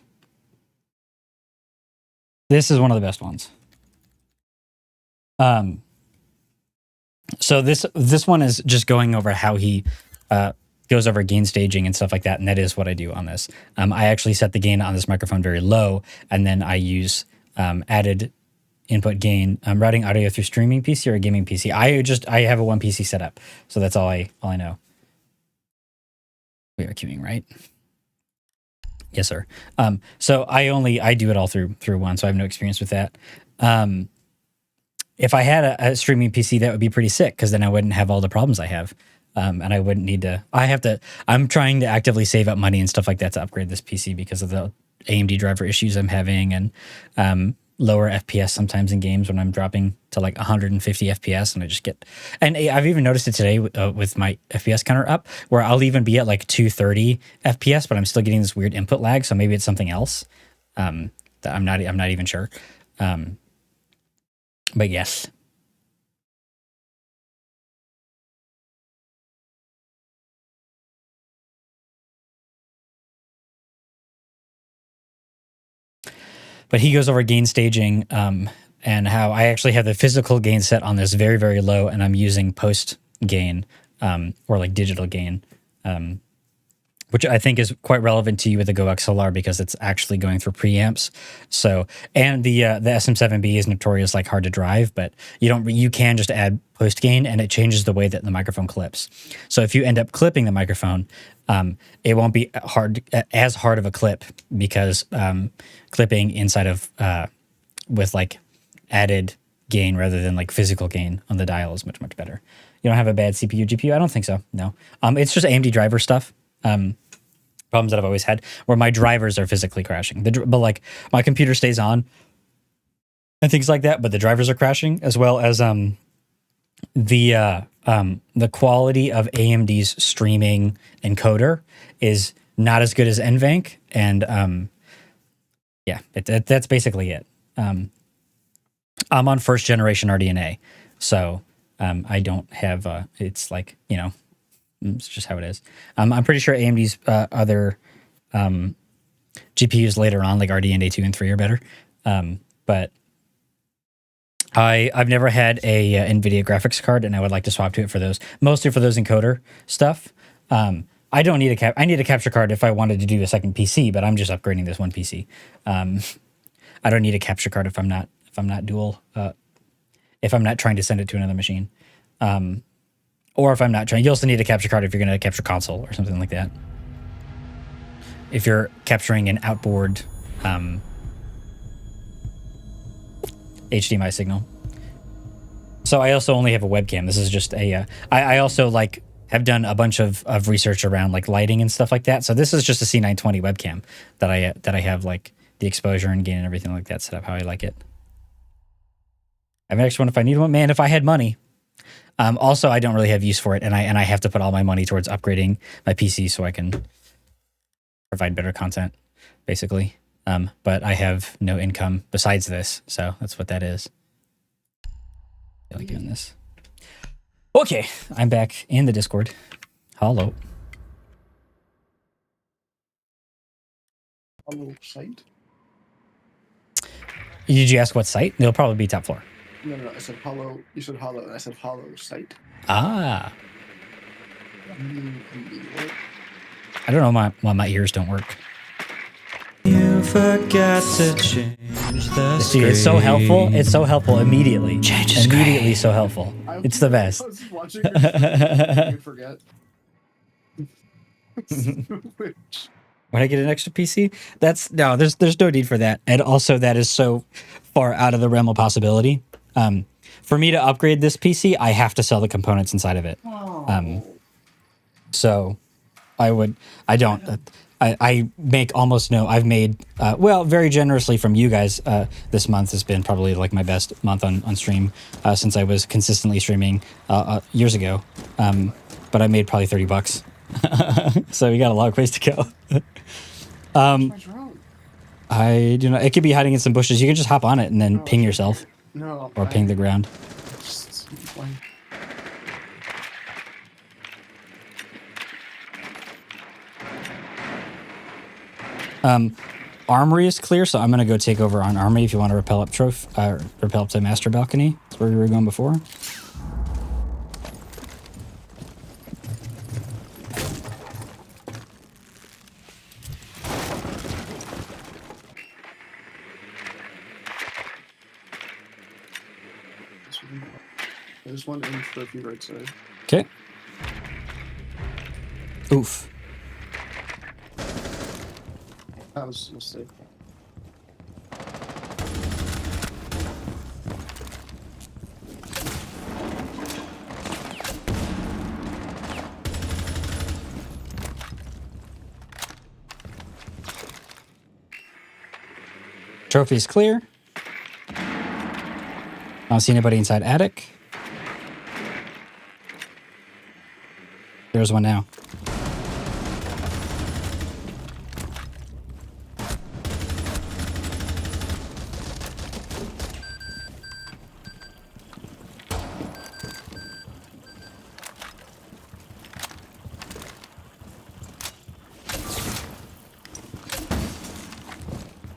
This is one of the best ones. So this one is just going over how he goes over gain staging and stuff like that, and that is what I do on this. I actually set the gain on this microphone very low, and then I use added input gain. I'm routing audio through streaming PC or a gaming PC. I have a one PC setup, so that's all I know. We are queuing, right? Yes, sir. So I do it all through one, so I have no experience with that. If I had a streaming PC, that would be pretty sick, because then I wouldn't have all the problems I have. And I wouldn't need to, I'm trying to actively save up money and stuff like that to upgrade this PC because of the AMD driver issues I'm having, and lower FPS sometimes in games when I'm dropping to like 150 FPS, and I just get. And I've even noticed it today with my FPS counter up, where I'll even be at like 230 FPS, but I'm still getting this weird input lag. So maybe it's something else. That I'm not even sure. But yes. But he goes over gain staging and how I actually have the physical gain set on this very, very low, and I'm using post gain or like digital gain, which I think is quite relevant to you with the Go XLR because it's actually going through preamps. So, and the SM7B is notorious like hard to drive, but you can just add post gain and it changes the way that the microphone clips. So if you end up clipping the microphone, it won't be as hard of a clip because clipping inside of with like added gain rather than like physical gain on the dial is much, much better. You don't have a bad CPU, GPU? I don't think so. No. It's just AMD driver stuff. Problems that I've always had where my drivers are physically crashing. But like my computer stays on and things like that, but the drivers are crashing, as well as the quality of AMD's streaming encoder is not as good as NVENC, and yeah, that's basically it. I'm on first generation RDNA, so I don't have. It's like, you know, it's just how it is. I'm pretty sure AMD's other GPUs later on, like RDNA 2 and 3, are better, but I've never had a NVIDIA graphics card, and I would like to swap to it for those, mostly for those encoder stuff. I don't need I need a capture card if I wanted to do a second PC, but I'm just upgrading this one PC. I don't need a capture card if I'm not dual, if I'm not trying to send it to another machine, or if I'm not trying. You also need a capture card if you're going to capture console or something like that. If you're capturing an outboard HDMI signal. So I also only have a webcam. This is just a. I also like have done a bunch of research around like lighting and stuff like that. So this is just a C920 webcam that I have like the exposure and gain and everything like that set up how I like it. I have an extra one if I need one. Man, if I had money. Also, I don't really have use for it, and I have to put all my money towards upgrading my PC so I can provide better content, basically. But I have no income besides this, so that's what that is. I like doing this. Okay, I'm back in the Discord. Hello. Hello, site? Did you ask what site? It'll probably be top floor. No. I said hello. You said hello, and I said hello, site. Ah. What? I don't know why my ears don't work. You forgot to change the See, it's so helpful. It's so helpful immediately. Change the Immediately so helpful. It's the best. I was watching your you forget. When I get an extra PC, there's no need for that. And also that is so far out of the realm of possibility. For me to upgrade this PC, I have to sell the components inside of it. So I make almost no. I've made very generously from you guys. This month has been probably like my best month on stream since I was consistently streaming years ago. But I made probably $30. So we got a long ways to go. I do not. It could be hiding in some bushes. You can just hop on it and then ping yourself. No. Or ping the ground. Armory is clear, so I'm gonna go take over on Armory if you want to rappel up to Master Balcony. That's where we were going before. There's one in trophy right side. Okay. Oof. That was a mistake. Trophy is clear. I don't see anybody inside attic. There's one now.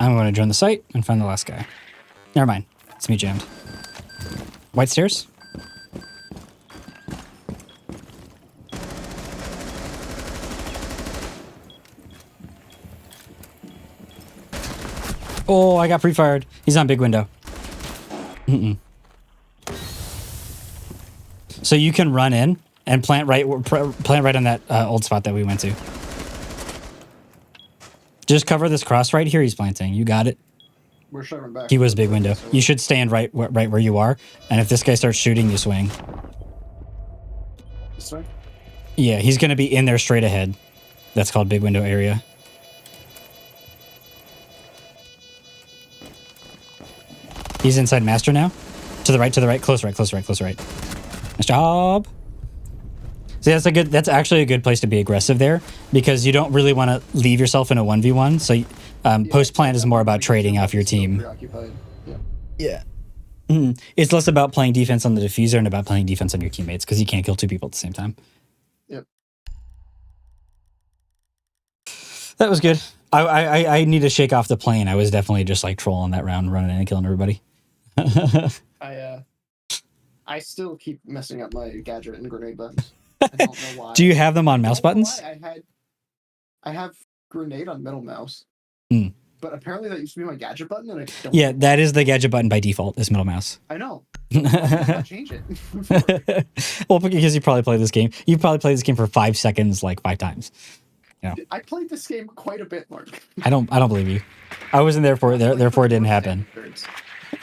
I'm going to join the site and find the last guy. Never mind. It's me jammed. White stairs? Oh, I got pre-fired. He's on big window. So you can run in and plant right on that old spot that we went to. Just cover this cross right here. He's planting. You got it. We're shoving back. He was big window. You should stand right where you are. And if this guy starts shooting, you swing. This way? Yeah, he's going to be in there straight ahead. That's called big window area. He's inside master now. To the right, close right. Nice job. See, that's actually a good place to be aggressive there, because you don't really want to leave yourself in a 1v1. So post plant is more about trading off your team. Preoccupied. Yeah. It's less about playing defense on the diffuser and about playing defense on your teammates, because you can't kill two people at the same time. Yep. That was good. I need to shake off the plane. I was definitely just like trolling that round, running in and killing everybody. I still keep messing up my gadget and grenade buttons. I don't know why. Do you have them on mouse buttons? I have grenade on middle mouse. But apparently that used to be my gadget button, and I don't. Yeah, that is the gadget button by default. Is middle mouse. I know. Why did I change it? Well, because you probably played this game. You probably played this game for 5 seconds, like 5 times. Yeah. I played this game quite a bit, Mark. I don't believe you. I wasn't there for it. Therefore, it didn't happen.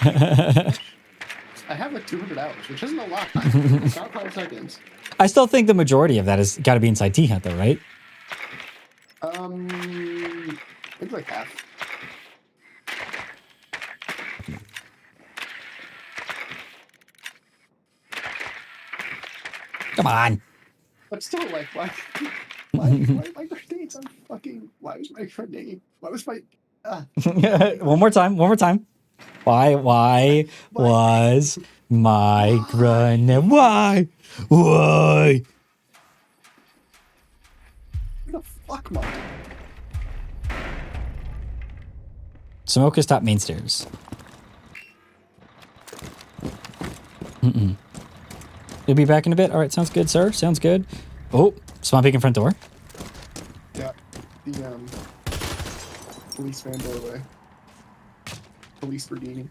I have like 200 hours, which isn't a lot. It's not 5 seconds. I still think the majority of that has got to be inside T Hunt, though, right? I think like half. Come on. But still, like, why my grenades? I'm fucking. Why was my grenade? Why was my? One more time. Why was my grenade? Why? What the fuck, Mark? Smoke is top main stairs. You'll be back in a bit. All right, sounds good, sir. Sounds good. Oh, spawn peek in front door. Yeah, the police van doorway. Police Verdini.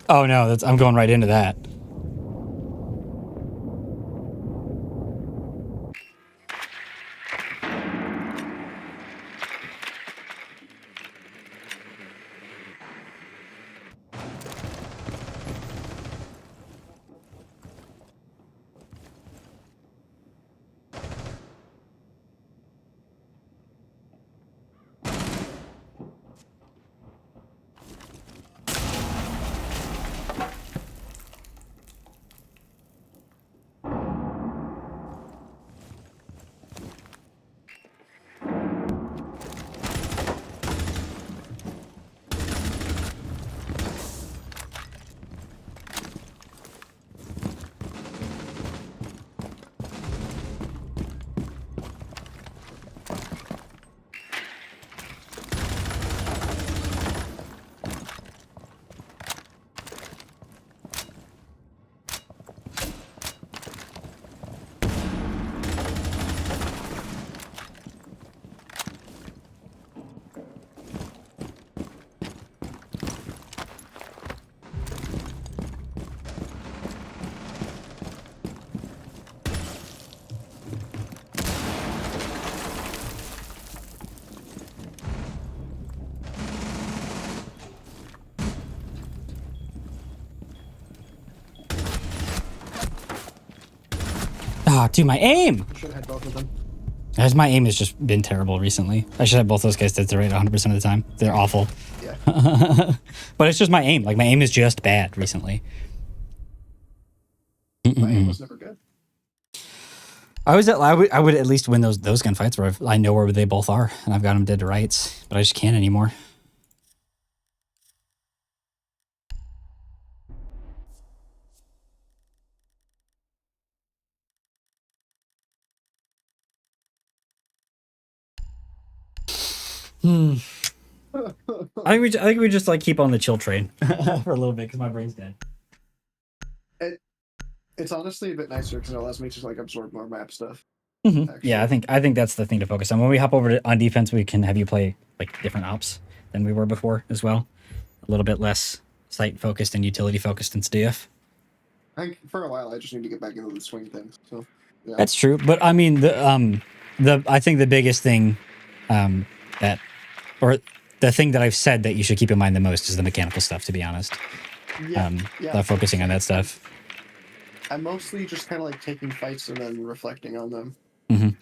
Oh no, I'm going right into that. Ah, dude, my aim! Should have had both of them. As my aim has just been terrible recently. I should have both those guys dead to rate 100% of the time. They're awful. Yeah. But it's just my aim. Like, my aim is just bad recently. My aim was never good. I would at least win those gunfights where I know where they both are and I've got them dead to rights, but I just can't anymore. I think we just like keep on the chill train for a little bit because my brain's dead. It's honestly a bit nicer because it allows me to like absorb more map stuff. Yeah, I think that's the thing to focus on. When we hop over on defense, we can have you play like different ops than we were before as well. A little bit less site focused and utility focused and stuff. I think for a while I just need to get back into the swing things. So yeah. That's true, but I mean I think the biggest thing that or the thing that I've said that you should keep in mind the most is the mechanical stuff. To be honest, focusing on that stuff. I'm mostly just kind of like taking fights and then reflecting on them. Mm-hmm. Do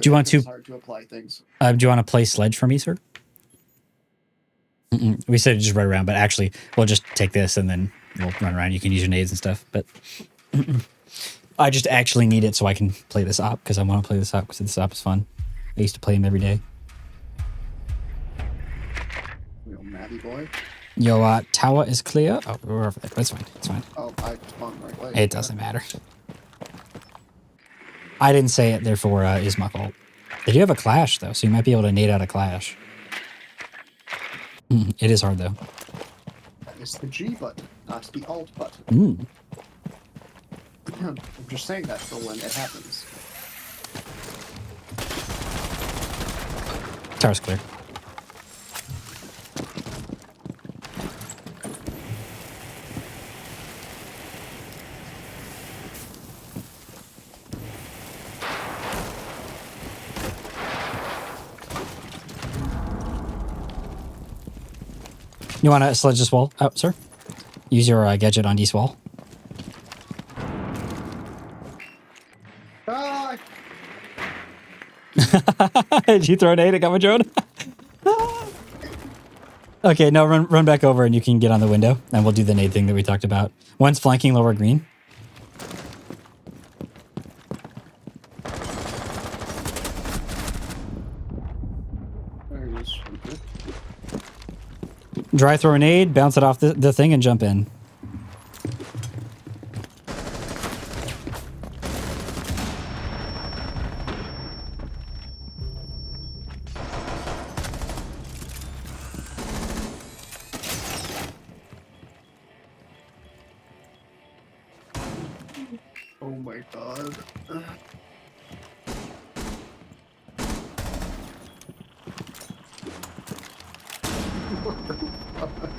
you want to? It's hard to apply things. Do you want to play Sledge for me, sir? We said just run around, but actually, we'll just take this and then we'll run around. You can use your nades and stuff, but I just actually need it so I can play this op because I want to play this op because this op is fun. I used to play him every day. Matty boy. Yo, tower is clear. Oh, we're over there. That's fine. It's fine. Oh, I spawned right way. It doesn't matter. I didn't say it, therefore is my fault. They do have a clash though, so you might be able to nade out a clash. It is hard though. It's the G button, not the Alt button. I'm just saying that for when it happens. Tower's clear. You want to sledge this wall out, sir? Use your gadget on this wall. Ah! Did you throw an aid at Gamma Drone? Okay, no, run back over and you can get on the window and we'll do the nade thing that we talked about. One's flanking lower green. Dry throw a nade, bounce it off the thing and jump in. Oh my god. What the fuck?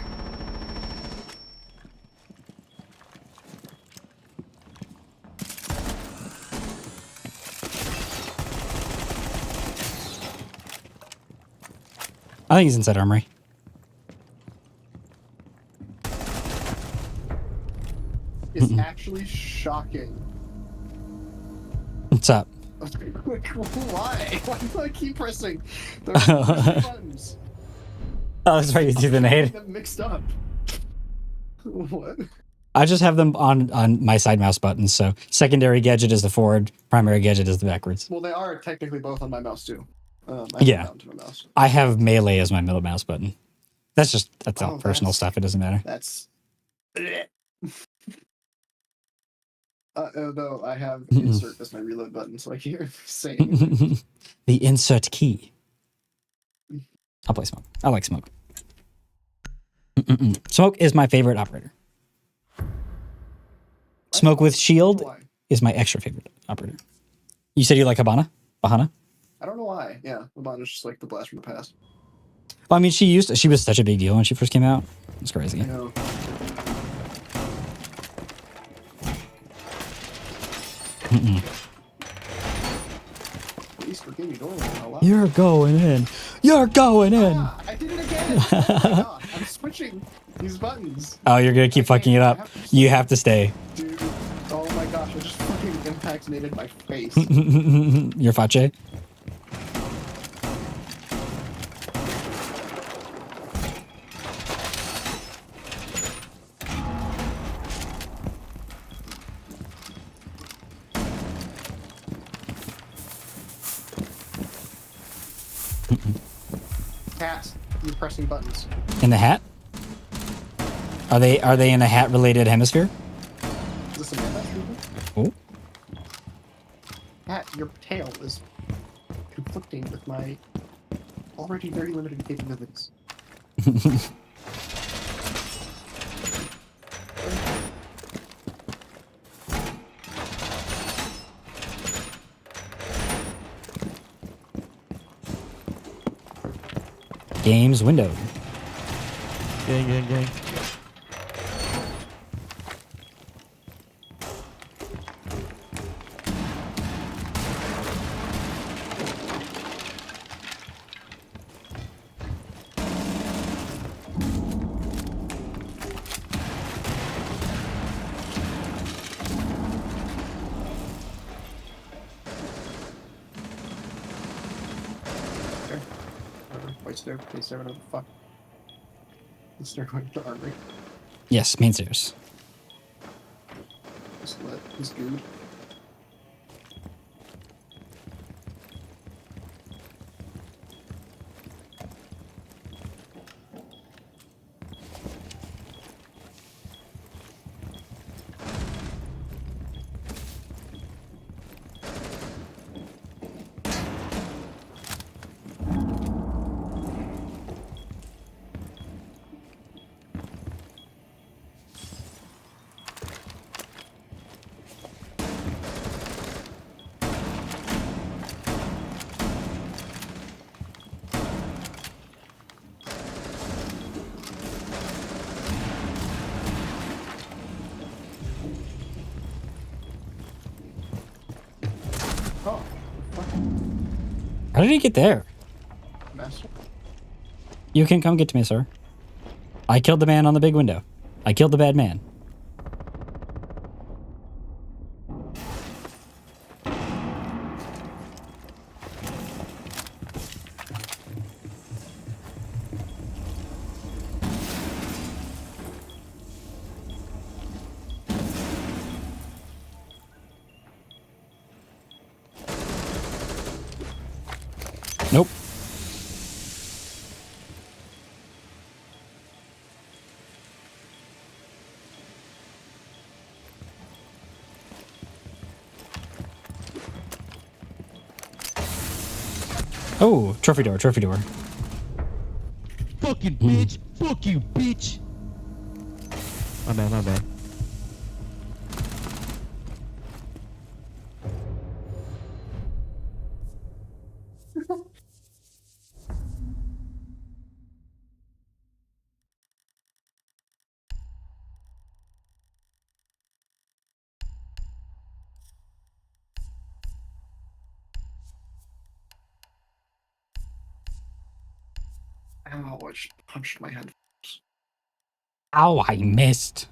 I think he's inside armory. It's actually shocking. What's up? Like, why? Why do I keep pressing the buttons? Oh, that's right, you do the nade. Them mixed up. What? I just have them on my side mouse buttons, so secondary gadget is the forward, primary gadget is the backwards. Well, they are technically both on my mouse too. Yeah. To my mouse. I have melee as my middle mouse button. That's all personal that's- stuff, it doesn't matter. That's. Though I have insert as my reload button, so I can't hear saying. The insert key. I'll play smoke. I like smoke. Smoke is my favorite operator. Smoke with shield Why? is my extra favorite operator. You said you like Habana? Bahana? I don't know why. Yeah, Laban is just like the blast from the past. Well, I mean, she was such a big deal when she first came out. It's crazy. I know. Please forgive me, don't allow. You're going in. You're going in. Ah, I did it again. Oh my god, I'm switching these buttons. Oh, you're gonna keep fucking it up. You have to stay. Dude, oh my gosh, I just fucking impacted vaccinated my face. Your face. Cats, you're pressing buttons. In the hat? Are they in a hat related hemisphere? Is this a man shooting? Oh. Cat, your tail is conflicting with my already very limited capabilities. Games window. Gang, gang, gang. Okay. White stair, please stair, whatever the fuck. The stair going to the armory. Yes, main stairs. Just lit. He's good. Oh, fuck. How did he get there? Master. You can come get to me, sir. I killed the man on the big window. I killed the bad man. Nope. Oh, trophy door, trophy door. Fucking bitch. Fuck you, bitch. My bad, my bad. Ow, I just punched my head. Ow, I missed.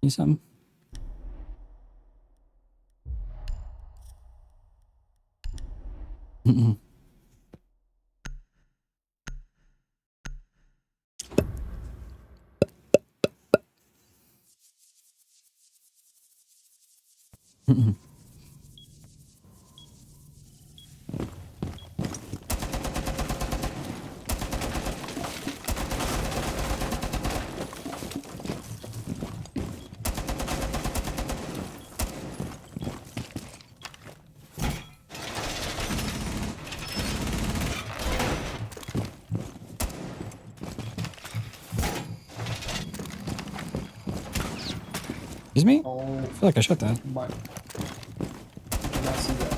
Need some? Mm-mm. Mm-mm. Excuse me? Oh, I feel like I shot that. my. Did not see that.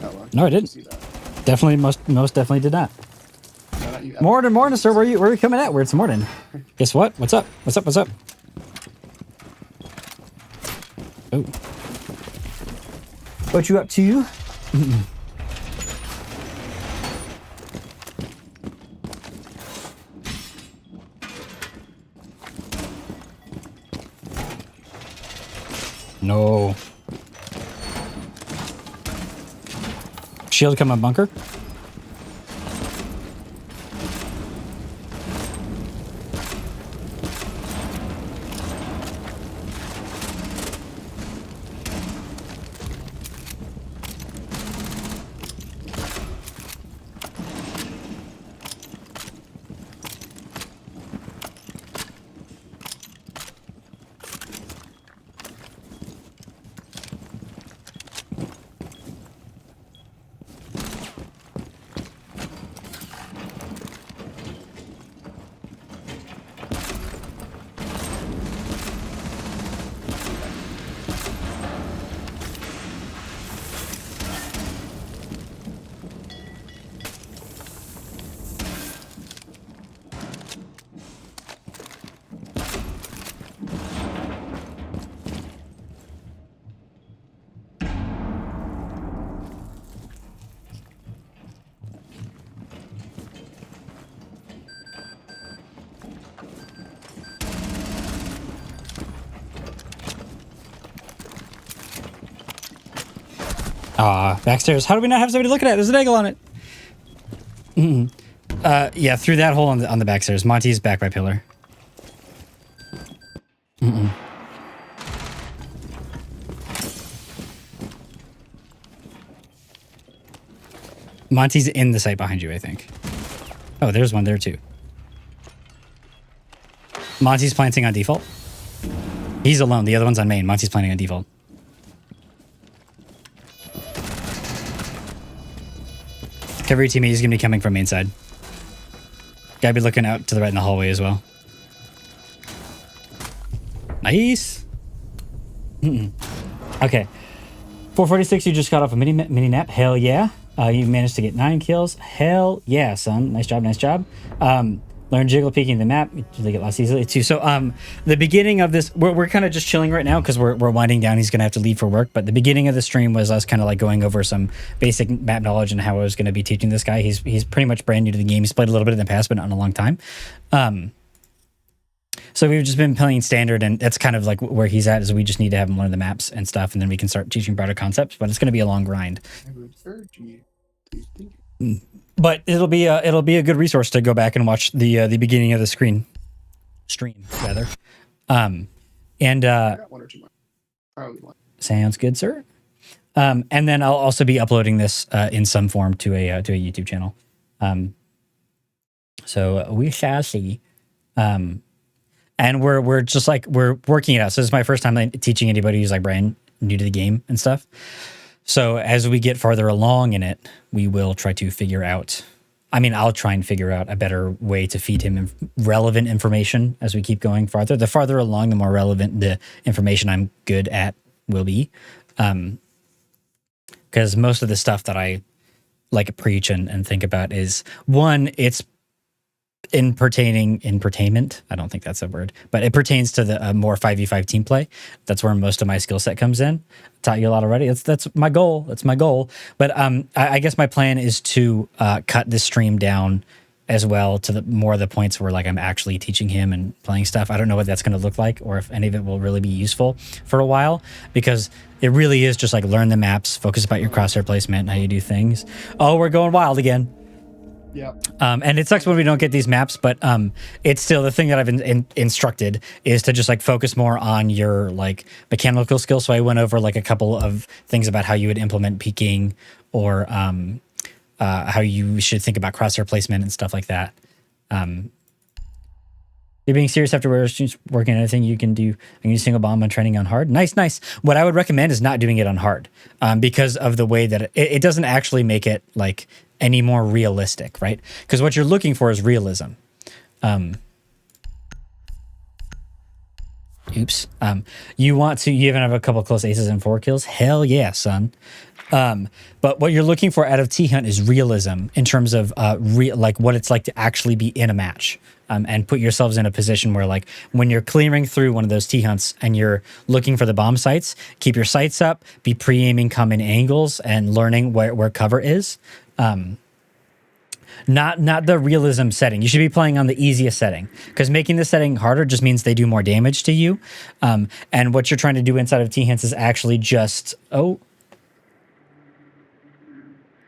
Oh, well, No, I didn't. See that. Definitely, most definitely did not. No, not you. Morning, sir. Where are you coming at? Where it's morning. Guess what? What's up? What's up? What's up? Oh. What you up to? No. Shield come on bunker. Backstairs. How do we not have somebody looking at it? There's an eagle on it. Yeah, through that hole on the backstairs. Monty's back by pillar. Monty's in the site behind you, I think. Oh, there's one there too. Monty's planting on default. He's alone. The other one's on main. Monty's planting on default. Cover your teammate. He's going to be coming from main side. Gotta be looking out to the right in the hallway as well. Nice. Okay. 446, you just got off a mini nap. Hell yeah. You managed to get 9 kills. Hell yeah, son. Nice job, nice job. Learn jiggle peeking the map. They get lost easily too. So the beginning of this, we're kind of just chilling right now because we're winding down. He's gonna have to leave for work. But the beginning of the stream was us kind of like going over some basic map knowledge and how I was gonna be teaching this guy. He's pretty much brand new to the game. He's played a little bit in the past, but not in a long time. So we've just been playing standard, and that's kind of like where he's at. Is we just need to have him learn the maps and stuff, and then we can start teaching broader concepts. But it's gonna be a long grind. But it'll be a good resource to go back and watch the beginning of the stream rather. I got 1 or 2 more. Probably 1. Sounds good, sir. And then I'll also be uploading this in some form to a YouTube channel. So we shall see. And we're just like we're working it out. So this is my first time teaching anybody who's like brand new to the game and stuff. So as we get farther along in it, we will try to figure out, I'll try and figure out a better way to feed him relevant information as we keep going farther. The farther along, the more relevant the information I'm good at will be. Because most of the stuff that I like preach and think about is, one, it's entertainment. I don't think that's a word, but it pertains to the more 5v5 team play. That's where most of my skill set comes in. Taught you a lot already. That's my goal. That's my goal. But I guess my plan is to cut this stream down as well to the more of the points where like I'm actually teaching him and playing stuff. I don't know what that's going to look like or if any of it will really be useful for a while, because it really is just like learn the maps, focus about your crosshair placement, how you do things. Oh, we're going wild again. Yeah. And it sucks when we don't get these maps, but it's still the thing that I've been instructed is to just like focus more on your like mechanical skills. So I went over like a couple of things about how you would implement peeking or how you should think about crosshair placement and stuff like that. You're being serious after working on anything you can do. I can use single bomb when training on hard. Nice. What I would recommend is not doing it on hard because of the way that it doesn't actually make it like any more realistic, right? Because what you're looking for is realism. You want to, you even have a couple close aces and 4 kills. Hell yeah, son. But what you're looking for out of T-Hunt is realism in terms of like what it's like to actually be in a match. And put yourselves in a position where like when you're clearing through one of those T-Hunts and you're looking for the bomb sites, keep your sights up, be pre-aiming common angles and learning where cover is. Not the realism setting. You should be playing on the easiest setting because making the setting harder just means they do more damage to you. And what you're trying to do inside of T-Hunts is actually just,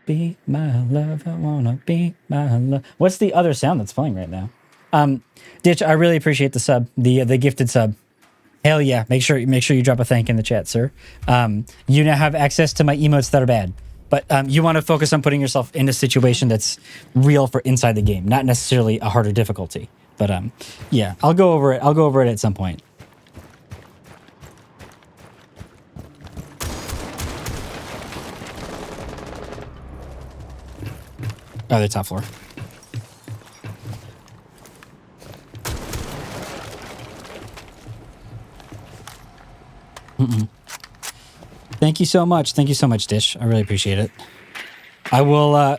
be my love. I wanna be my love. What's the other sound that's playing right now? Ditch, I really appreciate the sub, the gifted sub. Hell yeah! Make sure you drop a thank in the chat, sir. You now have access to my emotes that are bad, but you want to focus on putting yourself in a situation that's real for inside the game, not necessarily a harder difficulty. But yeah, I'll go over it. I'll go over it at some point. Oh, the top floor. Thank you so much. Thank you so much, Dish. I really appreciate it. I will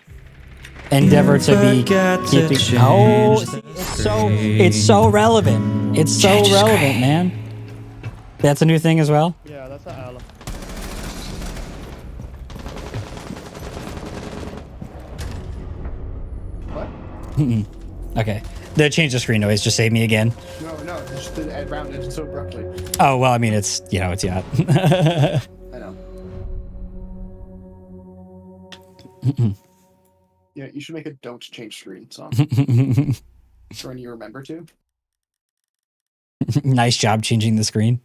endeavor to be keeping. Oh, see, it's so relevant. It's so relevant, man. That's a new thing as well. Yeah, that's an ally. What? Okay. The change of screen noise just saved me again. No, it's just the Ed rounded so abruptly. Oh well, I mean it's it's yacht. I know. Yeah, you should make a "Don't Change Screen" song. For when you remember to. Nice job changing the screen.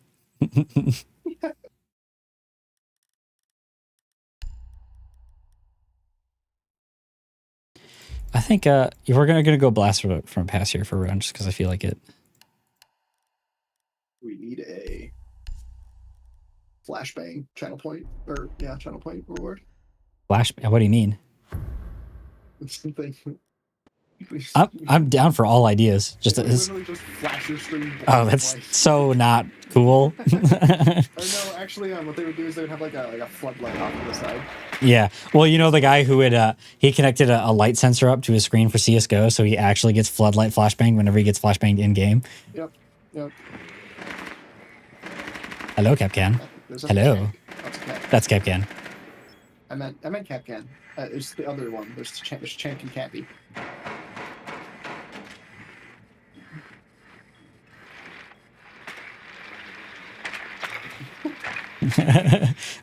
I think we're gonna go blast from pass here for a round just because I feel like it. We need a flashbang channel point, or yeah, channel point reward. Flash? What do you mean? Something. I'm down for all ideas. Just literally just flash your screen. oh, that's so not cool. Or no, actually, what they would do is they would have like a floodlight off to the side. Yeah. Well, you know the guy who would he connected a light sensor up to his screen for CS:GO, so he actually gets floodlight flashbang whenever he gets flashbanged in game. Yep. Hello, Capcan. Hello. That's Capcan. I meant Capcan. It's the other one. There's Chank and Cappy.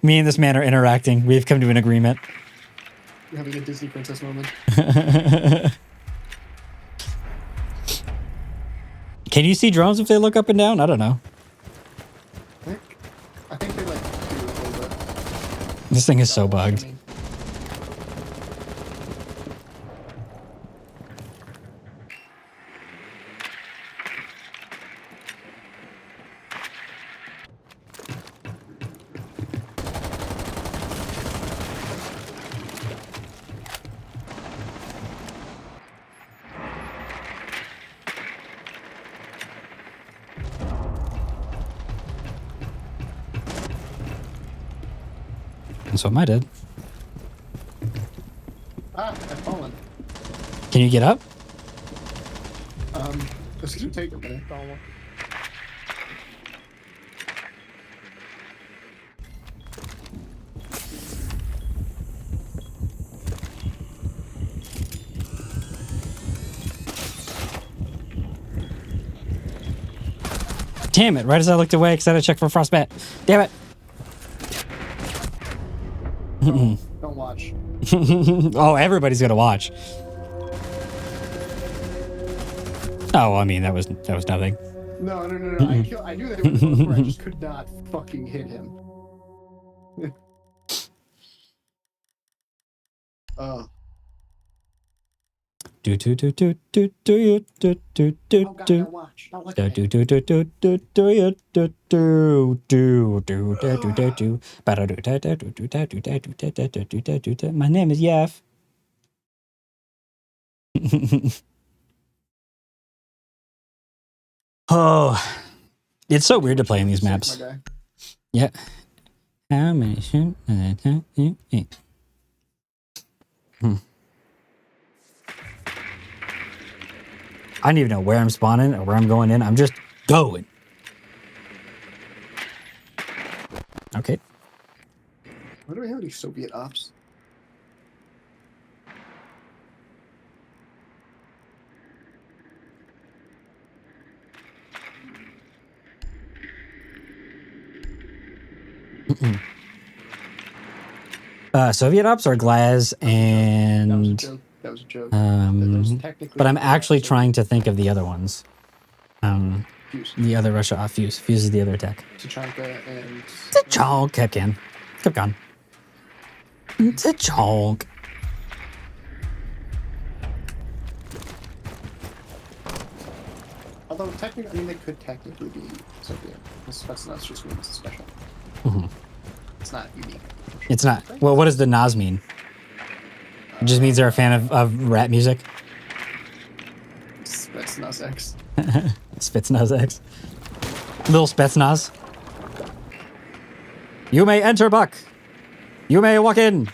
Me and this man are interacting. We've come to an agreement. You're having a Disney princess moment. Can you see drones if they look up and down? I don't know. I think they like do a little bit. This thing is so bugged. That's what I did. I've fallen. Can you get up? It's gonna take a minute. Damn it, right as I looked away because I had to check for frostbite. Damn it. Don't watch. Oh, everybody's gonna watch. Oh, I mean that was nothing. No. I knew they were close, I just could not fucking hit him. Do do do do do do you do do do Oh god, do now watch. Now look do at do me. do do do do do you do do do do do do do do ba do do do do do do do do do do do do do do. My name is Yaf. Oh, it's so weird to play in these maps. My guy. Yeah. How many shoot? I don't even know where I'm spawning or where I'm going in. I'm just going. Okay. Why do we have any Soviet ops? Soviet ops are Glaz That was a and joke. That was a joke. There's technically but I'm actually Soviet trying to think of the other ones. Fuse. The other Russia off Fuse. Fuse is the other tech. Tachanka and It's a joke, kept gone. It's a joke. although technically, I mean, they could technically be Soviet. Spetsnaz just means special. It's not unique. It's not. Well, what does the Naz mean? It just means they're a fan of rap music. Spetsnaz X. Spetsnaz X. Little Spetsnaz. You may enter, Buck. You may walk in.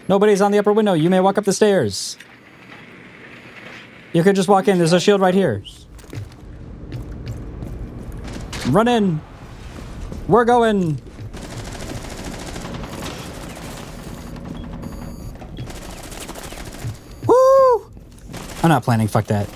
Nobody's on the upper window. You may walk up the stairs. You could just walk in. There's a shield right here. Run in. We're going. Woo! I'm not planning. Fuck that.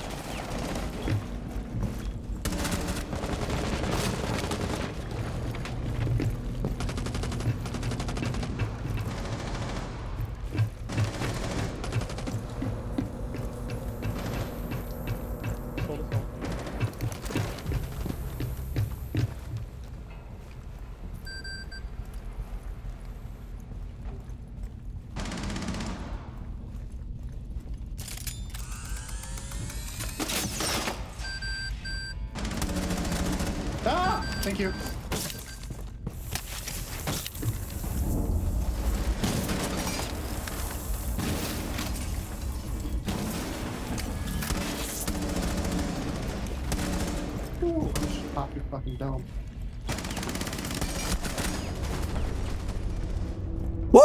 Ah! Thank you. Ooh, just pop your fucking dome. Woo!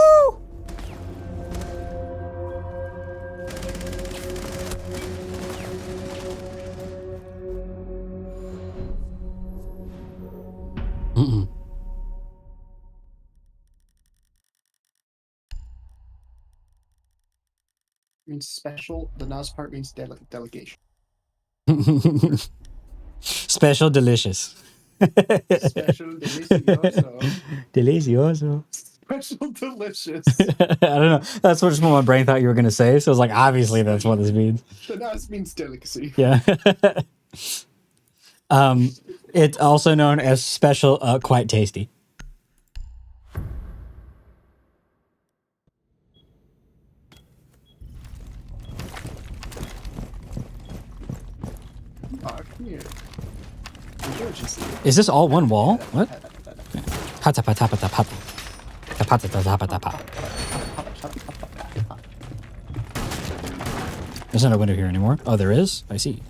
Mm-mm. Means special. The Naz part means delegation. Special delicious. Special delicioso. Delicioso. Special delicious. I don't know. That's what just what my brain thought you were going to say. So I was like, obviously that's what this means. The Naz means delicacy. Yeah. It's also known as special, quite tasty. Oh, come here. Enjoy just Is this all one wall? What? Pata pata pata pata. Pata pata pata pata. There's not a window here anymore. Oh, there is? I see.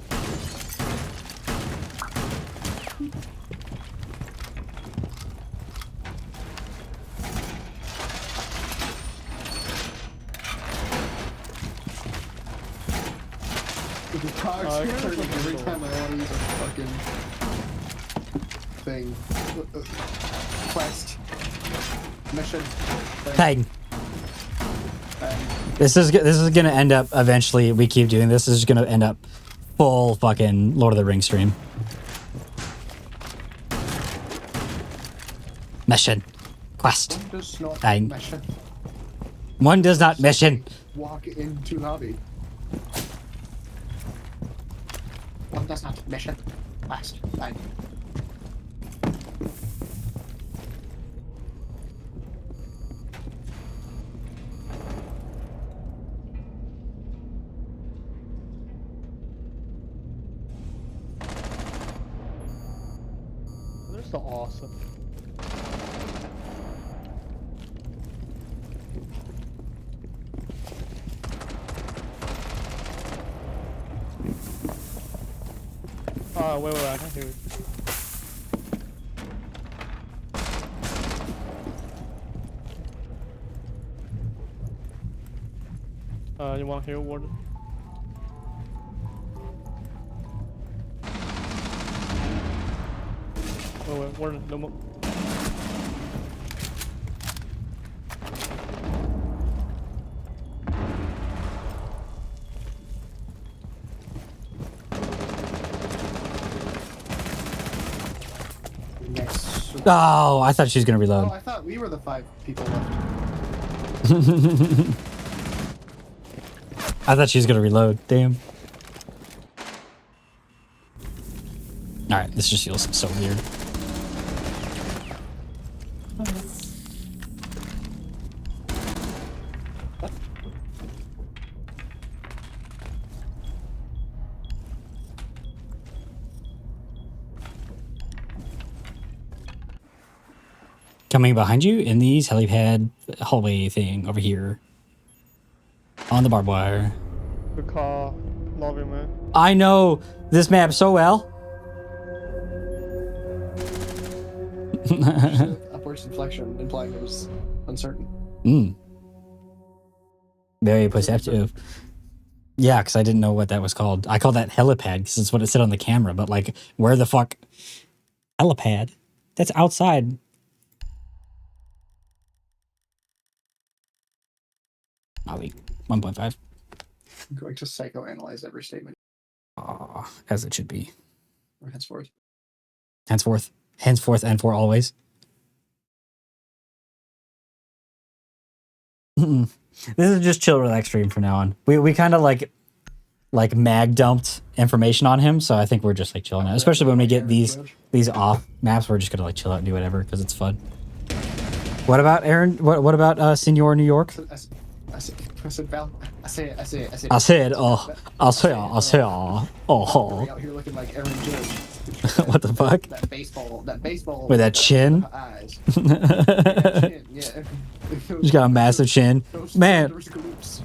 The cog's turning every time I want to use a fucking thing. Quest. Mission. Thing. This is gonna end up eventually. We keep doing this. This is gonna end up full fucking Lord of the Rings stream. Mission. Quest. One does not Thing. mission. One does not mission. Walk into hobby. One does not mission. Quest. Thing. They're so awesome. Wait, I can't hear it. You want to hear Warden? Wait, Warden, no more. Next. Oh, I thought she was gonna reload. Oh, I thought we were the 5 people left. I thought she was gonna reload. Damn. All right, this just feels so weird. Coming behind you in these helipad hallway thing over here. On the barbed wire. The car, lobby, man. I know this map so well. Upwards inflection implying it was uncertain. Very perceptive. Yeah, because I didn't know what that was called. I call that helipad because it's what it said on the camera. But like, where the fuck? Helipad? That's outside. Ollie, 1.5. I'm going to psychoanalyze every statement. As it should be. Or henceforth. Henceforth and for always. This is just chill, relax stream from now on. We kind of like mag dumped information on him, so I think we're just like chilling out. Especially when we get these off maps, we're just gonna like chill out and do whatever because it's fun. What about Aaron? What about Senor New York? I said, Val. I said. I said, oh. Out here looking like Aaron Judge. What the fuck? That baseball. With that chin? Eyes. Yeah, chin, yeah. She's got a massive chin. Man,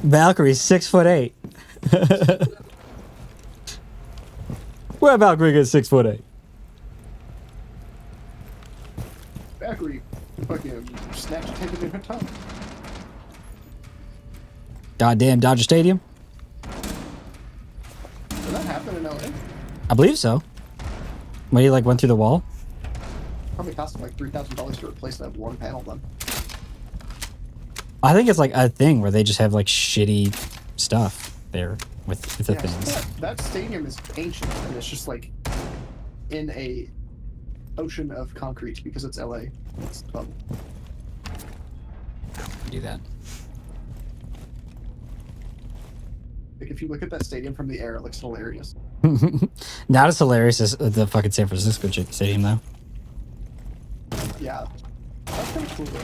Valkyrie's 6'8". Where Valkyrie gets 6'8"? Valkyrie fucking snatched taken in her tongue. Goddamn Dodger Stadium. Did that happen in LA? I believe so. When he like went through the wall. Probably cost him like $3,000 to replace that one panel then. I think it's like a thing where they just have like shitty stuff there with the things. That stadium is ancient and it's just like in a ocean of concrete because it's LA. It's fun. Do that. Like if you look at that stadium from the air, it looks hilarious. Not as hilarious as the fucking San Francisco Stadium though. Yeah. That's pretty cool though.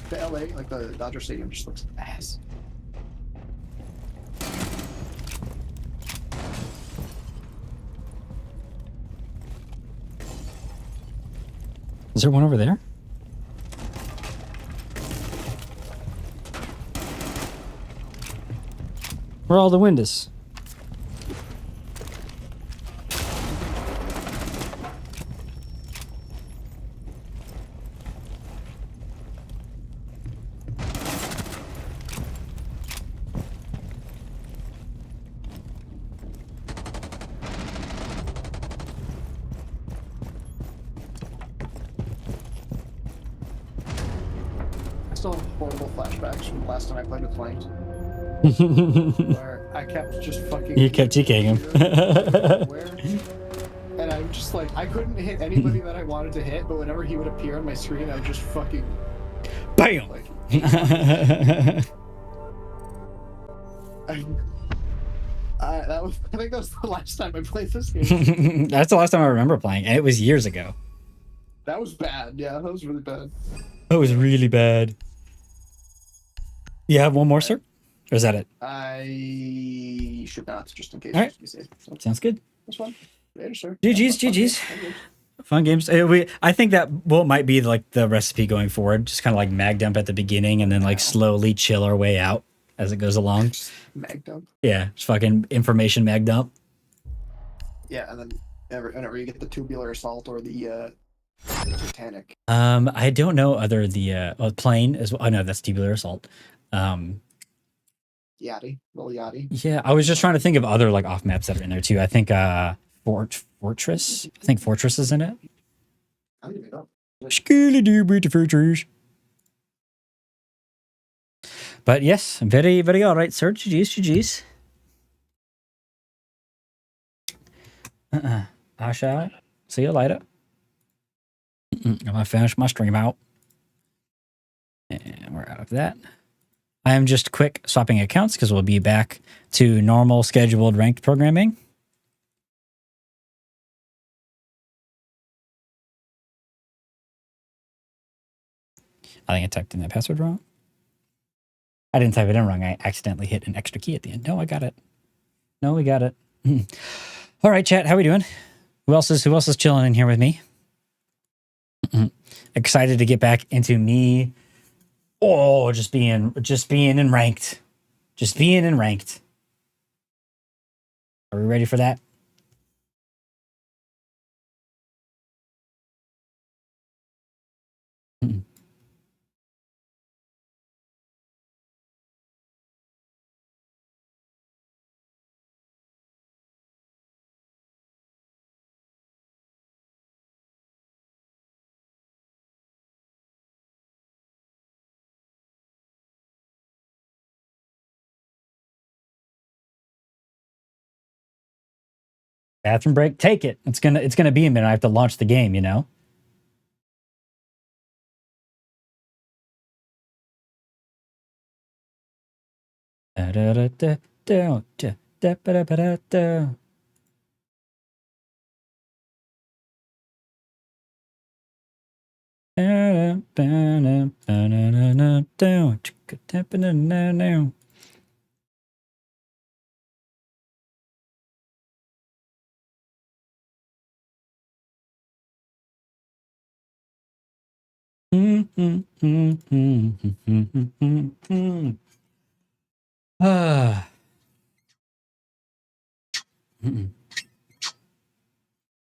The LA, like the Dodger Stadium just looks ass. Is there one over there? Where are all the windows? I still have horrible flashbacks from the last time I played with Flames. Where I kept just fucking. You kept TKing him. And I'm just like, I couldn't hit anybody that I wanted to hit, but whenever he would appear on my screen, I would just fucking. BAM! Like, I think that was the last time I played this game. That's the last time I remember playing, and it was years ago. That was bad. Yeah, that was really bad. That was really bad. You have one more, sir? Or is that it? I should not, just in case. All right. Just to be safe. So, Sounds good. that's fun. Later, sir. GG's. Fun games. I think that might be like the recipe going forward. Just kind of like mag dump at the beginning and then like slowly chill our way out as it goes along. Just mag dump. Yeah, just fucking information mag dump. Yeah, and then whenever you get the tubular assault or the Titanic. I don't know other plane as well. Oh no, that's tubular assault. Little Yachty. Yeah, I was just trying to think of other like off maps that are in there too. I think Fortress. I think Fortress is in it. I don't even know. Skilly-doo with the Fortress. But yes, very, very all right, sir. GG's. I shall see you later. I'm gonna finish my stream out. And we're out of that. I am just quick swapping accounts because we'll be back to normal scheduled ranked programming. I think I typed in that password wrong. I didn't type it in wrong. I accidentally hit an extra key at the end. No, I got it. No, we got it. All right, chat. How we doing? Who else is chilling in here with me? Excited to get back into me. Oh, just being in ranked. Just being in ranked. Are we ready for that? Bathroom break. Take it. It's gonna be a minute. I have to launch the game. You know.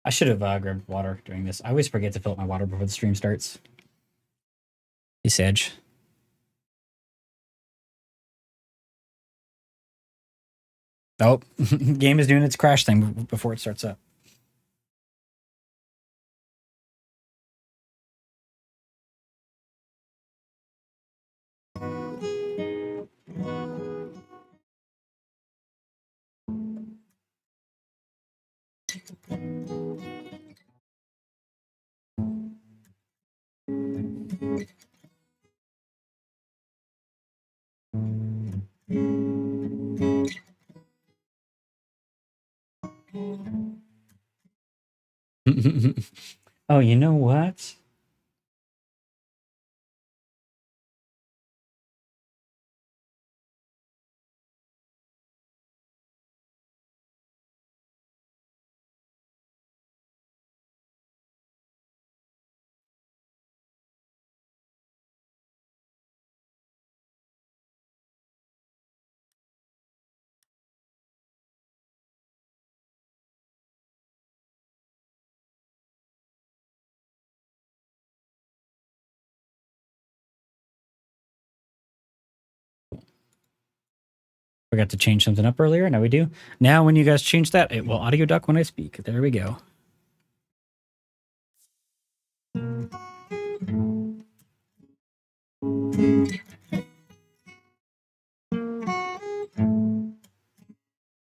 I should have grabbed water during this. I always forget to fill up my water before the stream starts. Hey, Sedge. Oh, game is doing its crash thing before it starts up. Oh, you know what? Forgot to change something up earlier. Now we do. Now, when you guys change that, it will audio duck when I speak. There we go.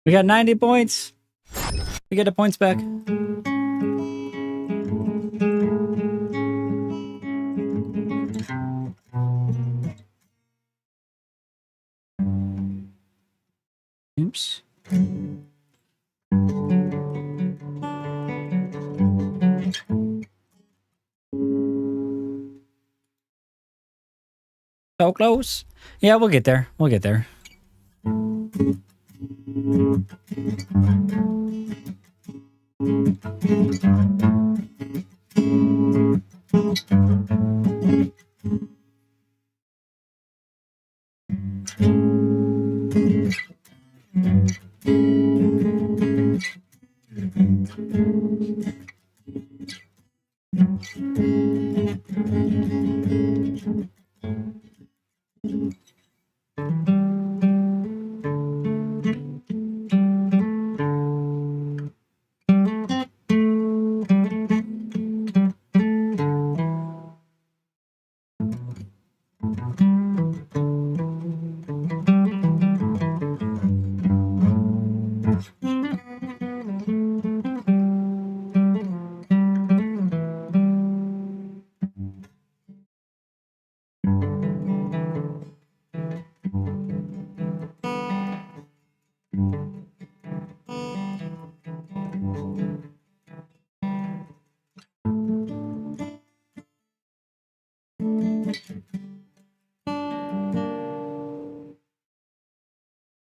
We got 90 points. We get the points back. Oops. So close. Yeah, we'll get there. We'll get there.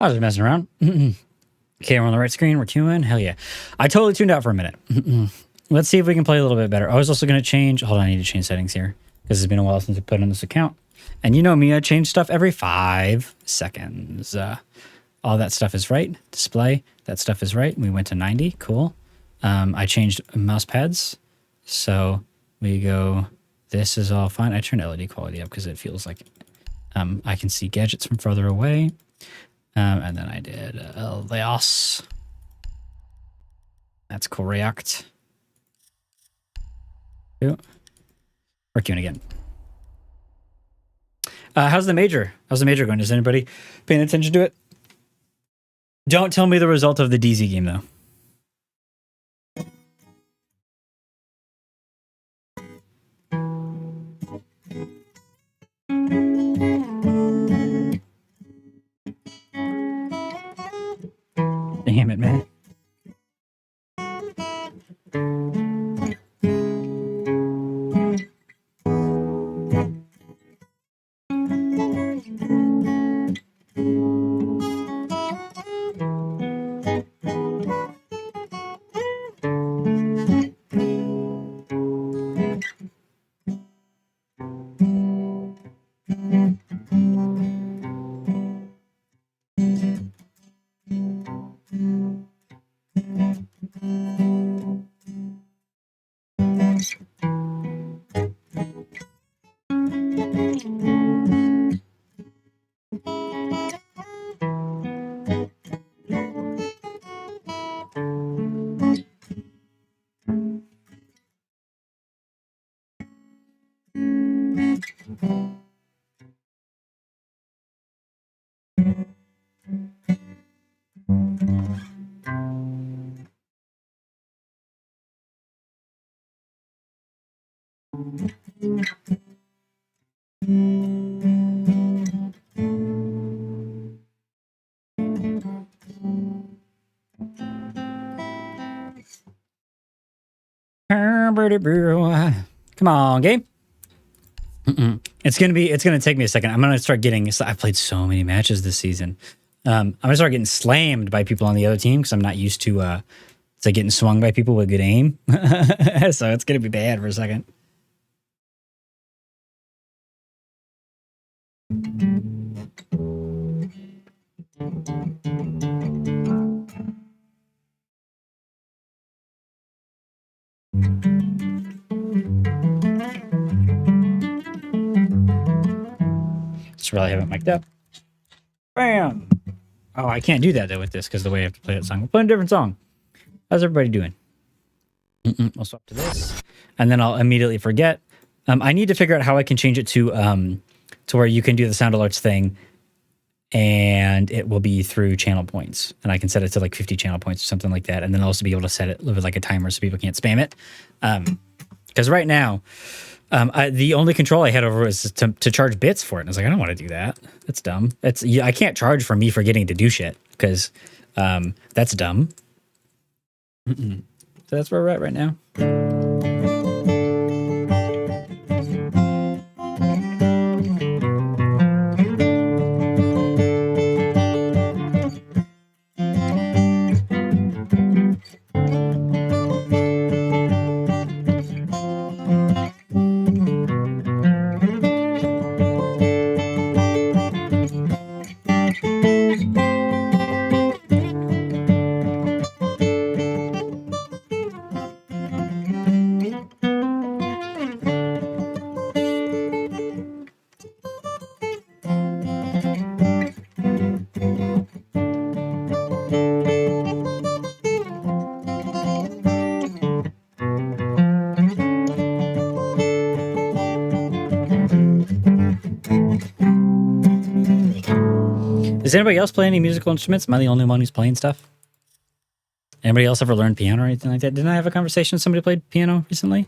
I was just messing around. Okay, we're on the right screen. We're queuing. Hell yeah. I totally tuned out for a minute. Let's see if we can play a little bit better. I was also going to change. Hold on, I need to change settings here because it's been a while since I put in this account. And you know me, I change stuff every 5 seconds. All that stuff is right. Display, that stuff is right. We went to 90. Cool. I changed mouse pads. So we go, this is all fine. I turned LED quality up because it feels like I can see gadgets from further away. And then I did Laos. That's correct. We're queuing again. How's the major? How's the major going? Is anybody paying attention to it? Don't tell me the result of the DZ game, though. Damn it, man. Come on, game. It's gonna take me a second. I'm gonna start getting. I've played so many matches this season. I'm gonna start getting slammed by people on the other team because I'm not used to it's like getting swung by people with good aim. So it's gonna be bad for a second. Just really haven't mic'd up. Bam! Oh, I can't do that though with this because the way I have to play that song. We'll play a different song. How's everybody doing? I'll swap to this, and then I'll immediately forget. I need to figure out how I can change it to where you can do the sound alerts thing, and it will be through channel points, and I can set it to like 50 channel points or something like that, and then I'll also be able to set it with like a timer so people can't spam it. Because right now, the only control I had over was to charge bits for it, and I was like, I don't want to do that. That's dumb. I can't charge for me forgetting to do shit because that's dumb. So that's where we're at right now. Does anybody else play any musical instruments? Am I the only one who's playing stuff? Anybody else ever learned piano or anything like that? Didn't I have a conversation with somebody who played piano recently?